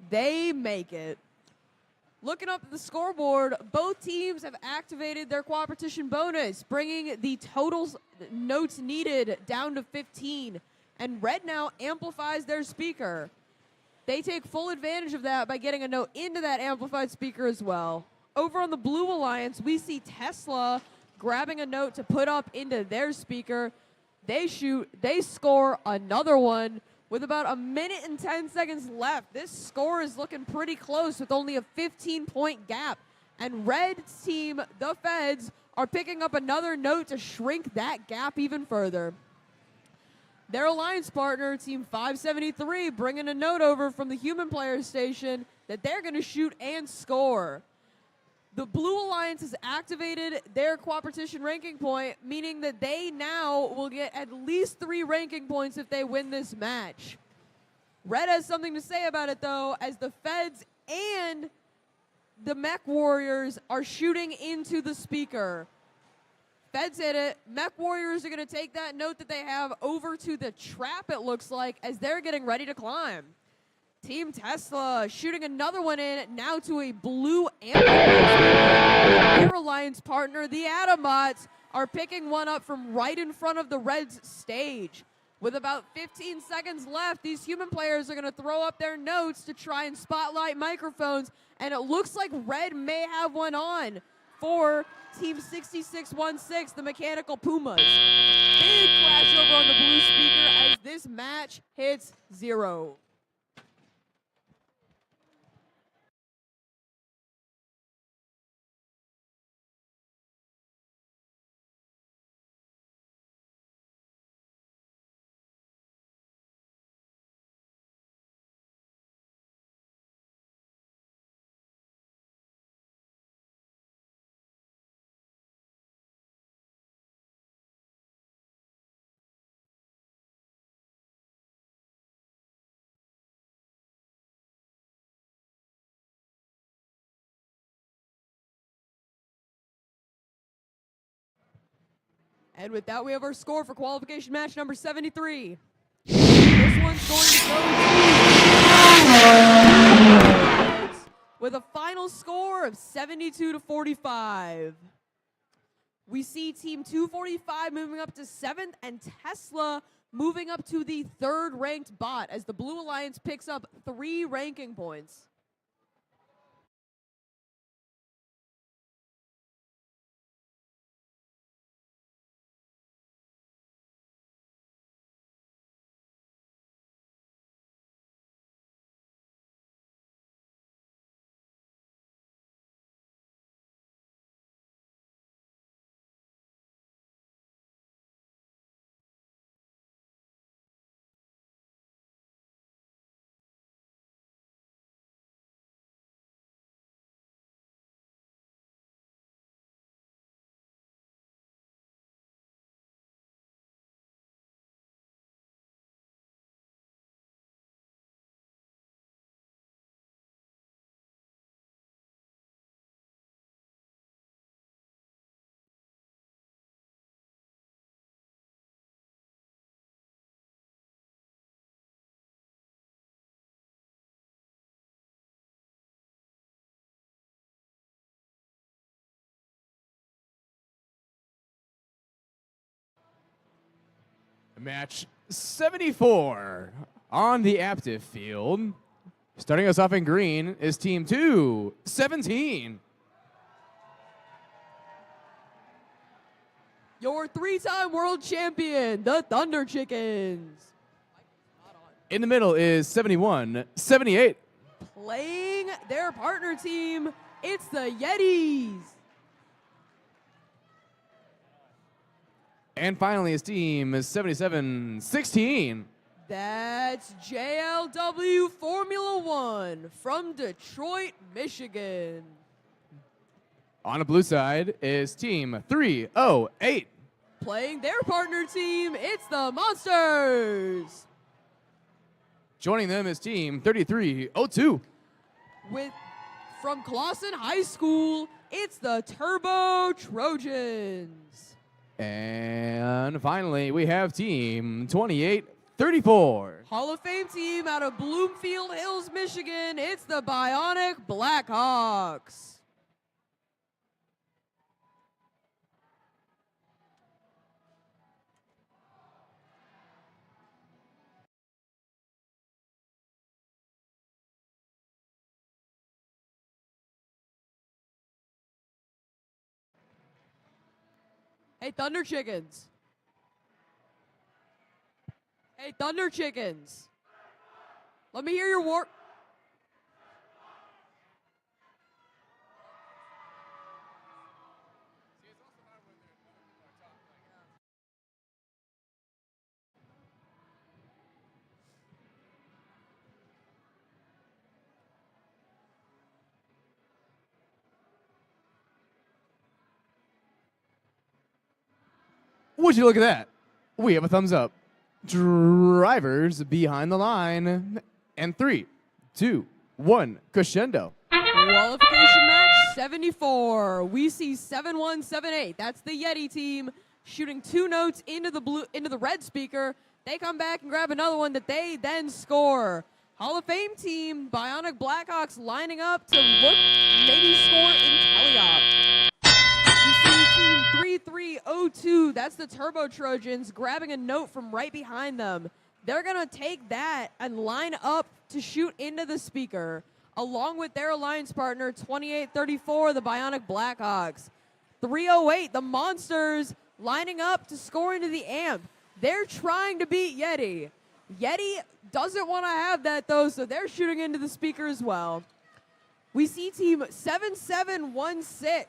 They make it. Looking up at the scoreboard, both teams have activated their cooperation bonus, bringing the total notes needed down to 15. And red now amplifies their speaker. They take full advantage of that by getting a note into that amplified speaker as well. Over on the Blue Alliance, we see Tesla grabbing a note to put up into their speaker. They score another one with about a minute and 10 seconds left. This score is looking pretty close with only a 15-point gap. And Red's team, the Feds, are picking up another note to shrink that gap even further. Their alliance partner, Team 573, bringing a note over from the human player station that they're going to shoot and score. The Blue Alliance has activated their cooperation ranking point, meaning that they now will get at least 3 ranking points if they win this match. Red has something to say about it, though, as the Feds and the Mech Warriors are shooting into the speaker. Feds hit it. Mech Warriors are going to take that note that they have over to the trap, it looks like, as they're getting ready to climb. Team Tesla shooting another one in, now to a blue amplifier. Their alliance partner, the Atomots, are picking one up from right in front of the Reds stage. With about 15 seconds left, these human players are going to throw up their notes to try and spotlight microphones, and it looks like Red may have one on for Team 6616, the Mechanical Pumas. Big crash over on the blue speaker as this match hits 0. And with that, we have our score for qualification match number 73. This one's going to go with a final score of 72-45. We see Team 245 moving up to 7th and Tesla moving up to the 3rd ranked bot as the Blue Alliance picks up 3 ranking points. Match 74 on the active field. Starting us off in green is Team 217. Your 3-time world champion, the Thunder Chickens. In the middle is 71-78. Playing their partner team, it's the Yetis. And finally, his team is 77-16. That's JLW Formula One from Detroit, Michigan. On the blue side is Team 308. Playing their partner team, it's the Monsters. Joining them is Team 3302. From Clawson High School, it's the Turbo Trojans. And finally, we have Team 2834. Hall of Fame team out of Bloomfield Hills, Michigan, it's the Bionic Blackhawks. Hey, Thunder Chickens. Hey, Thunder Chickens. Let me hear your war. Would you look at that? We have a thumbs up. Drivers behind the line. And 3, 2, 1, crescendo. Qualification match 74. We see 7178. That's the Yeti team shooting 2 notes into the red speaker. They come back and grab another one that they then score. Hall of Fame team, Bionic Blackhawks lining up to look maybe score in teleop. We see team 3302, that's the Turbo Trojans, grabbing a note from right behind them. They're going to take that and line up to shoot into the speaker, along with their alliance partner, 2834, the Bionic Blackhawks. 308, the Monsters, lining up to score into the amp. They're trying to beat Yeti. Yeti doesn't want to have that, though, so they're shooting into the speaker as well. We see team 7716.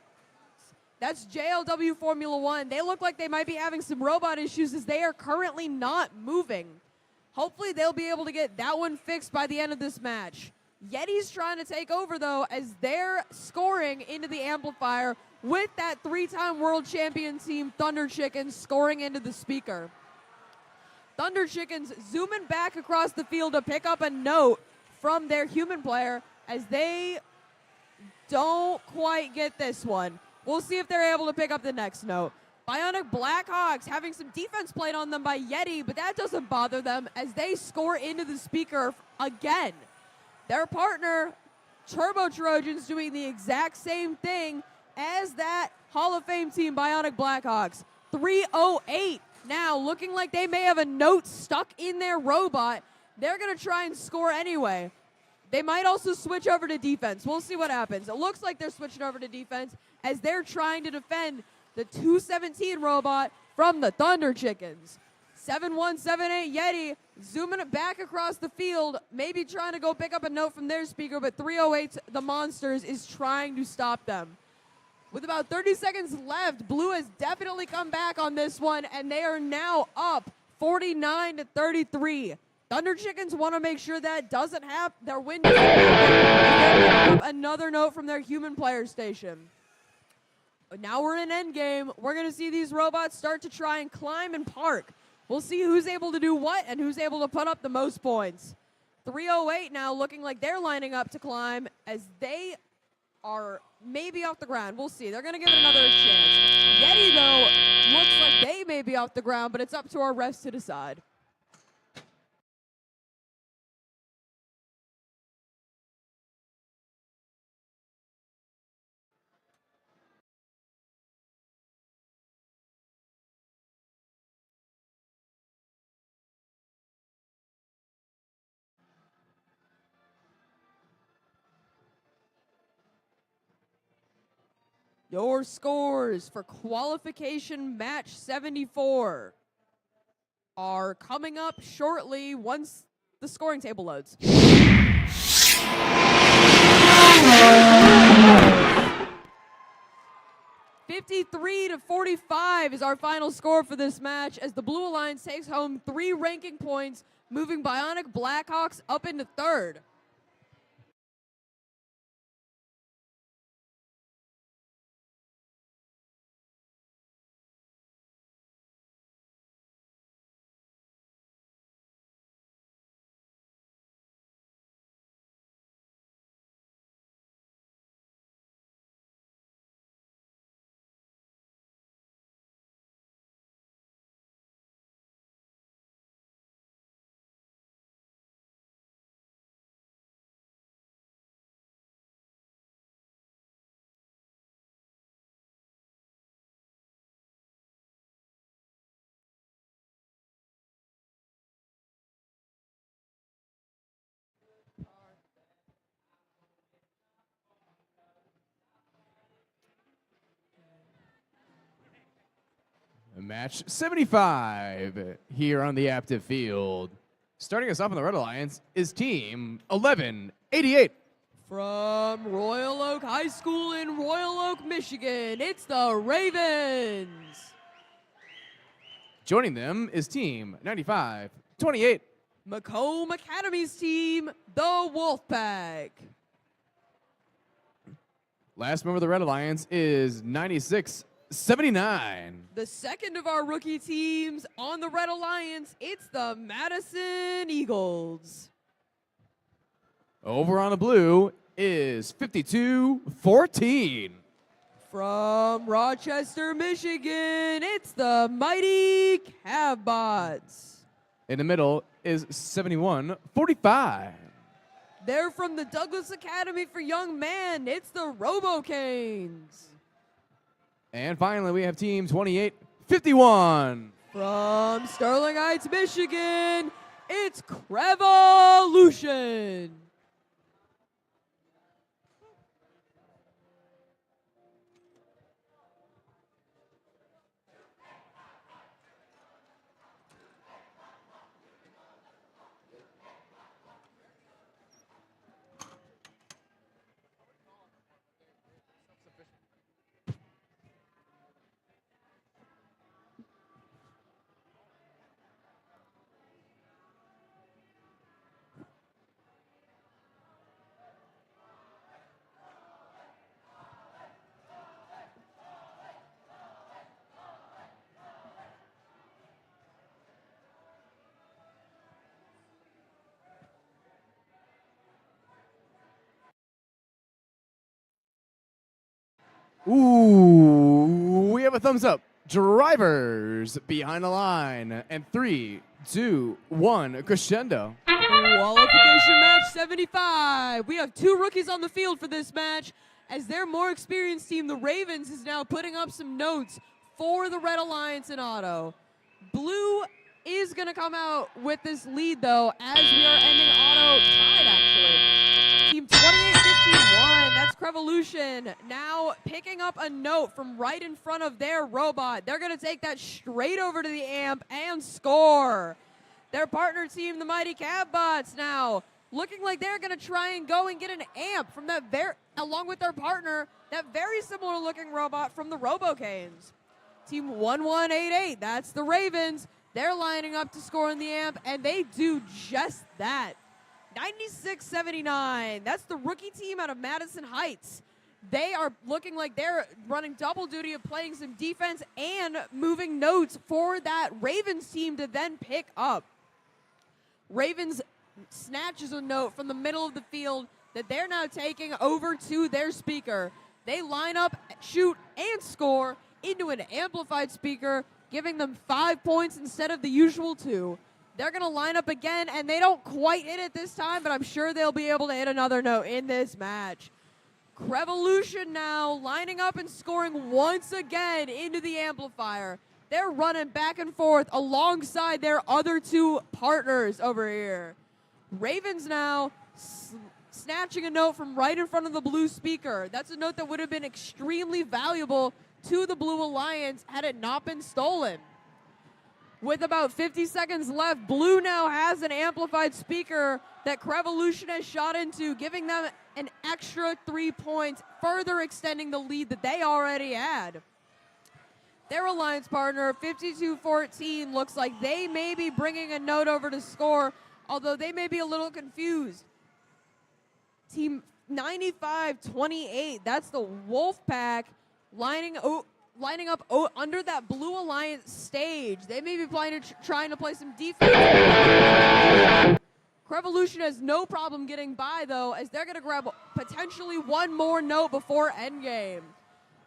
That's JLW Formula 1. They look like they might be having some robot issues as they are currently not moving. Hopefully they'll be able to get that one fixed by the end of this match. Yeti's trying to take over, though, as they're scoring into the amplifier with that 3-time world champion team, Thunder Chickens, scoring into the speaker. Thunder Chickens zooming back across the field to pick up a note from their human player as they don't quite get this one. We'll see if they're able to pick up the next note. Bionic Blackhawks having some defense played on them by Yeti, but that doesn't bother them as they score into the speaker again. Their partner, Turbo Trojans, doing the exact same thing as that Hall of Fame team, Bionic Blackhawks. 308 now, looking like they may have a note stuck in their robot. They're going to try and score anyway. They might also switch over to defense. We'll see what happens. It looks like they're switching over to defense as they're trying to defend the 217 robot from the Thunder Chickens. 7178 Yeti zooming it back across the field, maybe trying to go pick up a note from their speaker, but 308 the Monsters is trying to stop them. With about 30 seconds left, Blue has definitely come back on this one, and they are now up 49-33. Thunder Chickens want to make sure that doesn't happen. Their win doesn't happen. Another note from their human player station. But now we're in endgame. We're going to see these robots start to try and climb and park. We'll see who's able to do what and who's able to put up the most points. 308 now looking like they're lining up to climb as they are maybe off the ground. We'll see. They're going to give it another chance. Yeti, though, looks like they may be off the ground, but it's up to our refs to decide. Your scores for qualification match 74 are coming up shortly once the scoring table loads. 53-45 is our final score for this match as the Blue Alliance takes home 3 ranking points, moving Bionic Blackhawks up into 3rd. match 75 here on the active field. Starting us off on the Red Alliance is Team 1188. From Royal Oak High School in Royal Oak, Michigan, it's the Ravens. Joining them is Team 9528. Macomb Academy's team, the Wolfpack. Last member of the Red Alliance is 9679. The second of our rookie teams on the Red Alliance, it's the Madison Eagles. Over on the blue is 5214. From Rochester, Michigan, it's the mighty Cavbots. In the middle is 7145. They're from the Douglas Academy for Young Men, it's the Robo-Canes. And finally, we have Team 2851. From Sterling Heights, Michigan, it's Crevolution. Ooh, we have a thumbs up. Drivers behind the line. And 3, 2, 1, crescendo. Qualification match 75. We have 2 rookies on the field for this match. As their more experienced team, the Ravens, is now putting up some notes for the Red Alliance in auto. Blue is going to come out with this lead, though, as we are ending auto tied, actually. Team 2851, that's Crevolution, now picking up a note from right in front of their robot. They're going to take that straight over to the amp and score. Their partner team, the Mighty Cavbots, now looking like they're going to try and go and get an amp from that along with their partner, that very similar looking robot from the Robo-Canes. Team 1188, that's the Ravens. They're lining up to score in the amp, and they do just that. 96-79, that's the rookie team out of Madison Heights. They are looking like they're running double duty of playing some defense and moving notes for that Ravens team to then pick up. Ravens snatches a note from the middle of the field that they're now taking over to their speaker. They line up, shoot, and score into an amplified speaker, giving them 5 points instead of the usual 2. They're going to line up again, and they don't quite hit it this time, but I'm sure they'll be able to hit another note in this match. Crevolution now lining up and scoring once again into the amplifier. They're running back and forth alongside their other 2 partners over here. Ravens now snatching a note from right in front of the blue speaker. That's a note that would have been extremely valuable to the Blue Alliance had it not been stolen. With about 50 seconds left, Blue now has an amplified speaker that Crevolution has shot into, giving them an extra 3 points, further extending the lead that they already had. Their alliance partner, 5214, looks like they may be bringing a note over to score, although they may be a little confused. Team 9528, that's the Wolfpack, lining up under that Blue Alliance stage. They may be trying to play some defense. Crevolution has no problem getting by, though, as they're going to grab potentially one more note before endgame.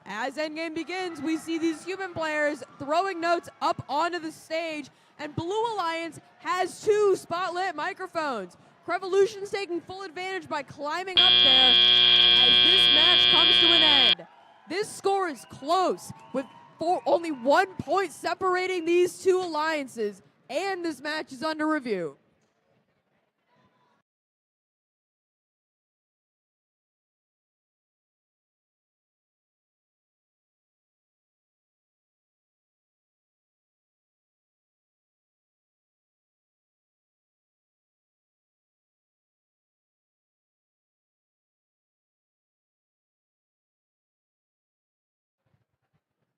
As endgame begins, we see these human players throwing notes up onto the stage, and Blue Alliance has 2 spotlit microphones. Crevolution's taking full advantage by climbing up there as this match comes to an end. This score is close, with only 1 point separating these 2 alliances, and this match is under review.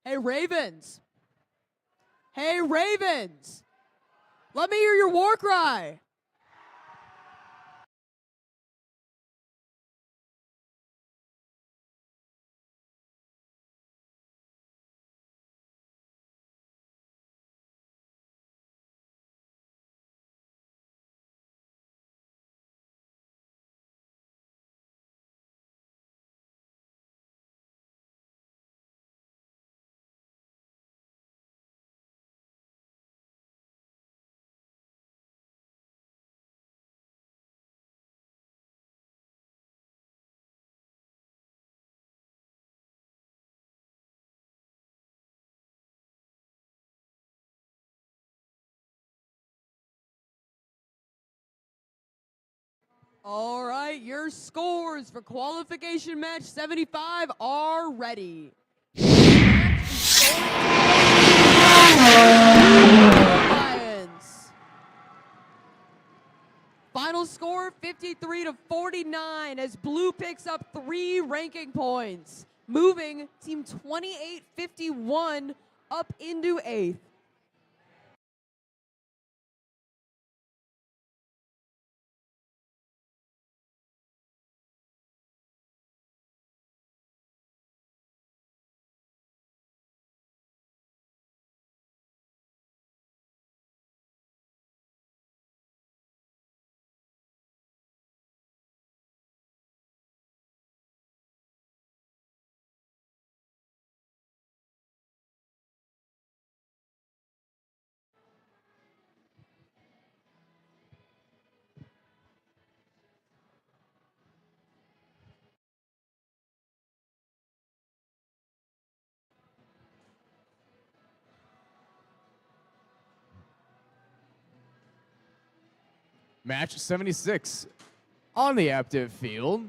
Hey, Ravens. Hey, Ravens. Let me hear your war cry. All right, your scores for qualification match 75 are ready. Lions. Final score 53 to 49 as Blue picks up 3 ranking points, moving team 2851 up into 8th. Match 76 on the active field.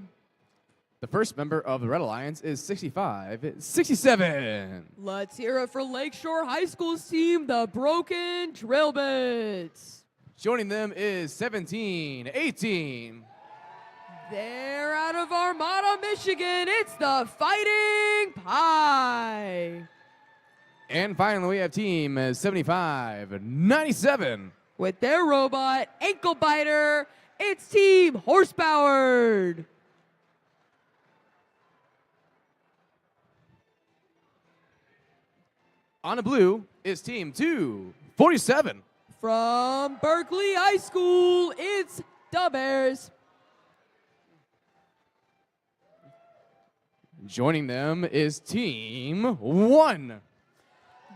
The first member of the Red Alliance is 65-67. Let's hear it for Lakeshore High School's team, the Broken Drill Bits. Joining them is 17-18. They're out of Armada, Michigan. It's the Fighting Pie. And finally, we have team 75-97. With their robot, Ankle Biter, it's Team Horsepowered. On the blue is team 247. From Berkeley High School, it's the Bears. Joining them is team 1.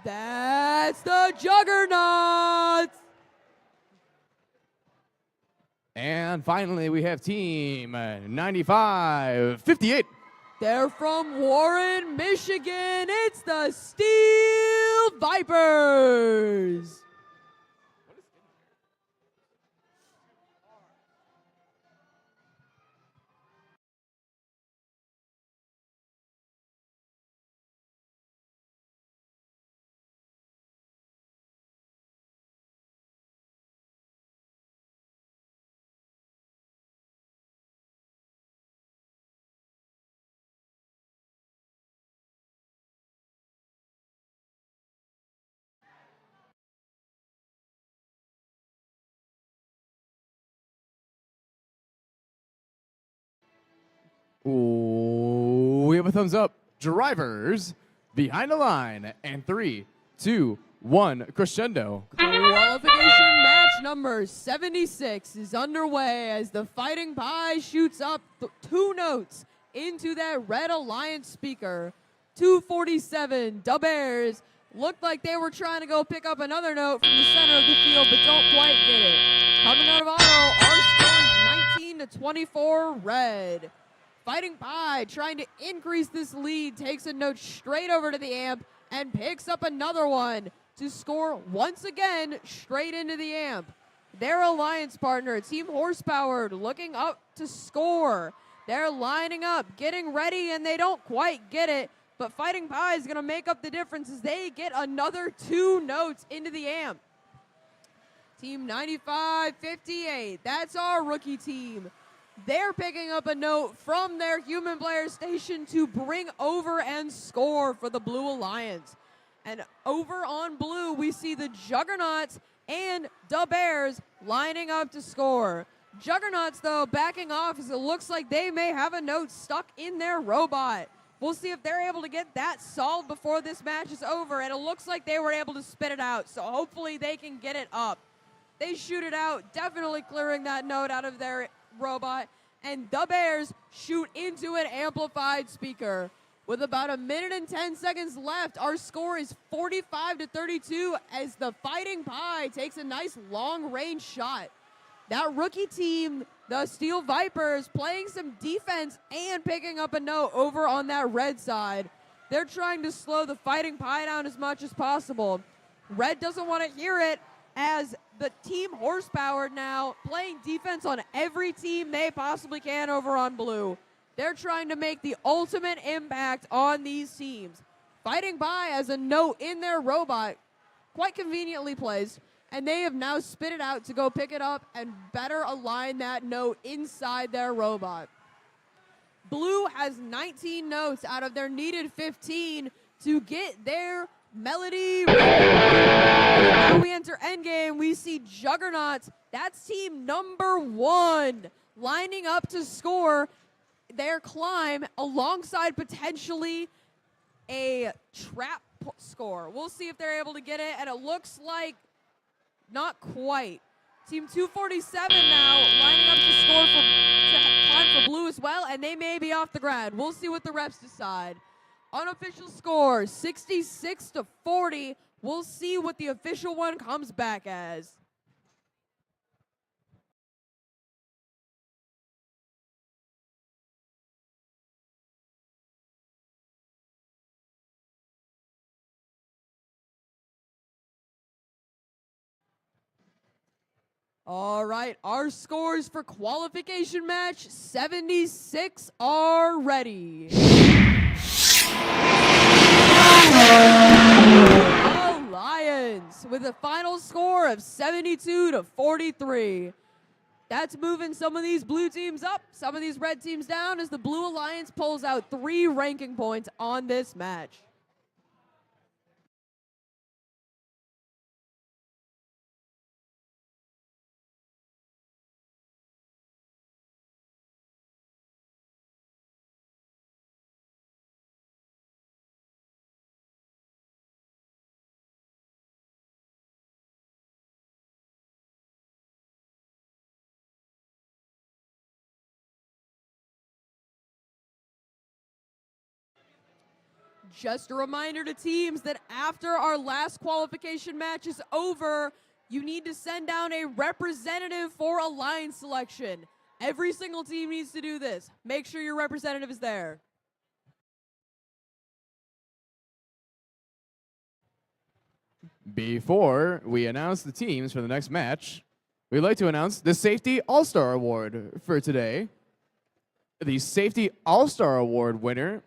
That's the Juggernauts. And finally, we have team 95-58. They're from Warren, Michigan. It's the Steel Vipers. Ooh, we have a thumbs up. Drivers behind the line. And 3, 2, 1, crescendo. Qualification match number 76 is underway as the Fighting Pie shoots up 2 notes into that Red Alliance speaker. 247, the Bears looked like they were trying to go pick up another note from the center of the field, but don't quite get it. Coming out of auto, our score is 19-24 Red. Fighting Pie trying to increase this lead, takes a note straight over to the amp and picks up another one to score once again straight into the amp. Their alliance partner, Team Horsepowered, looking up to score. They're lining up, getting ready, and they don't quite get it, but Fighting Pie is going to make up the difference as they get another 2 notes into the amp. Team 95-58, that's our rookie team. They're picking up a note from their human player station to bring over and score for the Blue Alliance. And over on blue, we see the Juggernauts and the Bears lining up to score. Juggernauts, though, backing off as it looks like they may have a note stuck in their robot. We'll see if they're able to get that solved before this match is over, and it looks like they were able to spit it out, so hopefully they can get it up. They shoot it out, definitely clearing that note out of their robot, and the Bears shoot into an amplified speaker. With about 1 minute and 10 seconds left, our score is 45-32 as the Fighting Pie takes a nice long-range shot. That rookie team, the Steel Vipers, playing some defense and picking up a note over on that red side. They're trying to slow the Fighting Pie down as much as possible. Red doesn't want to hear it as the team Horsepower now playing defense on every team they possibly can over on blue. They're trying to make the ultimate impact on these teams. Fighting Pie has a note in their robot, quite conveniently placed, and they have now spit it out to go pick it up and better align that note inside their robot. Blue has 19 notes out of their needed 15 to get their melody ready. Now we enter endgame. We see Juggernauts. That's team number 1 lining up to score their climb alongside potentially a trap score. We'll see if they're able to get it, and it looks like not quite. Team 247 now lining up to score to climb for blue as well, and they may be off the ground. We'll see what the refs decide. Unofficial score, 66-40. We'll see what the official one comes back as. All right, our scores for qualification match 76 are ready. Alliance with a final score of 72-43. That's moving some of these blue teams up, some of these red teams down as the Blue Alliance pulls out 3 ranking points on this match. Just a reminder to teams that after our last qualification match is over, you need to send down a representative for alliance selection. Every single team needs to do this. Make sure your representative is there. Before we announce the teams for the next match, we'd like to announce the Safety All-Star Award for today. The Safety All-Star Award winner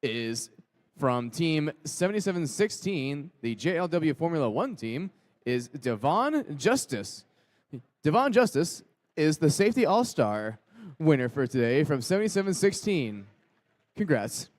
is from Team 7716, the JLW Formula 1 team, is Devon Justice. Devon Justice is the Safety All-Star winner for today from 7716. Congrats.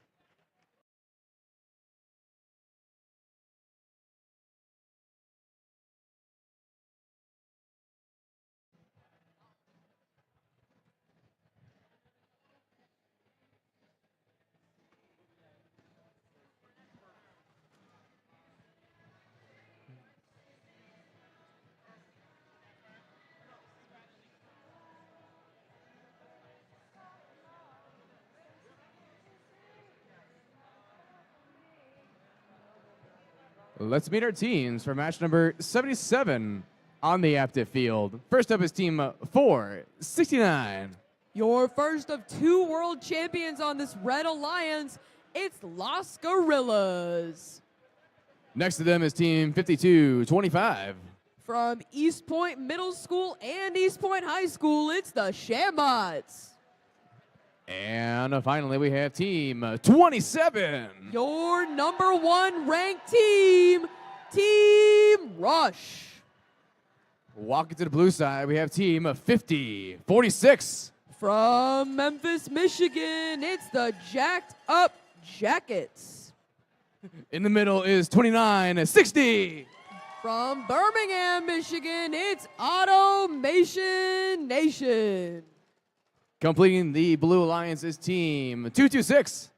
Let's meet our teams for match number 77 on the active field. First up is team 469. Your first of 2 world champions on this Red Alliance, it's Los Gorillas. Next to them is team 5225. From East Point Middle School and East Point High School, it's the Shambots. And finally, we have team 27. Your number 1 ranked team, Team Rush. Walking to the blue side, we have team 5046. From Memphis, Michigan, it's the Jacked Up Jackets. In the middle is 2960. From Birmingham, Michigan, it's Automation Nation. Completing the Blue Alliance is team 226.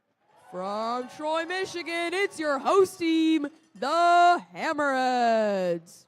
From Troy, Michigan, it's your host team, the Hammerheads.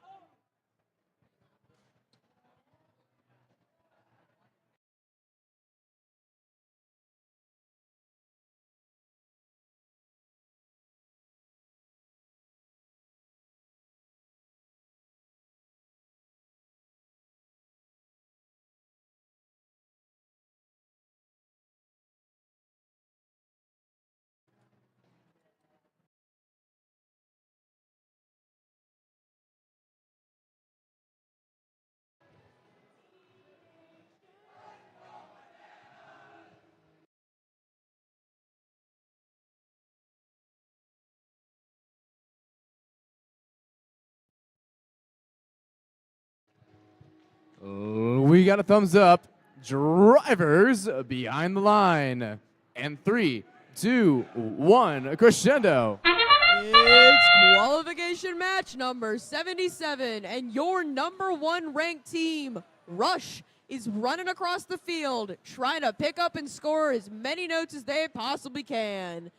We got a thumbs up. Drivers behind the line. And 3, 2, 1, crescendo. It's qualification match number 77, and your number 1 ranked team, Rush, is running across the field, trying to pick up and score as many notes as they possibly can.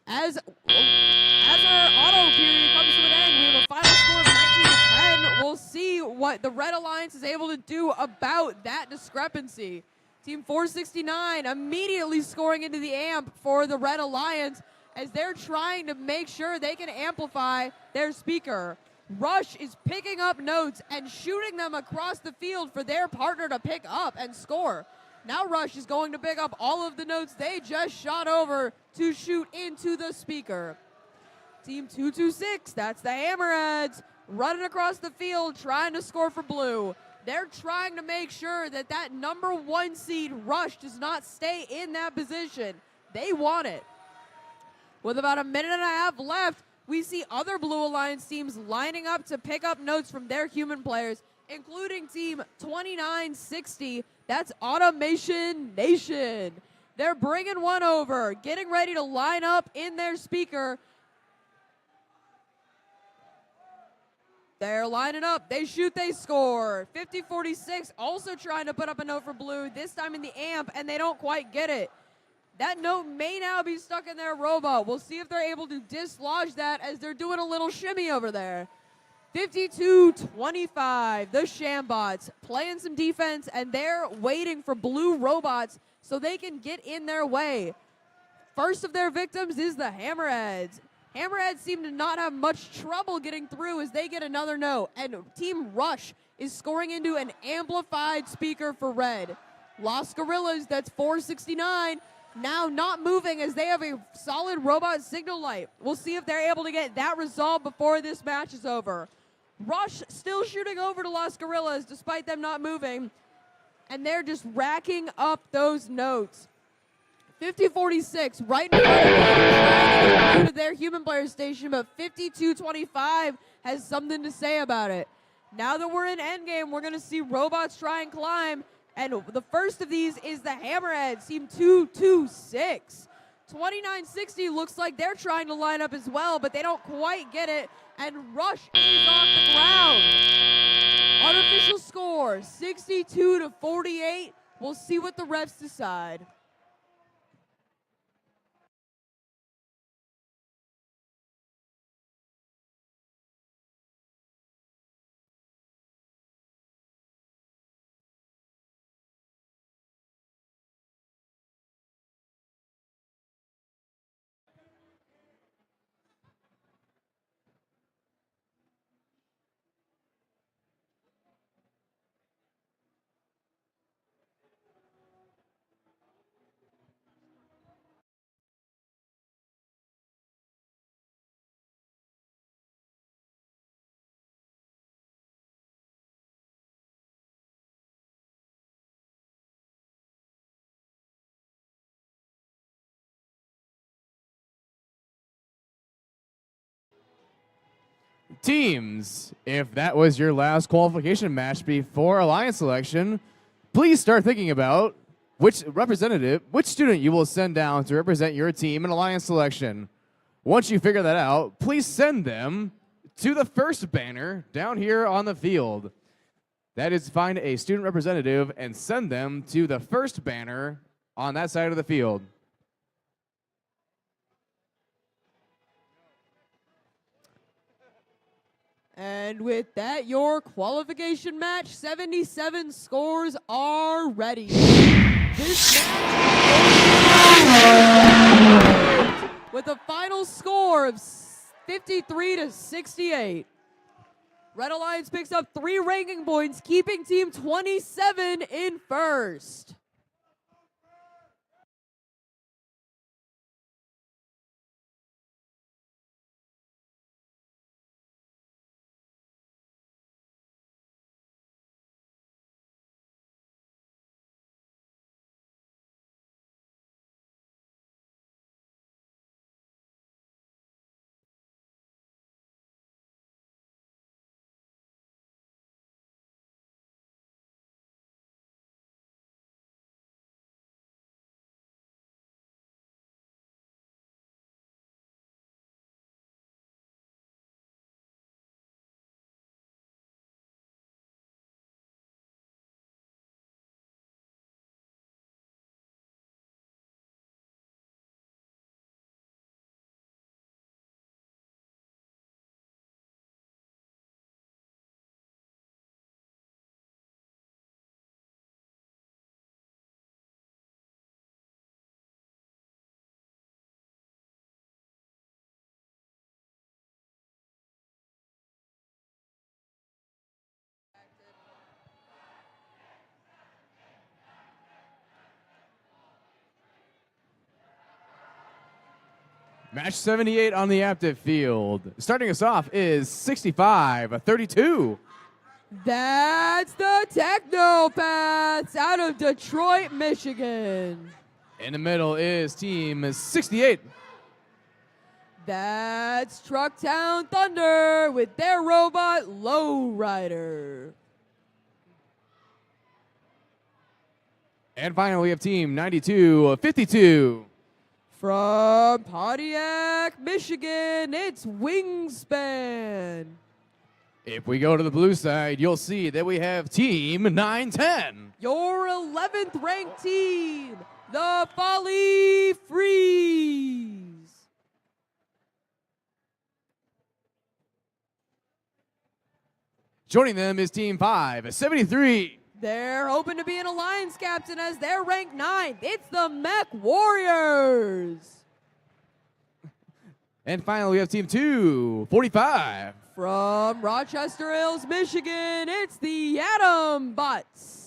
As our auto period comes to an end, we have a final score of 19-10. We'll see what the Red Alliance is able to do about that discrepancy. Team 469 immediately scoring into the amp for the Red Alliance as they're trying to make sure they can amplify their speaker. Rush is picking up notes and shooting them across the field for their partner to pick up and score. Now Rush is going to pick up all of the notes they just shot over to shoot into the speaker. Team 226, that's the Hammerheads, running across the field trying to score for blue. They're trying to make sure that that number 1 seed, Rush, does not stay in that position. They want it. With about a minute and a half left, we see other Blue Alliance teams lining up to pick up notes from their human players, including team 2960. That's Automation Nation. They're bringing one over, getting ready to line up in their speaker. They're lining up. They shoot, they score. 50-46 also trying to put up a note for blue, this time in the amp, and they don't quite get it. That note may now be stuck in their robot. We'll see if they're able to dislodge that as they're doing a little shimmy over there. 52-25, the Shambots playing some defense, and they're waiting for blue robots so they can get in their way. First of their victims is the Hammerheads. Hammerheads seem to not have much trouble getting through as they get another note, and Team Rush is scoring into an amplified speaker for red. Los Gorillas, that's 469, now not moving as they have a solid robot signal light. We'll see if they're able to get that resolved before this match is over. Rush still shooting over to Los Gorillas despite them not moving, and they're just racking up those notes. 50-46, right in front of them, trying to their human player station, but 52-25 has something to say about it. Now that we're in endgame, we're going to see robots try and climb, and the first of these is the Hammerheads, team 226. 2960 looks like they're trying to line up as well, but they don't quite get it, and Rush is off the ground. Unofficial score, 62-48. We'll see what the refs decide. Teams, if that was your last qualification match before Alliance selection, please start thinking about which student you will send down to represent your team in Alliance selection. Once you figure that out, please send them to the first banner down here on the field. That is, find a student representative and send them to the first banner on that side of the field. And with that, your qualification match 77 scores are ready. This match with a final score of 53-68. Red Alliance picks up 3 ranking points, keeping Team 27 in first. Match 78 on the active field. Starting us off is 65-32. That's the Technopaths out of Detroit, Michigan. In the middle is Team 68. That's Trucktown Thunder with their robot Lowrider. And finally, we have Team 92-52. From Pontiac, Michigan, it's Wingspan. If we go to the blue side, you'll see that we have Team 910. Your 11th ranked team, the Folly Freeze. Joining them is Team 5-73. They're hoping to be an alliance captain as they're ranked 9th. It's the Mech Warriors. And finally, we have Team 2-45. From Rochester Hills, Michigan, it's the Atom Bots.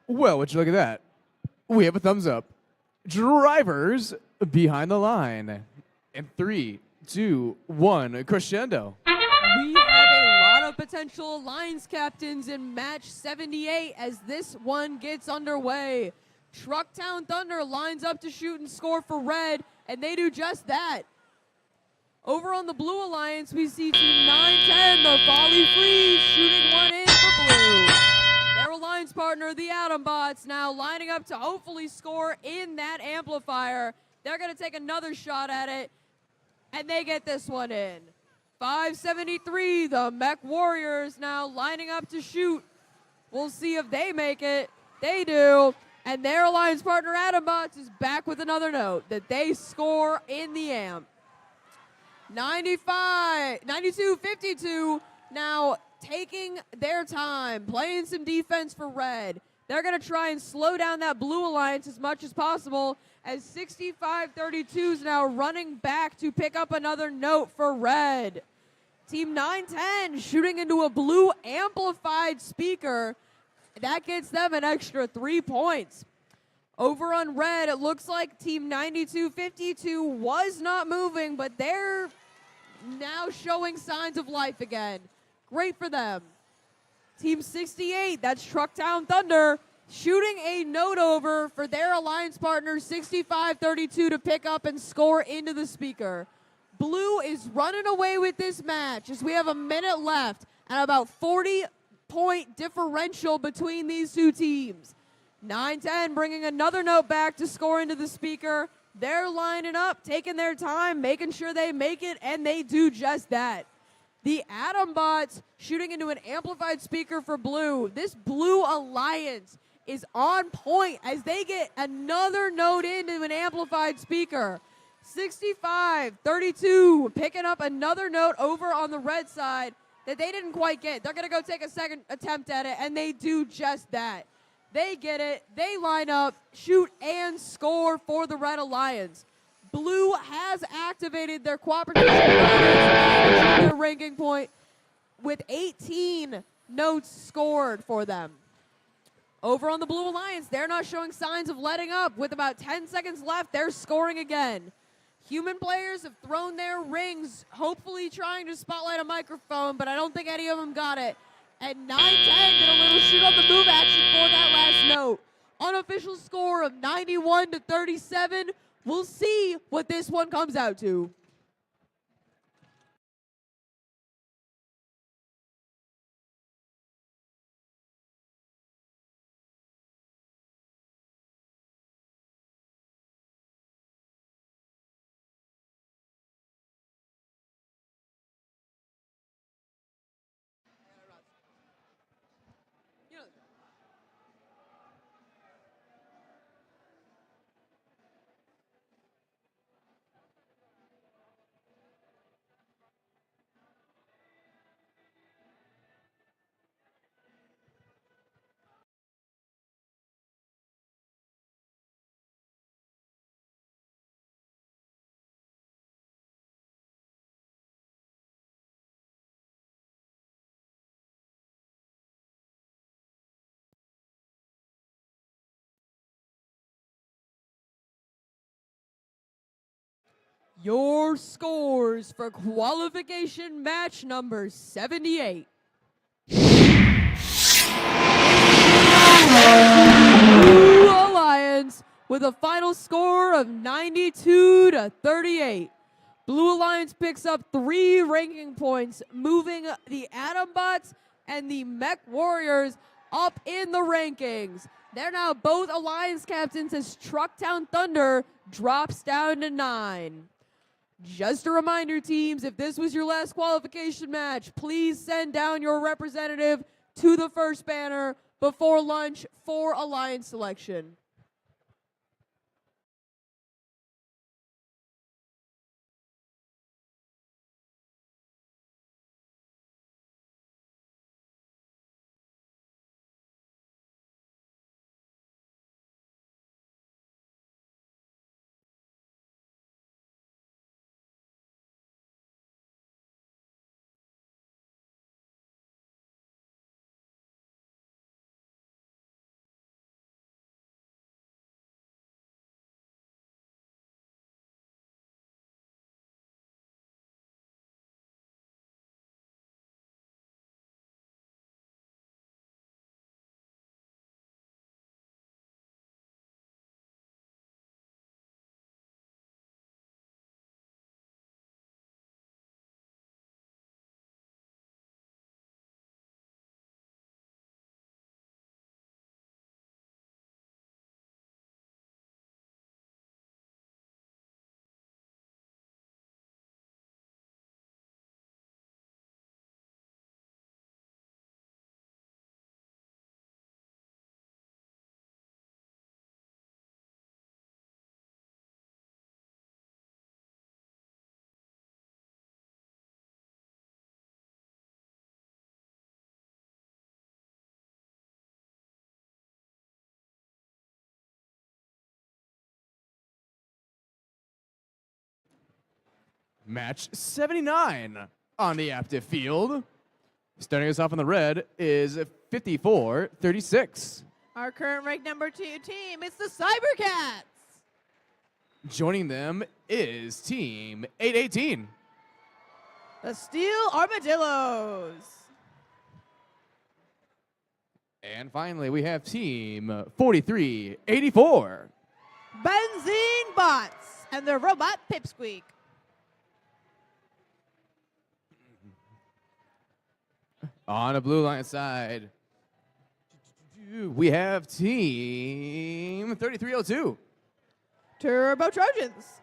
Well, would you look at that? We have a thumbs up. Drivers behind the line. In 3, 2, 1, crescendo. We have a lot of potential alliance captains in match 78 as this one gets underway. Trucktown Thunder lines up to shoot and score for red, and they do just that. Over on the blue alliance, we see team 910, the Volley Freeze, shooting one in for blue. Their alliance partner, the Atom Bots, now lining up to hopefully score in that amplifier. They're going to take another shot at it, and they get this one in. 573, the Mech Warriors now lining up to shoot. We'll see if they make it. They do. And their alliance partner, Atom Bots, is back with another note that they score in the amp. 92-52, now taking their time, playing some defense for red. They're going to try and slow down that blue alliance as much as possible as 65-32 is now running back to pick up another note for red. Team 910 shooting into a blue amplified speaker. That gets them an extra 3 points. Over on red, it looks like Team 92-52 was not moving, but they're now showing signs of life again. Great for them. Team 68, that's Trucktown Thunder, shooting a note over for their alliance partner 65-32 to pick up and score into the speaker. Blue is running away with this match as we have a minute left and about 40-point differential between these two teams. 910 bringing another note back to score into the speaker. They're lining up, taking their time, making sure they make it, and they do just that. The Atom Bots shooting into an amplified speaker for blue. This blue alliance is on point as they get another note into an amplified speaker. 65-32, picking up another note over on the red side that they didn't quite get. They're going to go take a second attempt at it, and they do just that. They get it, they line up, shoot, and score for the Red Alliance. Blue has activated their cooperative and their ranking point with 18 notes scored for them. Over on the Blue Alliance, they're not showing signs of letting up. With about 10 seconds left, they're scoring again. Human players have thrown their rings, hopefully trying to spotlight a microphone, but I don't think any of them got it. And 910 did a little shoot on the move action for that last note. Unofficial score of 91-37. We'll see what this one comes out to. Your scores for qualification match number 78. Blue Alliance with a final score of 92-38. Blue Alliance picks up 3 ranking points, moving the Atom Bots and the Mech Warriors up in the rankings. They're now both Alliance captains as Trucktown Thunder drops down to 9. Just a reminder, teams, if this was your last qualification match, please send down your representative to the first banner before lunch for Alliance selection. Match 79 on the active field. Starting us off on the red is 54-36. Our current ranked number 2 team is the Cybercats. Joining them is Team 818. The Steel Armadillos. And finally, we have Team 4384. Benzene Bots and the Robot Pipsqueak. On the blue line side, we have Team 3302. Turbo Trojans.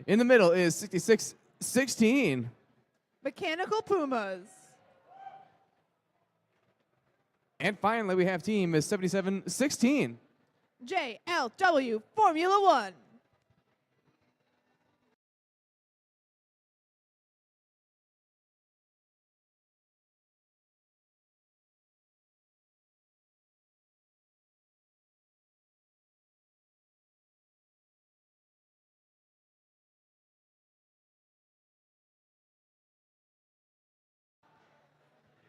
In the middle is 6616. Mechanical Pumas. And finally, we have Team 7716. JLW Formula One.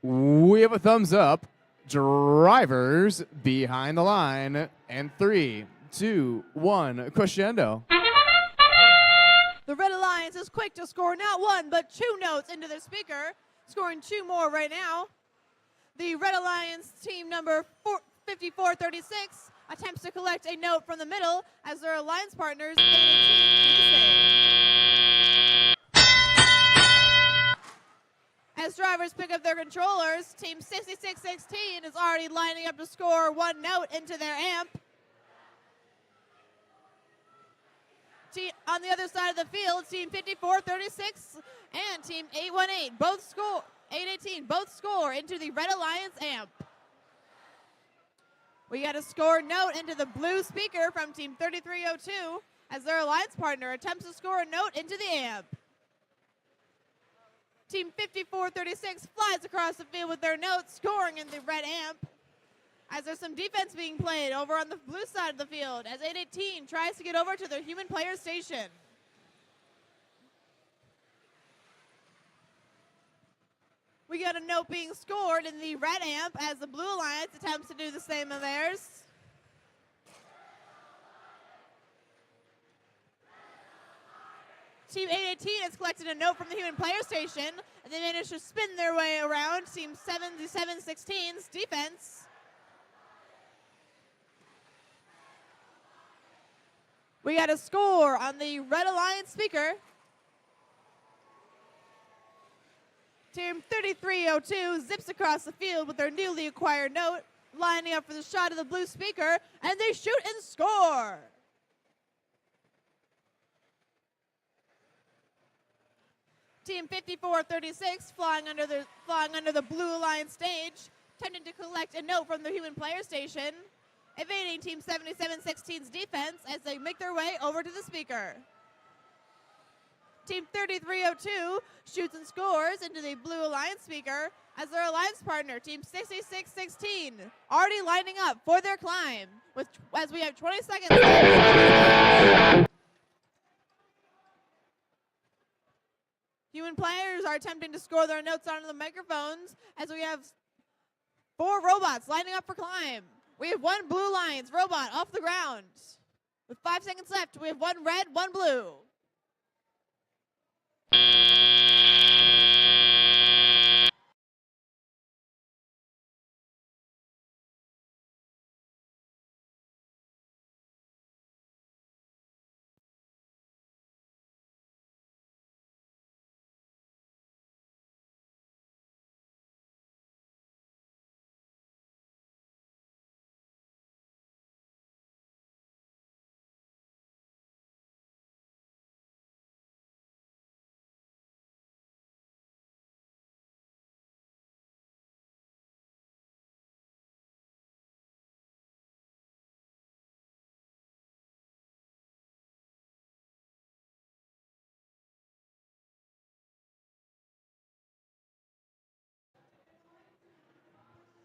We have a thumbs up. Drivers behind the line. And 3, 2, 1, crescendo. The Red Alliance is quick to score not 1, but 2 notes into their speaker, scoring 2 more right now. The Red Alliance team number 5436 attempts to collect a note from the middle as their alliance partners do the same. As drivers pick up their controllers, Team 6616 is already lining up to score 1 note into their amp. On the other side of the field, Team 5436 and Team 818 both score. 818 both score into the Red Alliance amp. We got a score note into the blue speaker from Team 3302 as their alliance partner attempts to score a note into the amp. Team 5436 flies across the field with their notes, scoring in the red amp. As there's some defense being played over on the blue side of the field as 818 tries to get over to the human player station. We got a note being scored in the red amp as the Blue Alliance attempts to do the same of theirs. Team 818 has collected a note from the human player station, and they managed to spin their way around Team 7716's defense. We got a score on the Red Alliance speaker. Team 3302 zips across the field with their newly acquired note, lining up for the shot of the blue speaker, and they shoot and score. Team 5436 flying under the Blue Alliance stage, attempting to collect a note from the human player station, evading Team 7716's defense as they make their way over to the speaker. Team 3302 shoots and scores into the Blue Alliance speaker as their alliance partner, Team 6616, already lining up for their climb as we have 20 seconds left. Human players are attempting to score their notes onto the microphones as we have 4 robots lining up for climb. We have 1 Blue Alliance robot off the ground. With 5 seconds left, we have 1 red, 1 blue.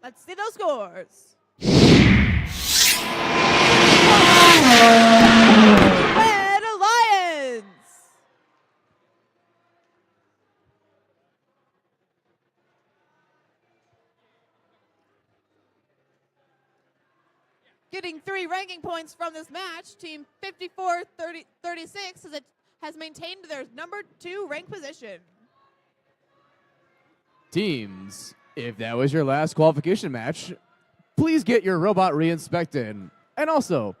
Let's see those scores. Getting 3 ranking points from this match, Team 54-36 has maintained their number 2 rank position. Teams, if that was your last qualification match, please get your robot re-inspected. And also,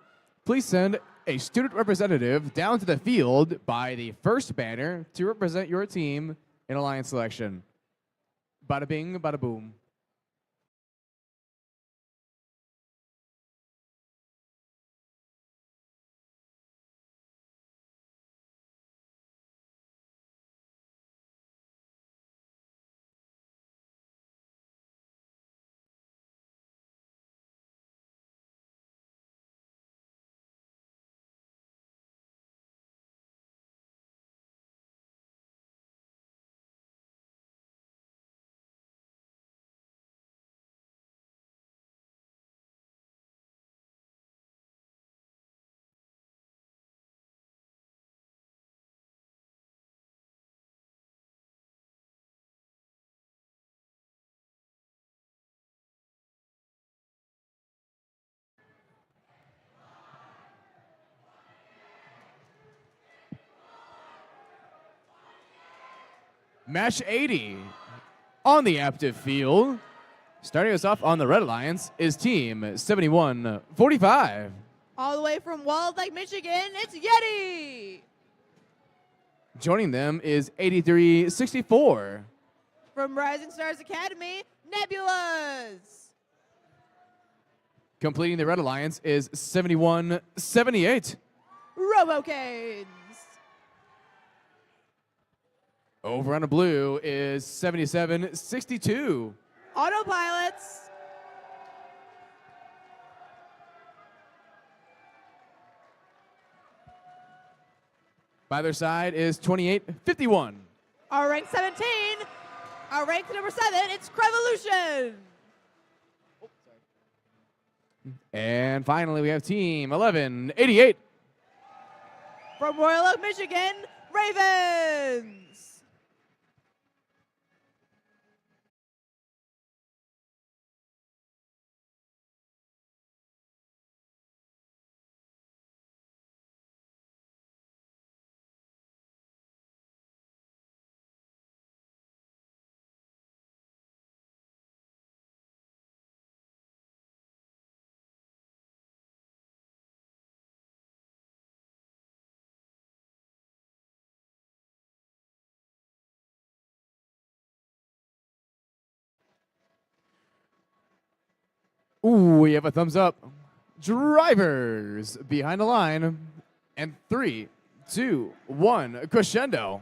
please send a student representative down to the field by the first banner to represent your team in alliance selection. Bada bing, bada boom. Match 80 on the active field. Starting us off on the Red Alliance is Team 7145. All the way from Walled Lake, Michigan, it's Yeti. Joining them is 8364. From Rising Stars Academy, Nebulas. Completing the Red Alliance is 7178. Robocanes. Over on the blue is 7762. Autopilots. By their side is 2851. Our rank 17. Our rank number 7, it's Crevolution. And finally, we have Team 1188. From Royal Oak, Michigan, Ravens. Ooh, we have a thumbs up. Drivers behind the line. And 3, 2, 1, crescendo.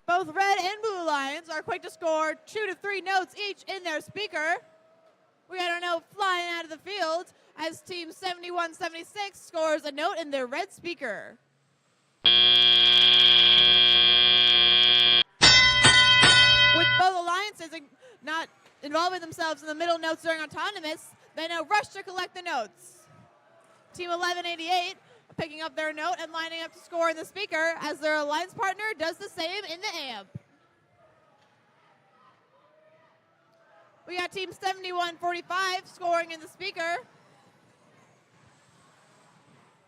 Both red and blue lions are quick to score 2 to 3 notes each in their speaker. We got a note flying out of the field as Team 7176 scores a note in their red speaker. With both alliances not involving themselves in the middle notes during autonomous, they now rush to collect the notes. Team 1188 picking up their note and lining up to score in the speaker as their alliance partner does the same in the amp. We got Team 7145 scoring in the speaker.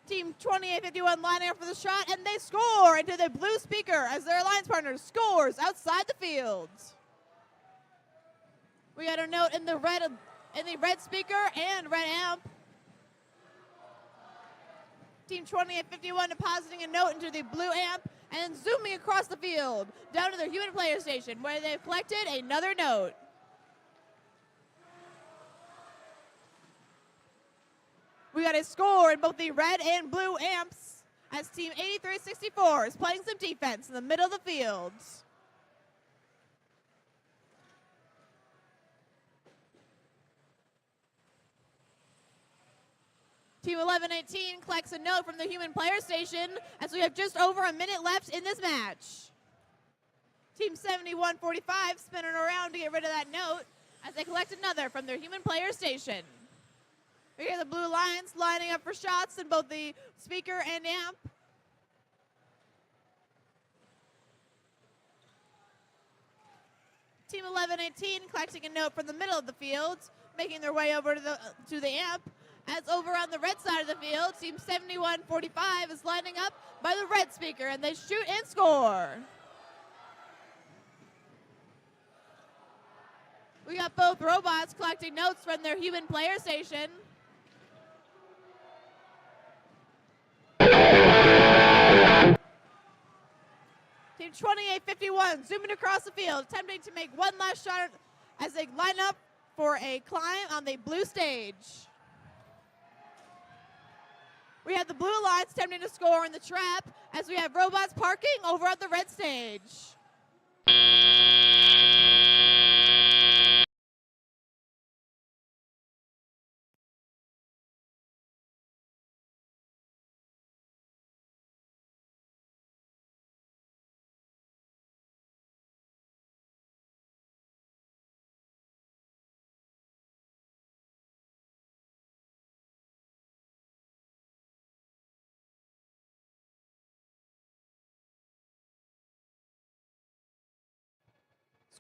Team 2851 lining up for the shot, and they score into the blue speaker as their alliance partner scores outside the field. We got a note in the red speaker and red amp. Team 2851 depositing a note into the blue amp and zooming across the field down to their human player station where they've collected another note. We got a score in both the red and blue amps as Team 8364 is playing some defense in the middle of the field. Team 1118 collects a note from the human player station as we have just over a minute left in this match. Team 7145 spinning around to get rid of that note as they collect another from their human player station. We hear the Blue Lions lining up for shots in both the speaker and amp. Team 1118 collecting a note from the middle of the field, making their way over to the amp. As over on the red side of the field, Team 7145 is lining up by the red speaker, and they shoot and score. We got both robots collecting notes from their human player station. Team 2851 zooming across the field, attempting to make one last shot as they line up for a climb on the blue stage. We have the Blue Alliance attempting to score in the trap as we have robots parking over at the red stage.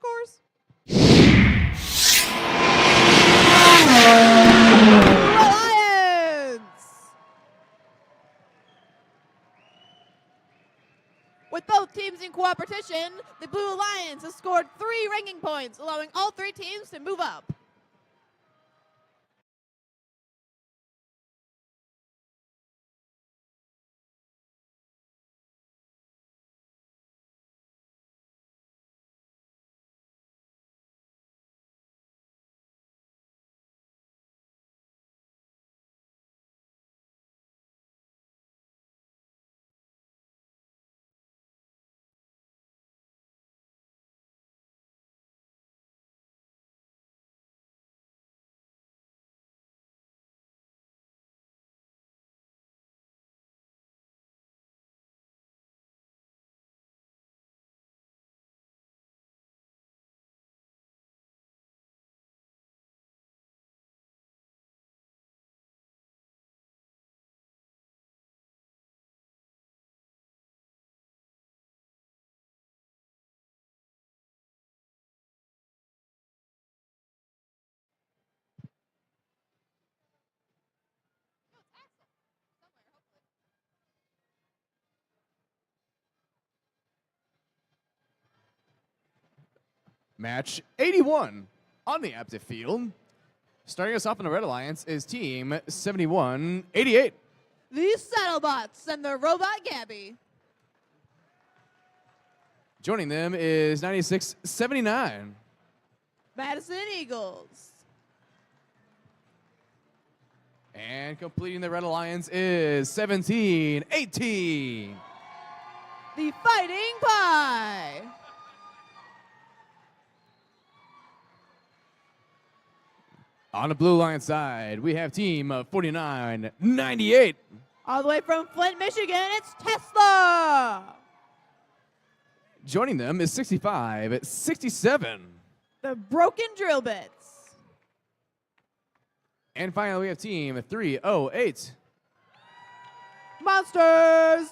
Scores. Alliance! With both teams in cooperation, the Blue Alliance has scored 3 ranking points, allowing all 3 teams to move up. Match 81 on the active field. Starting us off in the Red Alliance is Team 7188. The Saddlebots and the robot Gabby. Joining them is 9679. Madison Eagles. And completing the Red Alliance is 1718. The Fighting Pie. On the Blue Alliance side, we have Team 4998. All the way from Flint, Michigan, it's Tesla. Joining them is 6567. The Broken Drill Bits. And finally, we have Team 308. Monsters.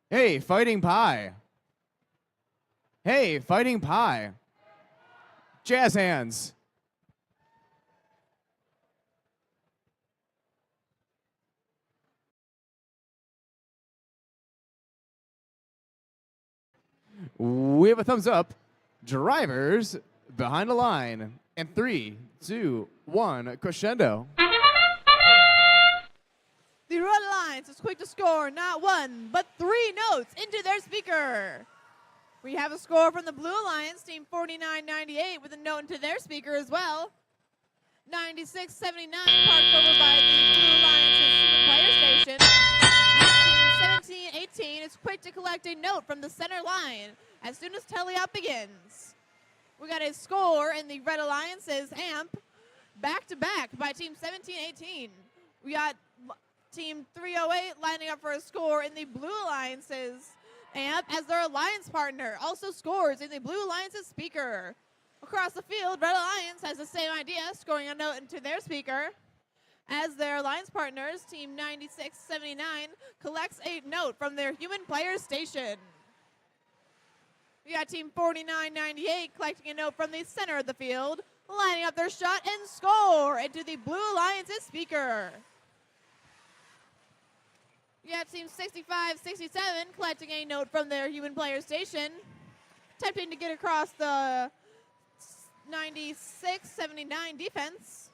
Hey, Fighting Pie. Hey, Fighting Pie. Jazz hands. We have a thumbs up. Drivers behind the line. And 3, 2, 1, crescendo. The Red Alliance is quick to score not 1, but 3 notes into their speaker. We have a score from the Blue Alliance, team 4998, with a note into their speaker as well. 9679 parked over by the Blue Alliance's human player station. As team 1718 is quick to collect a note from the center line as soon as teleop begins. We got a score in the Red Alliance's amp, back-to-back by team 1718. We got team 308 lining up for a score in the Blue Alliance's amp as their alliance partner also scores in the Blue Alliance's speaker. Across the field, Red Alliance has the same idea, scoring a note into their speaker. As their alliance partners, team 9679 collects a note from their human player station. We got team 4998 collecting a note from the center of the field, lining up their shot and score into the Blue Alliance's speaker. We got team 6567 collecting a note from their human player station, attempting to get across the 9679 defense.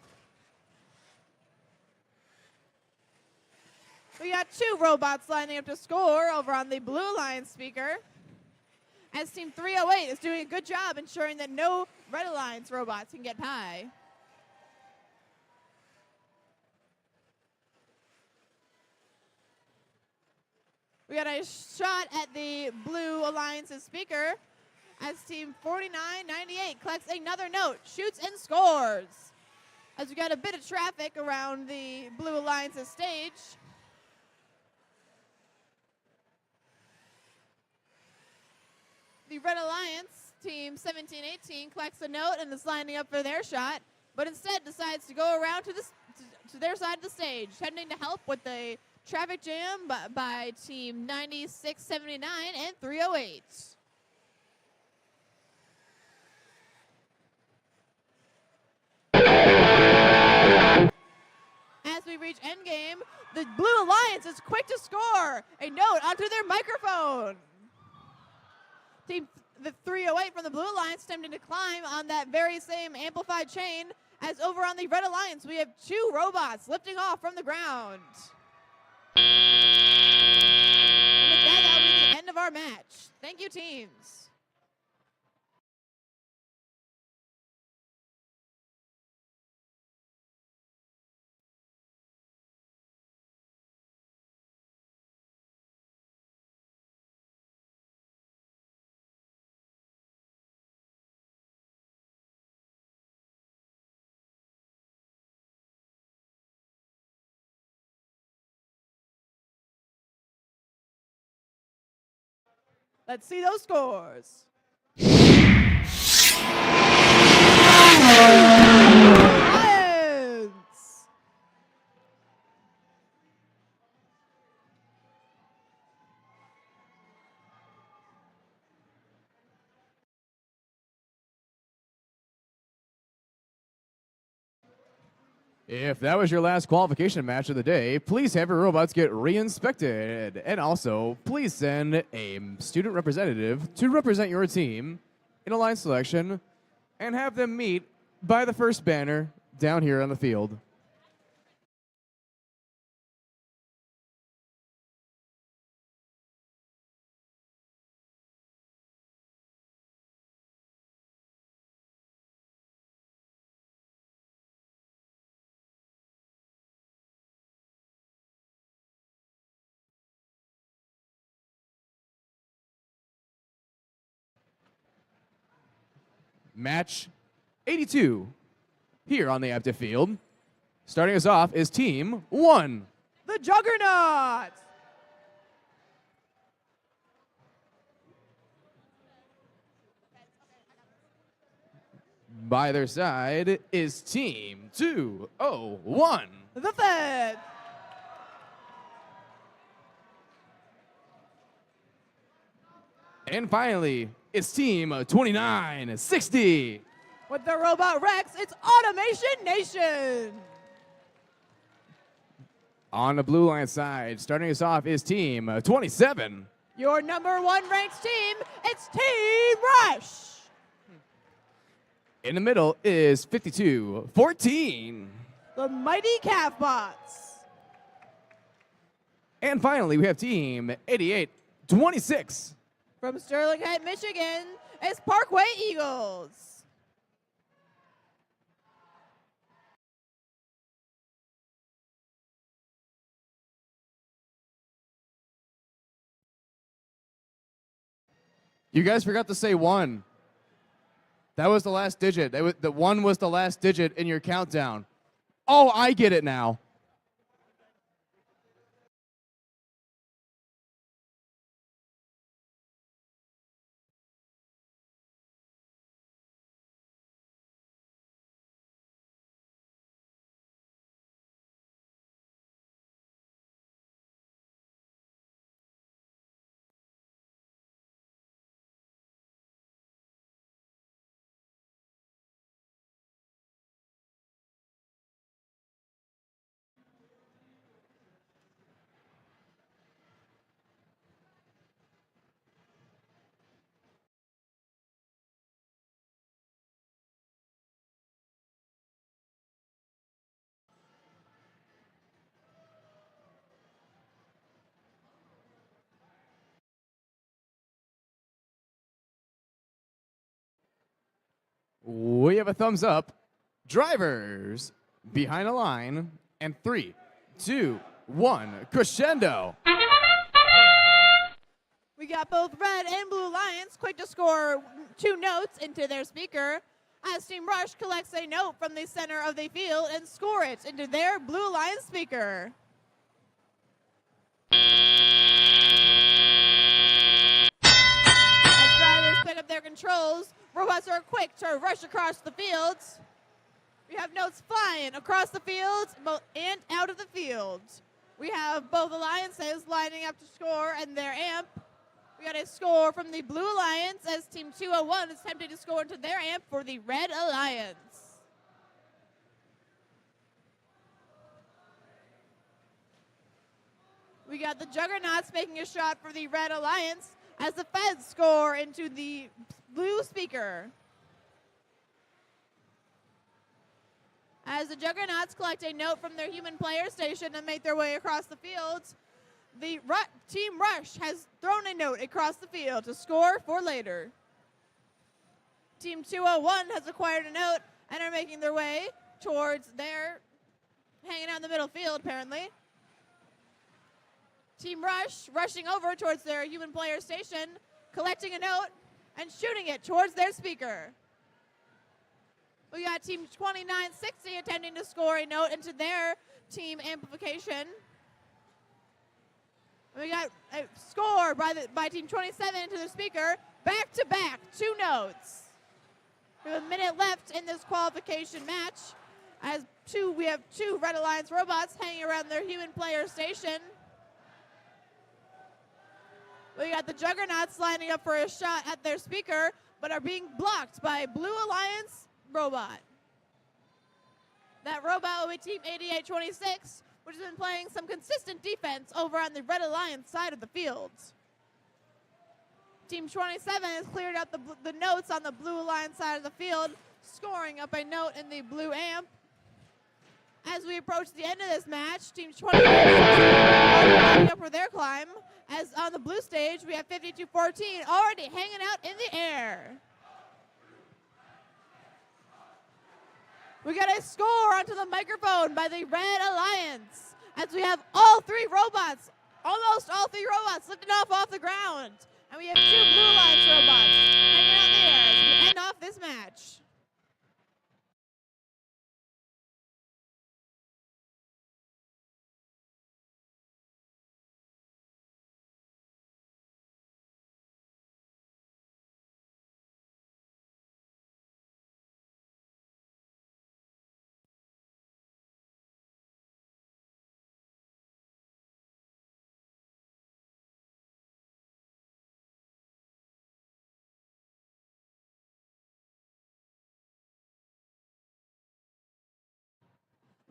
We got 2 robots lining up to score over on the Blue Alliance speaker, as team 308 is doing a good job ensuring that no Red Alliance robots can get pie. We got a shot at the Blue Alliance's speaker as team 4998 collects another note, shoots and scores. As we got a bit of traffic around the Blue Alliance's stage. The Red Alliance, team 1718, collects a note and is lining up for their shot, but instead decides to go around to their side of the stage, tending to help with the traffic jam by team 9679 and 308. As we reach endgame, the Blue Alliance is quick to score a note onto their microphone. The 308 from the Blue Alliance attempting to climb on that very same amplified chain, as over on the Red Alliance we have 2 robots lifting off from the ground. And with that, that'll be the end of our match. Thank you, teams. Let's see those scores. Lions! If that was your last qualification match of the day, please have your robots get re-inspected. And also, please send a student representative to represent your team in a line selection and have them meet by the first banner down here on the field. Match 82 here on the active field. Starting us off is team 1. The Juggernaut! By their side is team 201. The Fed! And finally, it's Team 2960. With the Robot Rex, it's Automation Nation. On the blue line side, starting us off is Team 27. Your number 1 ranked team, it's Team Rush. In the middle is 5214. The Mighty Calf Bots. And finally, we have Team 8826. From Sterling Heights, Michigan, it's Parkway Eagles. You guys forgot to say 1. That was the last digit. The 1 was the last digit in your countdown. Oh, I get it now. We have a thumbs up. Drivers behind the line. And 3, 2, 1, crescendo. We got both Red and Blue Lions quick to score 2 notes into their speaker as Team Rush collects a note from the center of the field and score it into their Blue Lion speaker. As drivers pick up their controls, robots are quick to rush across the field. We have notes flying across the field and out of the field. We have both alliances lining up to score and their amp. We got a score from the Blue Alliance as Team 201 is attempting to score into their amp for the Red Alliance. We got the Juggernauts making a shot for the Red Alliance as the Feds score into the blue speaker. As the Juggernauts collect a note from their human player station and make their way across the field, the Team Rush has thrown a note across the field to score for later. Team 201 has acquired a note and are making their way towards hanging out in the middle field, apparently. Team Rush rushing over towards their human player station, collecting a note and shooting it towards their speaker. We got Team 2960 attempting to score a note into their team amplification. We got a score by Team 27 into the speaker, back-to-back, 2 notes. We have a minute left in this qualification match. We have 2 Red Alliance robots hanging around their human player station. We got the Juggernauts lining up for a shot at their speaker, but are being blocked by a Blue Alliance robot. That robot will be Team 8826, which has been playing some consistent defense over on the Red Alliance side of the field. Team 27 has cleared out the notes on the Blue Alliance side of the field, scoring up a note in the blue amp. As we approach the end of this match, Team 29 are lining up for their climb. As on the blue stage, we have 5214 already hanging out in the air. We got a score onto the microphone by the Red Alliance as we have almost all three robots lifted off the ground. And we have 2 Blue Alliance robots hanging out in the air as we end off this match.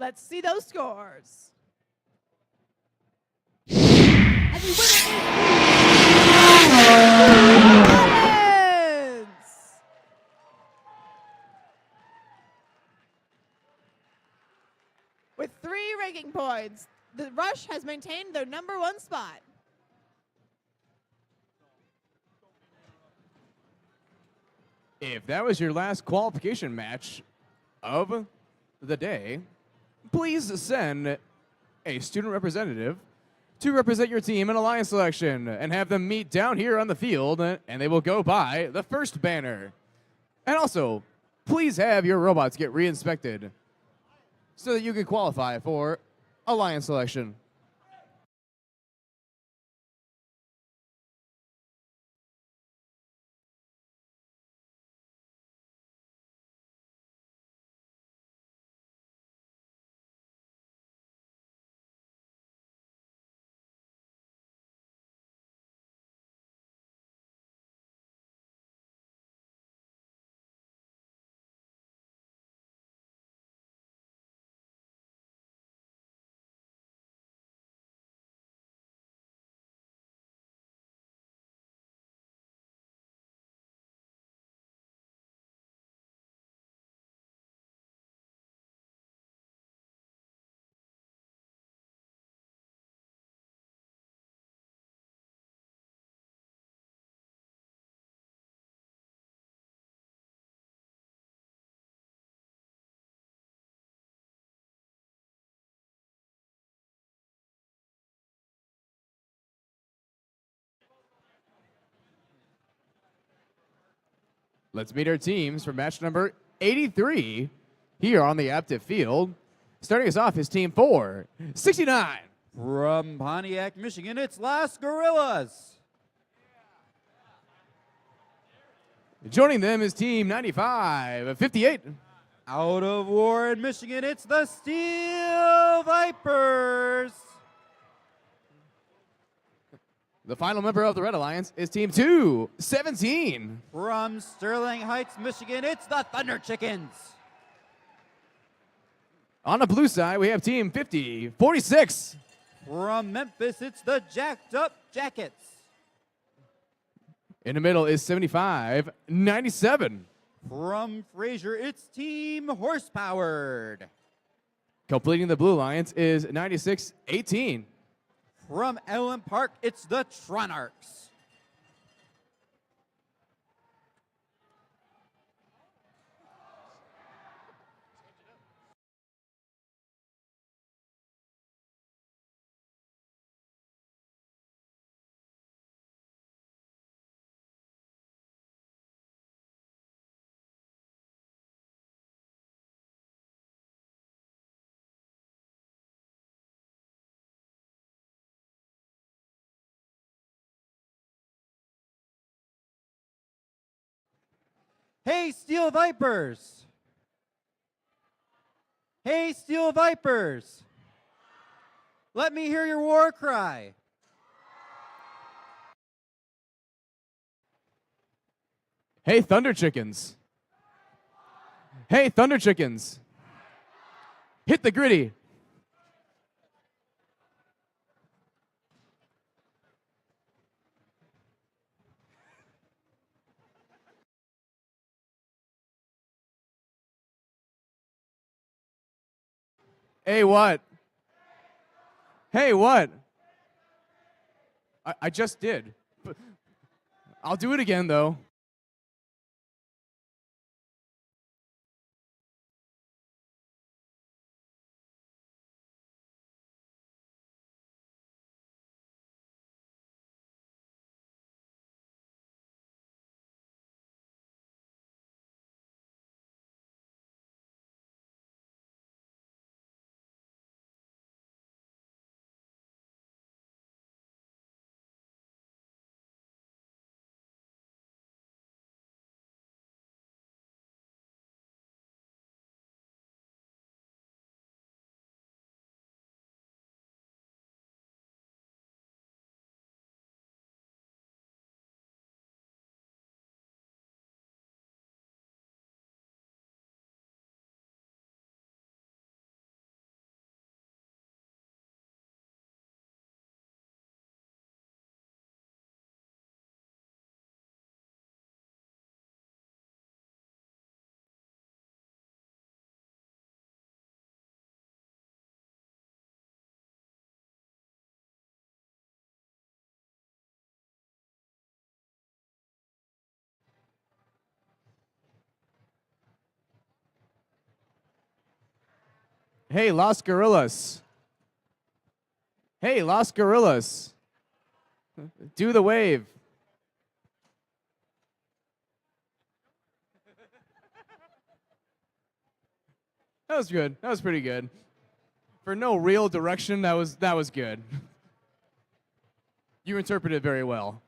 Let's see those scores. And the winner is with 3 ranking points, the Rush has maintained their #1 spot. If that was your last qualification match of the day, please send a student representative to represent your team in alliance selection and have them meet down here on the field, and they will go by the first banner. And also, please have your robots get re-inspected so that you can qualify for alliance selection. Let's meet our teams for match number 83 here on the active field. Starting us off is Team 469. From Pontiac, Michigan, it's Las Gorillas. Joining them is Team 9558. Out of Warren, Michigan, it's the Steel Vipers. The final member of the Red Alliance is Team 217. From Sterling Heights, Michigan, it's the Thunder Chickens. On the blue side, we have Team 5046. From Memphis, it's the Jacked Up Jackets. In the middle is 7597. From Fraser, it's Team Horsepowered. Completing the blue alliance is 9618. From Ellen Park, it's the Tronarchs. Hey, Steel Vipers! Hey, Steel Vipers! Let me hear your war cry. Hey, Thunder Chickens. Hey, Thunder Chickens. Hit the gritty. Hey, what? Hey, what? I just did. I'll do it again, though. Hey, Los Gorillas. Hey, Los Gorillas. Do the wave. That was good. That was pretty good. For no real direction, that was good. You interpreted it very well.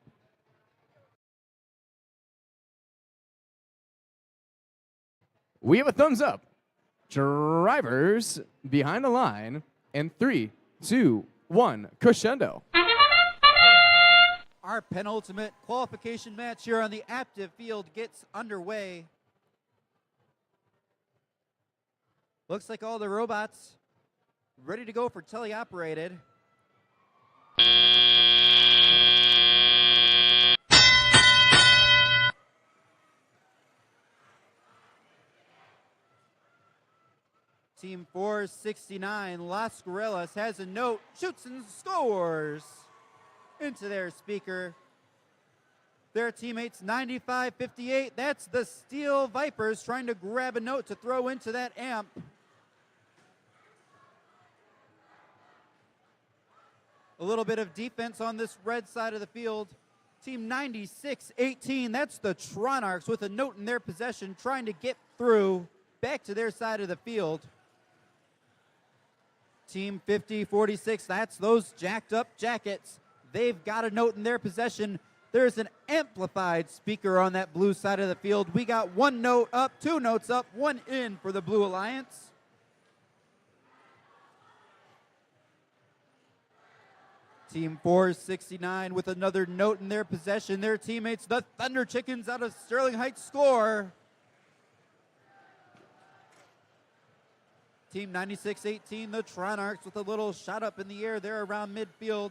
We have a thumbs up. Drivers behind the line in 3, 2, 1, crescendo. Our penultimate qualification match here on the active field gets underway. Looks like all the robots ready to go for teleoperated. Team 469, Las Gorillas, has a note, shoots and scores into their speaker. Their teammates 9558, that's the Steel Vipers trying to grab a note to throw into that amp. A little bit of defense on this red side of the field. Team 9618, that's the Tronarchs with a note in their possession trying to get through back to their side of the field. Team 5046, that's those jacked up jackets. They've got a note in their possession. There's an amplified speaker on that blue side of the field. We got one note up, two notes up, one in for the Blue Alliance. Team 469 with another note in their possession. Their teammates, the Thunder Chickens out of Sterling Heights, score. Team 9618, the Tronarchs with a little shot up in the air there around midfield.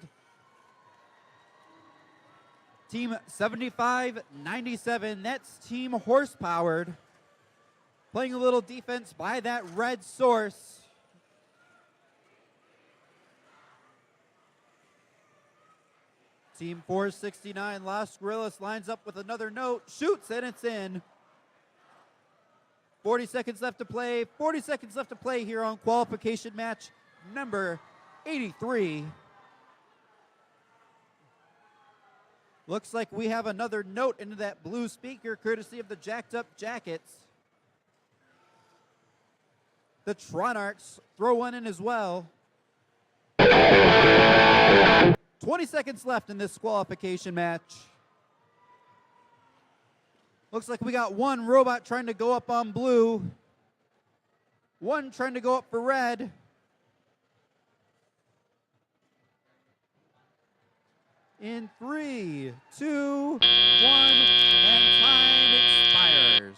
Team 7597, that's Team Horsepowered. Playing a little defense by that red source. Team 469, Las Gorillas, lines up with another note, shoots, and it's in. 40 seconds left to play. 40 seconds left to play here on qualification match number 83. Looks like we have another note into that blue speaker courtesy of the jacked up jackets. The Tronarchs throw one in as well. 20 seconds left in this qualification match. Looks like we got one robot trying to go up on blue. One trying to go up for red. In 3, 2, 1, and time expires.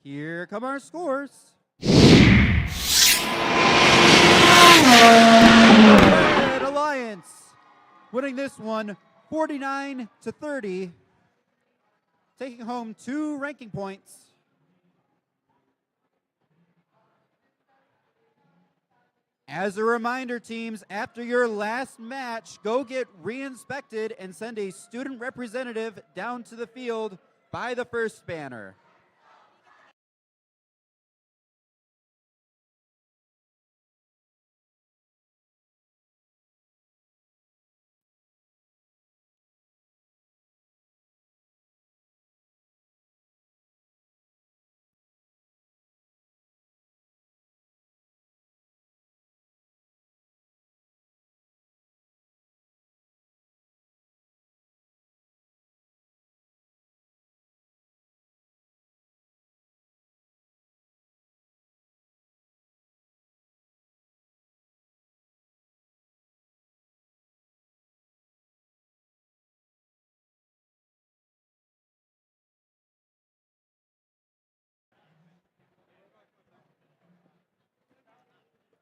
Here come our scores. Red Alliance winning this one 49-30, taking home 2 ranking points. As a reminder, teams, after your last match, go get re-inspected and send a student representative down to the field by the first banner.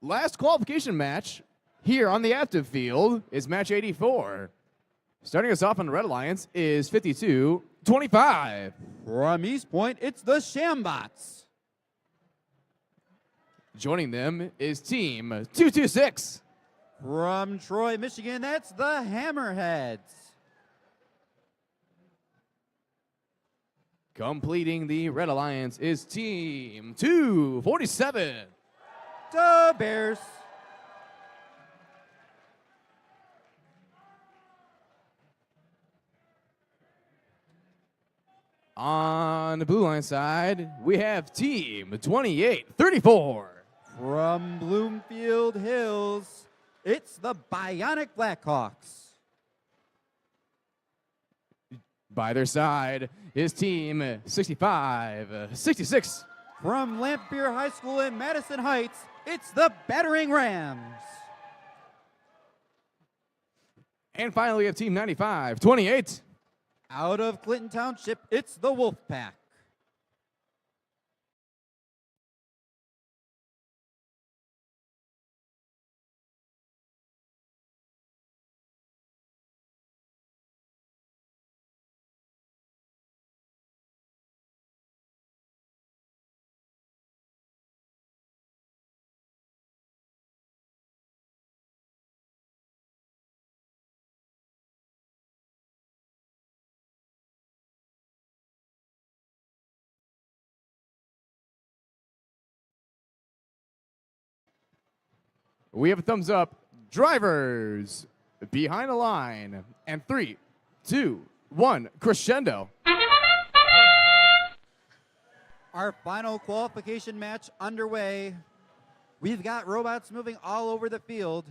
last qualification match here on the active field is match 84. Starting us off on the Red Alliance is 52-25. From East Point, it's the Shambots. Joining them is Team 226. From Troy, Michigan, that's the Hammerheads. Completing the Red Alliance is Team 247. The Bears. On the blue line side, we have Team 2834. From Bloomfield Hills, it's the Bionic Blackhawks. By their side is Team 6566. From Lamphere High School in Madison Heights, it's the Battering Rams. And finally, we have Team 9528. Out of Clinton Township, it's the Wolfpack. We have a thumbs up. Drivers behind the line. And 3, 2, 1, crescendo. Our final qualification match underway. We've got robots moving all over the field.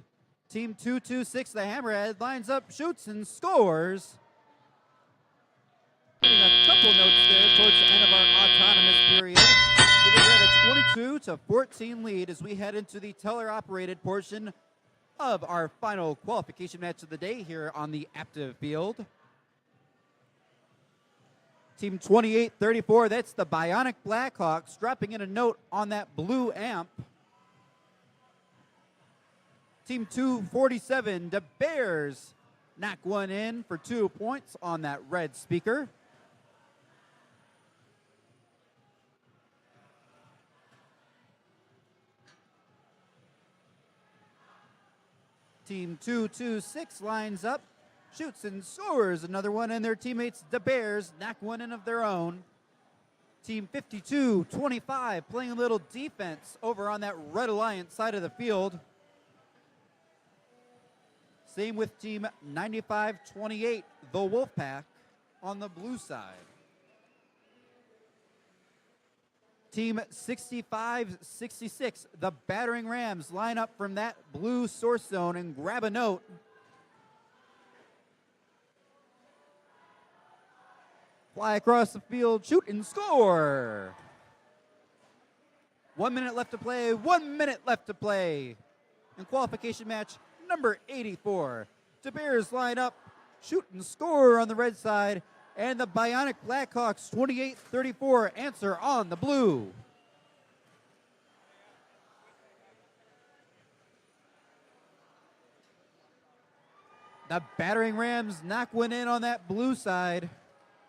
Team 226, the Hammerhead, lines up, shoots, and scores. Getting a couple notes there towards the end of our autonomous period. We're at a 22-14 lead as we head into the teller-operated portion of our final qualification match of the day here on the active field. Team 2834, that's the Bionic Blackhawks, dropping in a note on that blue amp. Team 247, the Bears, knock one in for 2 points on that red speaker. Team 226 lines up, shoots and scores another one, and their teammates, the Bears, knock one in of their own. Team 52-25 playing a little defense over on that Red Alliance side of the field. Same with Team 95-28, the Wolfpack, on the blue side. Team 65-66, the Battering Rams, line up from that blue source zone and grab a note. Fly across the field, shoot and score. 1 minute left to play, 1 minute left to play. In qualification match number 84. The Bears line up, shoot and score on the red side, and the Bionic Blackhawks 28-34 answer on the blue. The Battering Rams knock one in on that blue side.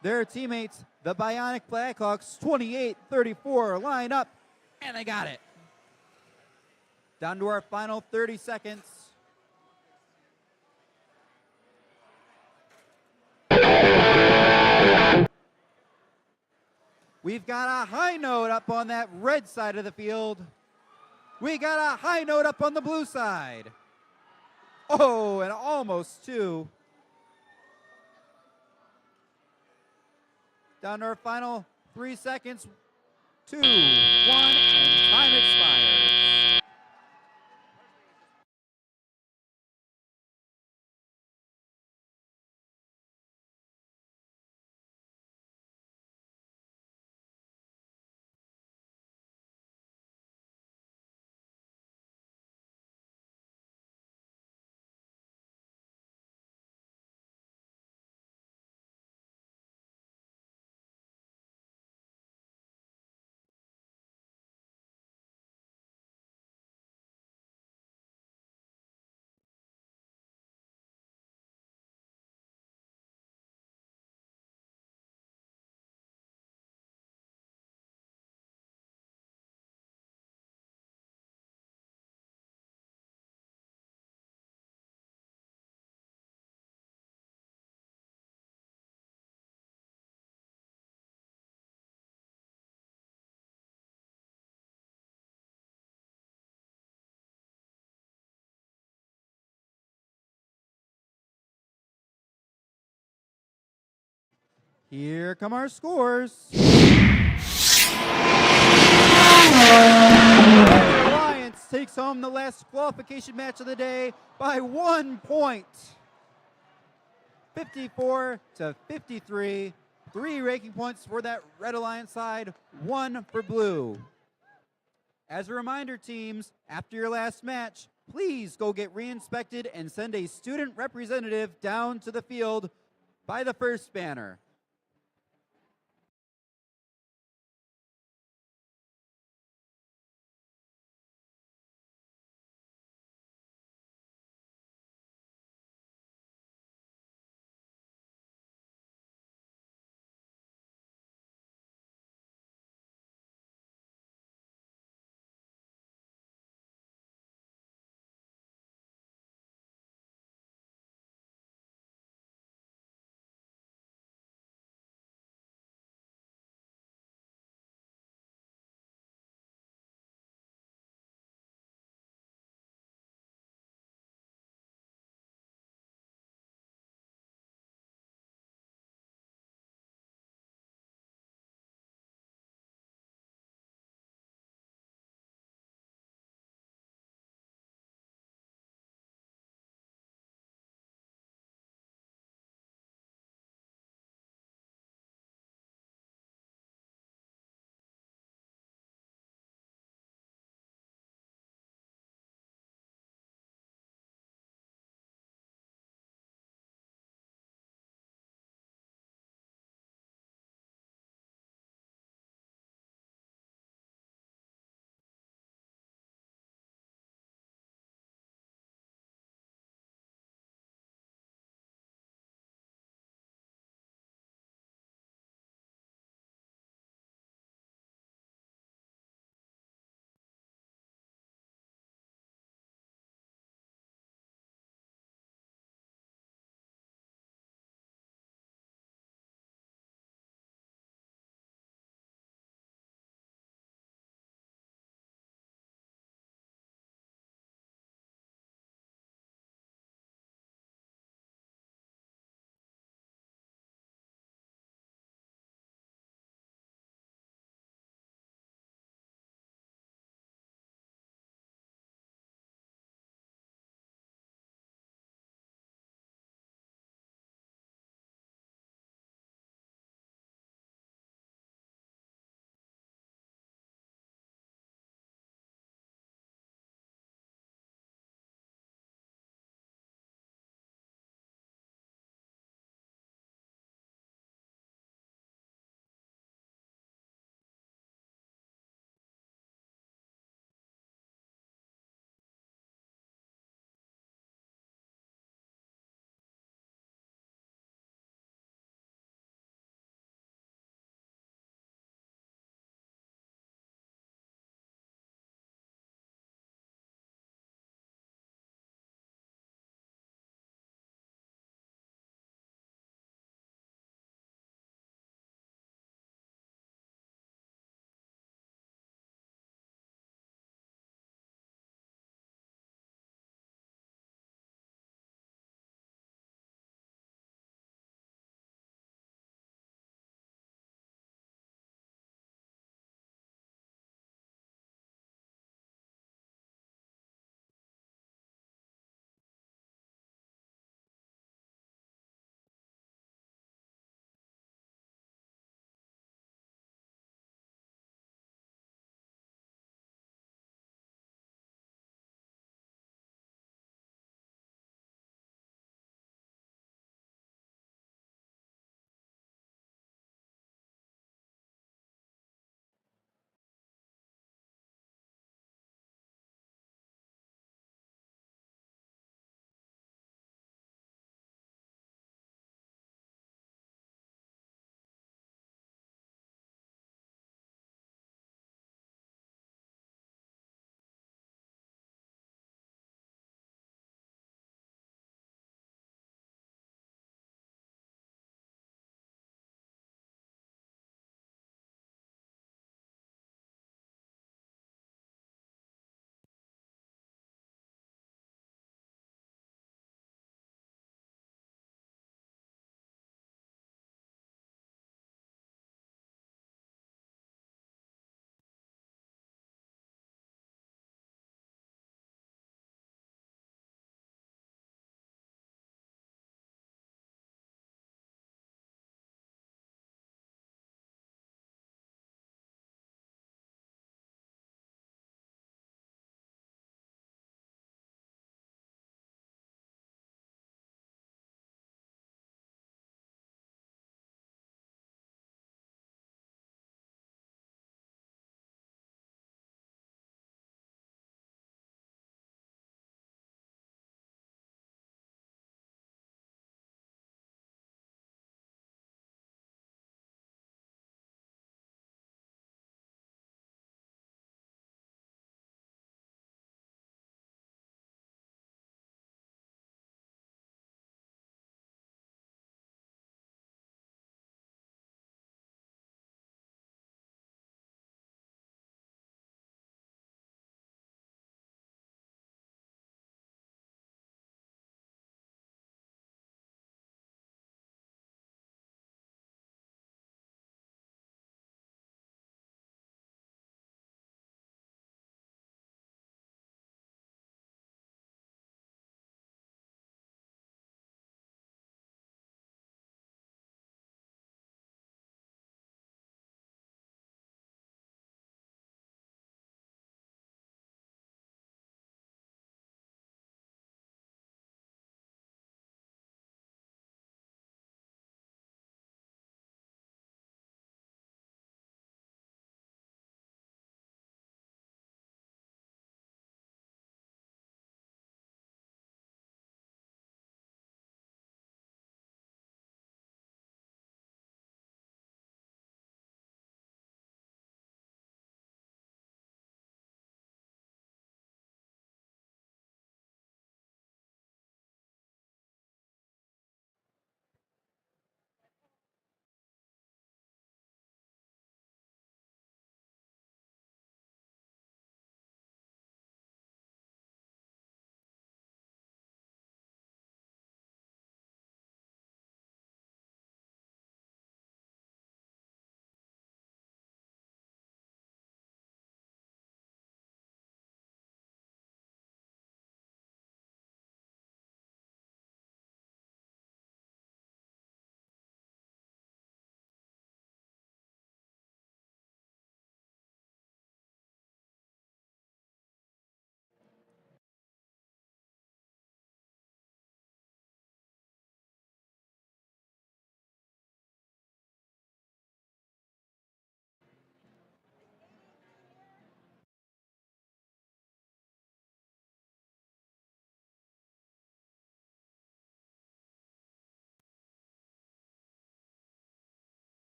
Their teammates, the Bionic Blackhawks 28-34 line up, and they got it. Down to our final 30 seconds. We've got a high note up on that red side of the field. We got a high note up on the blue side. Oh, and almost 2. Down to our final 3 seconds. 2, 1, and time expires. Here come our scores. Alliance takes home the last qualification match of the day by 1 point. 54 to 53. 3 ranking points for that Red Alliance side, 1 for Blue. As a reminder, teams, after your last match, please go get re-inspected and send a student representative down to the field by the first banner.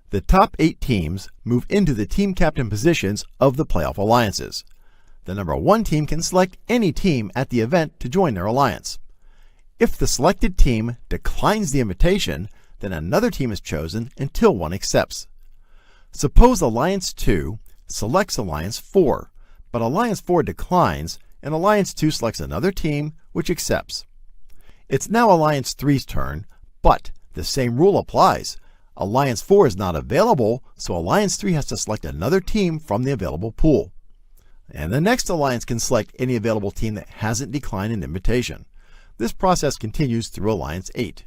The top 8 teams move into the team captain positions of the playoff alliances. The number 1 team can select any team at the event to join their alliance. If the selected team declines the invitation, then another team is chosen until one accepts. Suppose Alliance 2 selects Alliance 4, but Alliance 4 declines and Alliance 2 selects another team which accepts. It's now Alliance 3's turn, but the same rule applies. Alliance 4 is not available, so Alliance 3 has to select another team from the available pool. And the next alliance can select any available team that hasn't declined an invitation. This process continues through Alliance 8.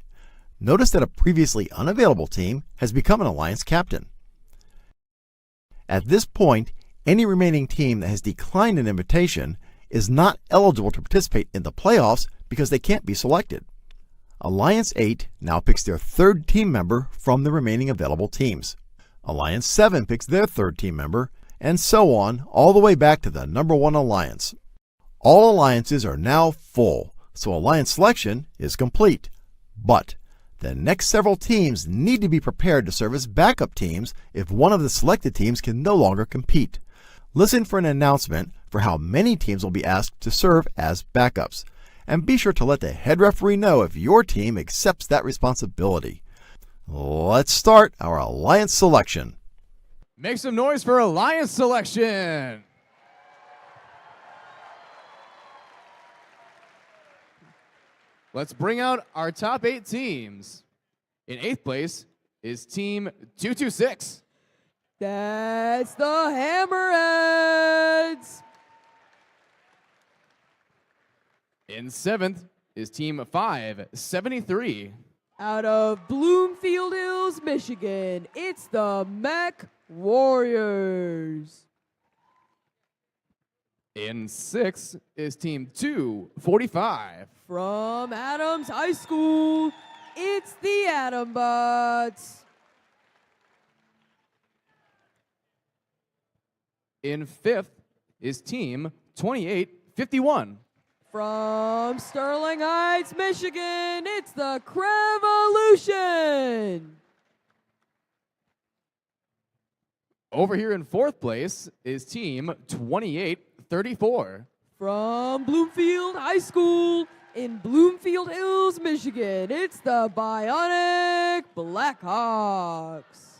Notice that a previously unavailable team has become an alliance captain. At this point, any remaining team that has declined an invitation is not eligible to participate in the playoffs because they can't be selected. Alliance 8 now picks their 3rd team member from the remaining available teams. Alliance 7 picks their 3rd team member, and so on, all the way back to the number 1 alliance. All alliances are now full, so alliance selection is complete. But the next several teams need to be prepared to serve as backup teams if one of the selected teams can no longer compete. Listen for an announcement for how many teams will be asked to serve as backups. And be sure to let the head referee know if your team accepts that responsibility. Let's start our alliance selection. Make some noise for alliance selection. Let's bring out our top 8 teams. In 8th place is Team 226. That's the Hammerheads. In 7th is Team 573. Out of Bloomfield Hills, Michigan, it's the Mech Warriors. In 6th is Team 245. From Adams High School, it's the Atom Bots. In 5th is Team 2851. From Sterling Heights, Michigan, it's the Crevolution. Over here in 4th place is Team 2834. From Bloomfield High School in Bloomfield Hills, Michigan, it's the Bionic Blackhawks.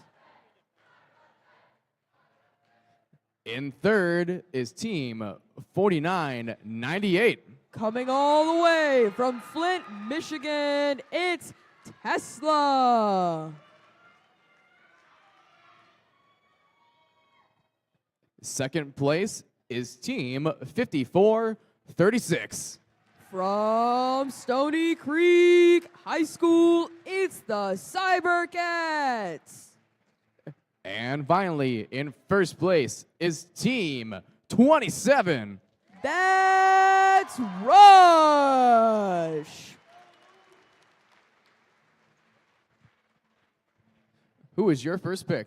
In 3rd is Team 4998. Coming all the way from Flint, Michigan, it's Tesla. Second place is Team 5436. From Stony Creek High School, it's the Cybercats. And finally, in 1st place is Team 27. That's Rush. Who is your first pick?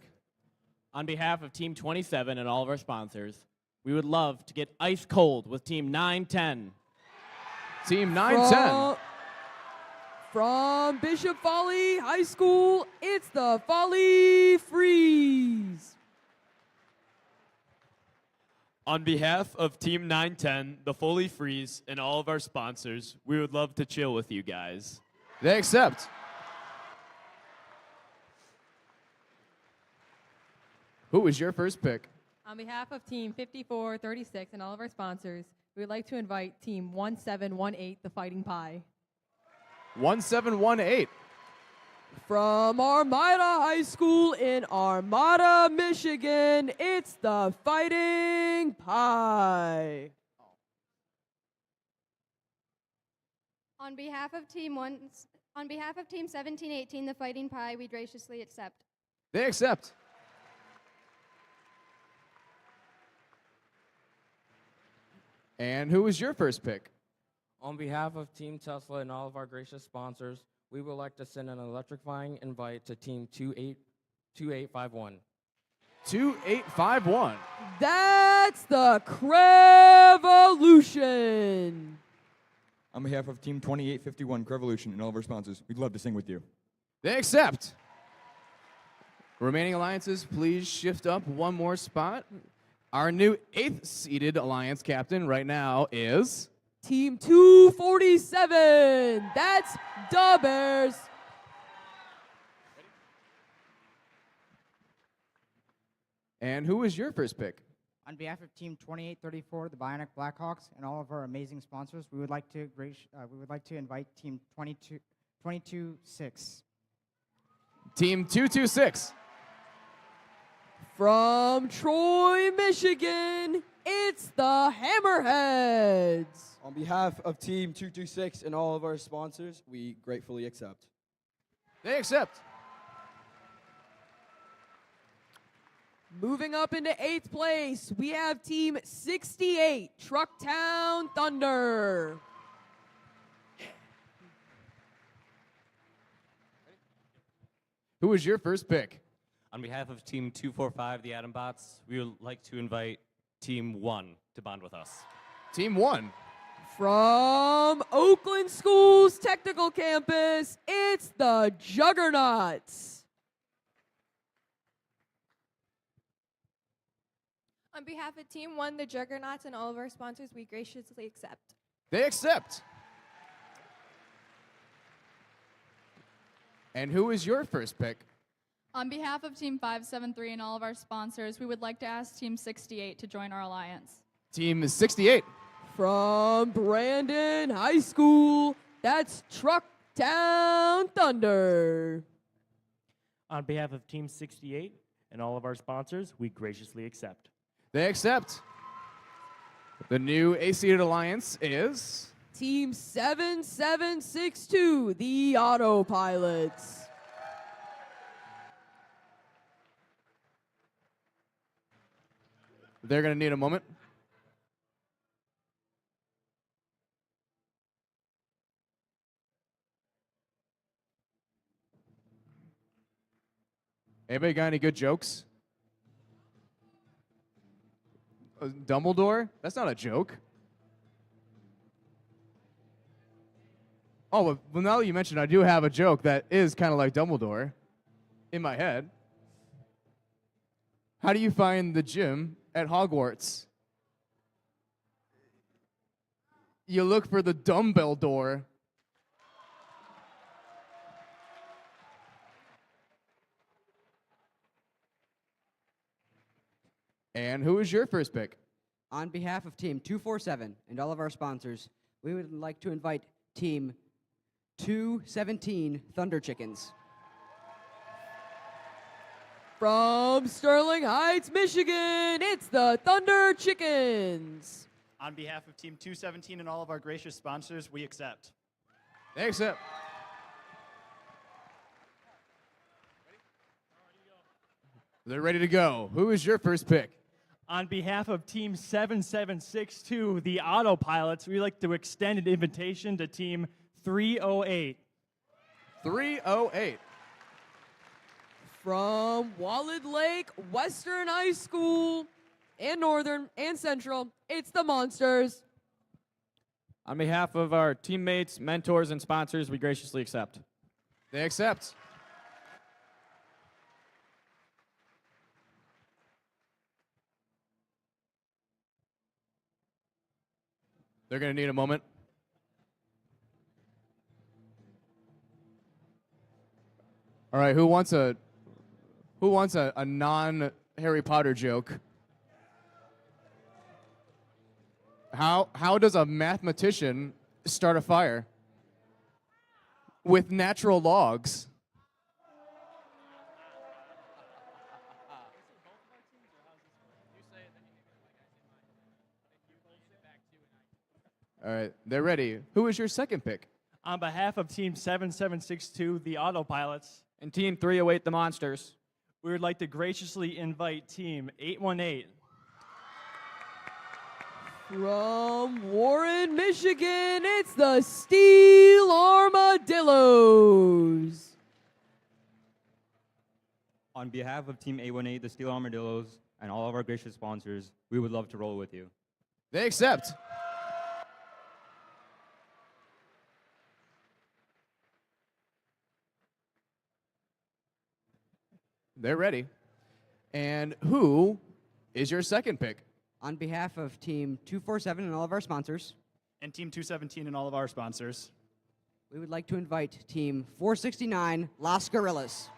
On behalf of Team 27 and all of our sponsors, we would love to get ice cold with Team 910. Team 910. From Bishop Folly High School, it's the Folly Freeze. On behalf of Team 910, the Foley Freeze, and all of our sponsors, we would love to chill with you guys. They accept. Who is your first pick? On behalf of Team 5436 and all of our sponsors, we would like to invite Team 1718, the Fighting Pie. 1718. From Armada High School in Armada, Michigan, it's the Fighting Pie. On behalf of Team 1718, the Fighting Pie, we graciously accept. They accept. And who is your first pick? On behalf of Team Tesla and all of our gracious sponsors, we would like to send an electrifying invite to Team 2851. 2851. That's the Crevolution. On behalf of Team 2851 Crevolution and all of our sponsors, we'd love to sing with you. They accept. Remaining alliances, please shift up one more spot. Our new 8th seeded alliance captain right now is Team 247. That's Da Bears. And who was your first pick? On behalf of Team 2834, the Bionic Blackhawks, and all of our amazing sponsors, we would like to invite Team 226. Team 226. From Troy, Michigan, it's the Hammerheads. On behalf of Team 226 and all of our sponsors, we gratefully accept. They accept. Moving up into 8th place, we have Team 68, Trucktown Thunder. Who was your first pick? On behalf of Team 245, the Atom Bots, we would like to invite Team 1 to bond with us. Team 1. From Oakland Schools Technical Campus, it's the Juggernauts. On behalf of Team 1, the Juggernauts, and all of our sponsors, we graciously accept. They accept. And who is your first pick? On behalf of Team 573 and all of our sponsors, we would like to ask Team 68 to join our alliance. Team 68. From Brandon High School, that's Trucktown Thunder. On behalf of Team 68 and all of our sponsors, we graciously accept. They accept. The new A-seeded alliance is Team 7762, the Autopilots. They're going to need a moment. Anybody got any good jokes? Dumbledore? That's not a joke. Oh, well, now that you mentioned, I do have a joke that is kind of like Dumbledore in my head. How do you find the gym at Hogwarts? You look for the dumbbell door. And who is your first pick? On behalf of Team 247 and all of our sponsors, we would like to invite Team 217 Thunder Chickens. From Sterling Heights, Michigan, it's the Thunder Chickens. On behalf of Team 217 and all of our gracious sponsors, we accept. They accept. They're ready to go. Who is your first pick? On behalf of Team 7762, the Autopilots, we'd like to extend an invitation to Team 308. 308. From Wallet Lake Western High School and Northern and Central, it's the Monsters. On behalf of our teammates, mentors, and sponsors, we graciously accept. They accept. They're going to need a moment. All right, who wants a non-Harry Potter joke? How does a mathematician start a fire? With natural logs. All right, they're ready. Who is your second pick? On behalf of Team 7762, the Autopilots, and Team 308, the Monsters, we would like to graciously invite Team 818. From Warren, Michigan, it's the Steel Armadillos. On behalf of Team 818, the Steel Armadillos, and all of our gracious sponsors, we would love to roll with you. They accept. They're ready. And who is your second pick? On behalf of Team 247 and all of our sponsors, And Team 217 and all of our sponsors, we would like to invite Team 469, Las Gorillas.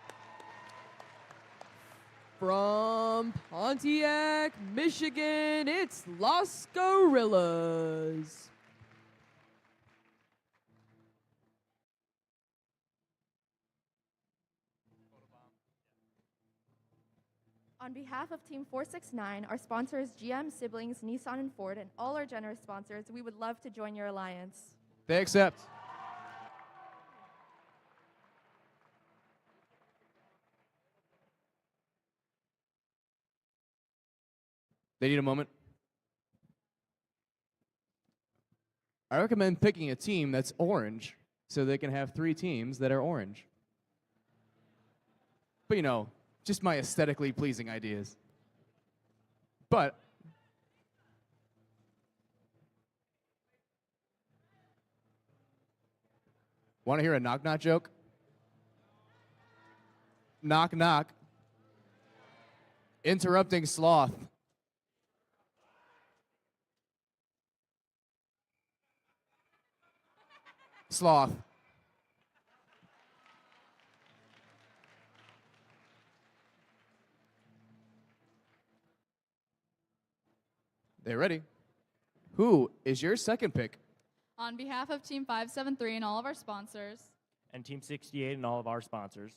From Pontiac, Michigan, it's Los Gorillas. On behalf of Team 469, our sponsors GM, Siblings, Nissan, and Ford, and all our generous sponsors, we would love to join your alliance. They accept. They need a moment. I recommend picking a team that's orange so they can have 3 teams that are orange. But you know, just my aesthetically pleasing ideas. But want to hear a knock-knock joke? Knock-knock. Interrupting sloth. Sloth. They're ready. Who is your second pick? On behalf of Team 573 and all of our sponsors, And Team 68 and all of our sponsors,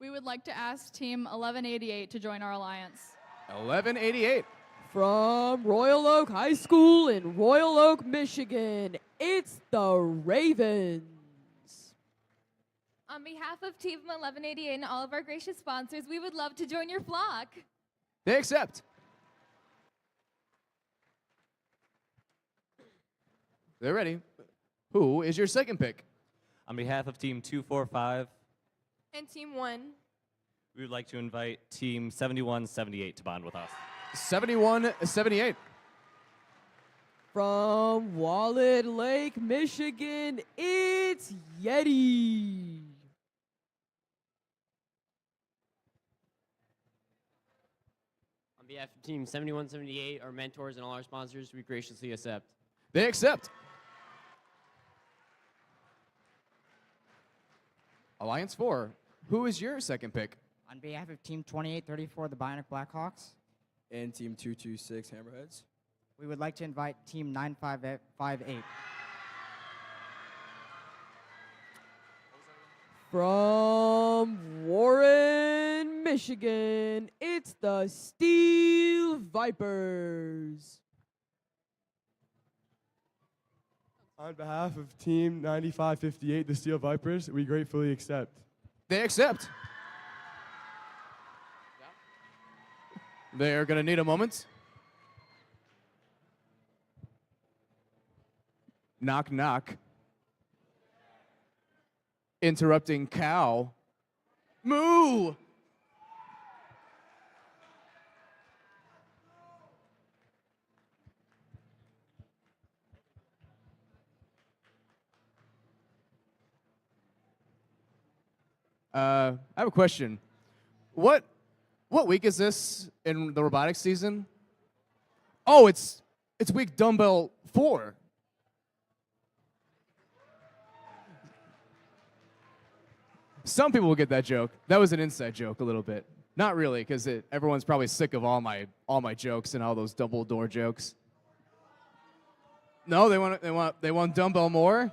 we would like to ask Team 1188 to join our alliance. 1188. From Royal Oak High School in Royal Oak, Michigan, it's the Ravens. On behalf of Team 1188 and all of our gracious sponsors, we would love to join your flock. They accept. They're ready. Who is your second pick? On behalf of Team 245, And Team 1. we would like to invite Team 7178 to bond with us. 7178. From Wallet Lake, Michigan, it's Yeti. On behalf of Team 7178, our mentors and all our sponsors, we graciously accept. They accept. Alliance 4. Who is your second pick? On behalf of Team 2834, the Bionic Blackhawks, And Team 226 Hammerheads. we would like to invite Team 9558. From Warren, Michigan, it's the Steel Vipers. On behalf of Team 9558, the Steel Vipers, we gratefully accept. They accept. They're going to need a moment. Knock, knock. Interrupting cow. Moo! I have a question. What week is this in the robotics season? Oh, it's week dumbbell 4. Some people will get that joke. That was an inside joke a little bit. Not really, because everyone's probably sick of all my jokes and all those double door jokes. No, they want dumbbell more.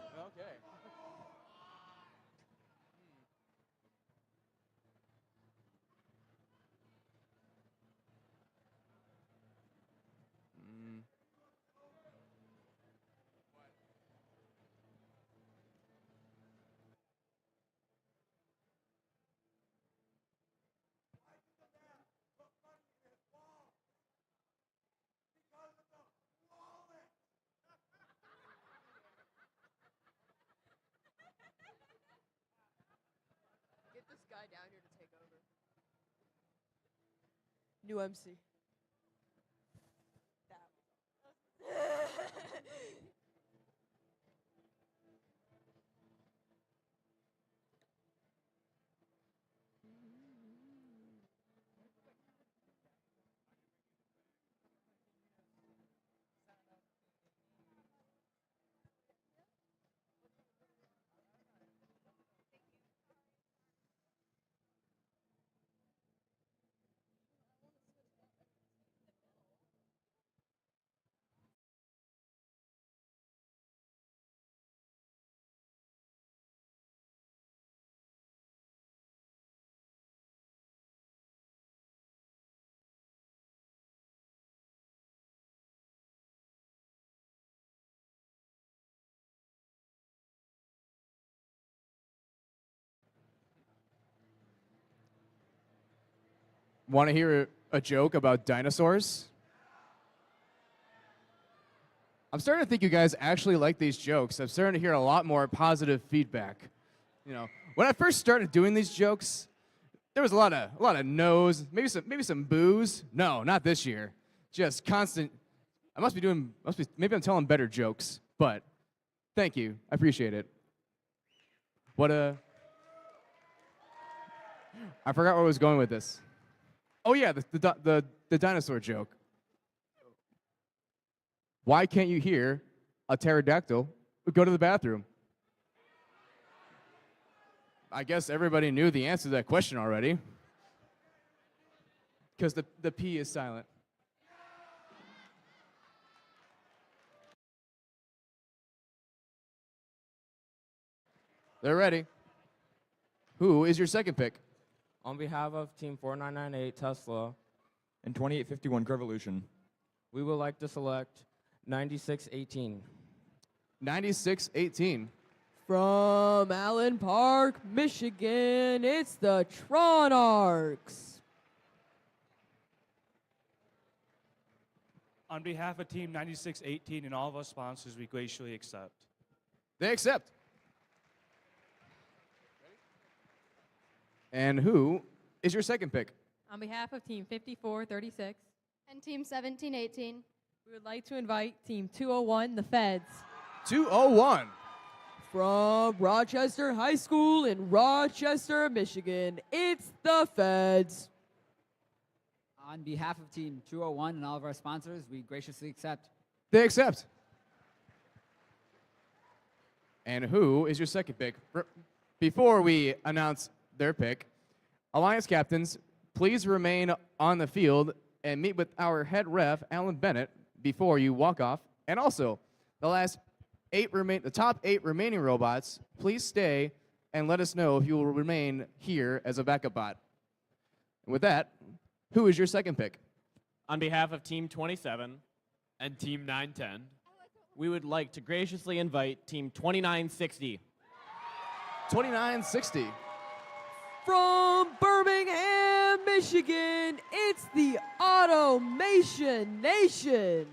Get this guy down here to take over. New MC. Want to hear a joke about dinosaurs? I'm starting to think you guys actually like these jokes. I'm starting to hear a lot more positive feedback. You know, when I first started doing these jokes, there was a lot of no's, maybe some boos. No, not this year. Just constant. Maybe I'm telling better jokes, but thank you. I appreciate it. I forgot where I was going with this. Oh yeah, the dinosaur joke. Why can't you hear a pterodactyl go to the bathroom? I guess everybody knew the answer to that question already. Because the P is silent. They're ready. Who is your second pick? On behalf of Team 4998 Tesla and 2851 Revolution, we would like to select 9618. 9618. From Allen Park, Michigan, it's the Tronarchs. On behalf of Team 9618 and all of our sponsors, we graciously accept. They accept. And who is your second pick? On behalf of Team 5436 and Team 1718, we would like to invite Team 201, the Feds. 201. From Rochester High School in Rochester, Michigan, it's the Feds. On behalf of Team 201 and all of our sponsors, we graciously accept. They accept. And who is your second pick? Before we announce their pick, Alliance captains, please remain on the field and meet with our head ref, Alan Bennett, before you walk off. And also, the top 8 remaining robots, please stay and let us know if you will remain here as a backup bot. And with that, who is your second pick? On behalf of Team 27 and Team 910, we would like to graciously invite Team 2960. 2960. From Birmingham, Michigan, it's the Automation Nation.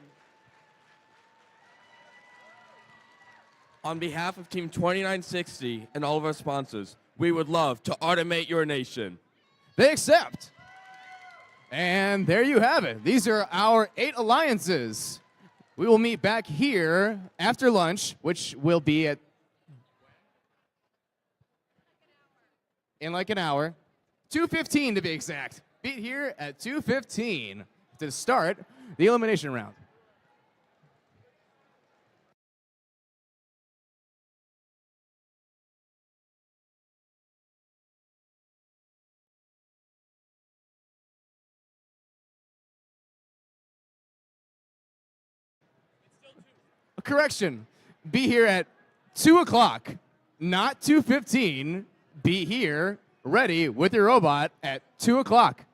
On behalf of Team 2960 and all of our sponsors, we would love to automate your nation. They accept. And there you have it. These are our 8 alliances. We will meet back here after lunch, which will be in like an hour. 2:15 to be exact. Meet here at 2:15 to start the elimination round. Correction, be here at 2 o'clock, not 2:15. Be here, ready with your robot at 2 o'clock.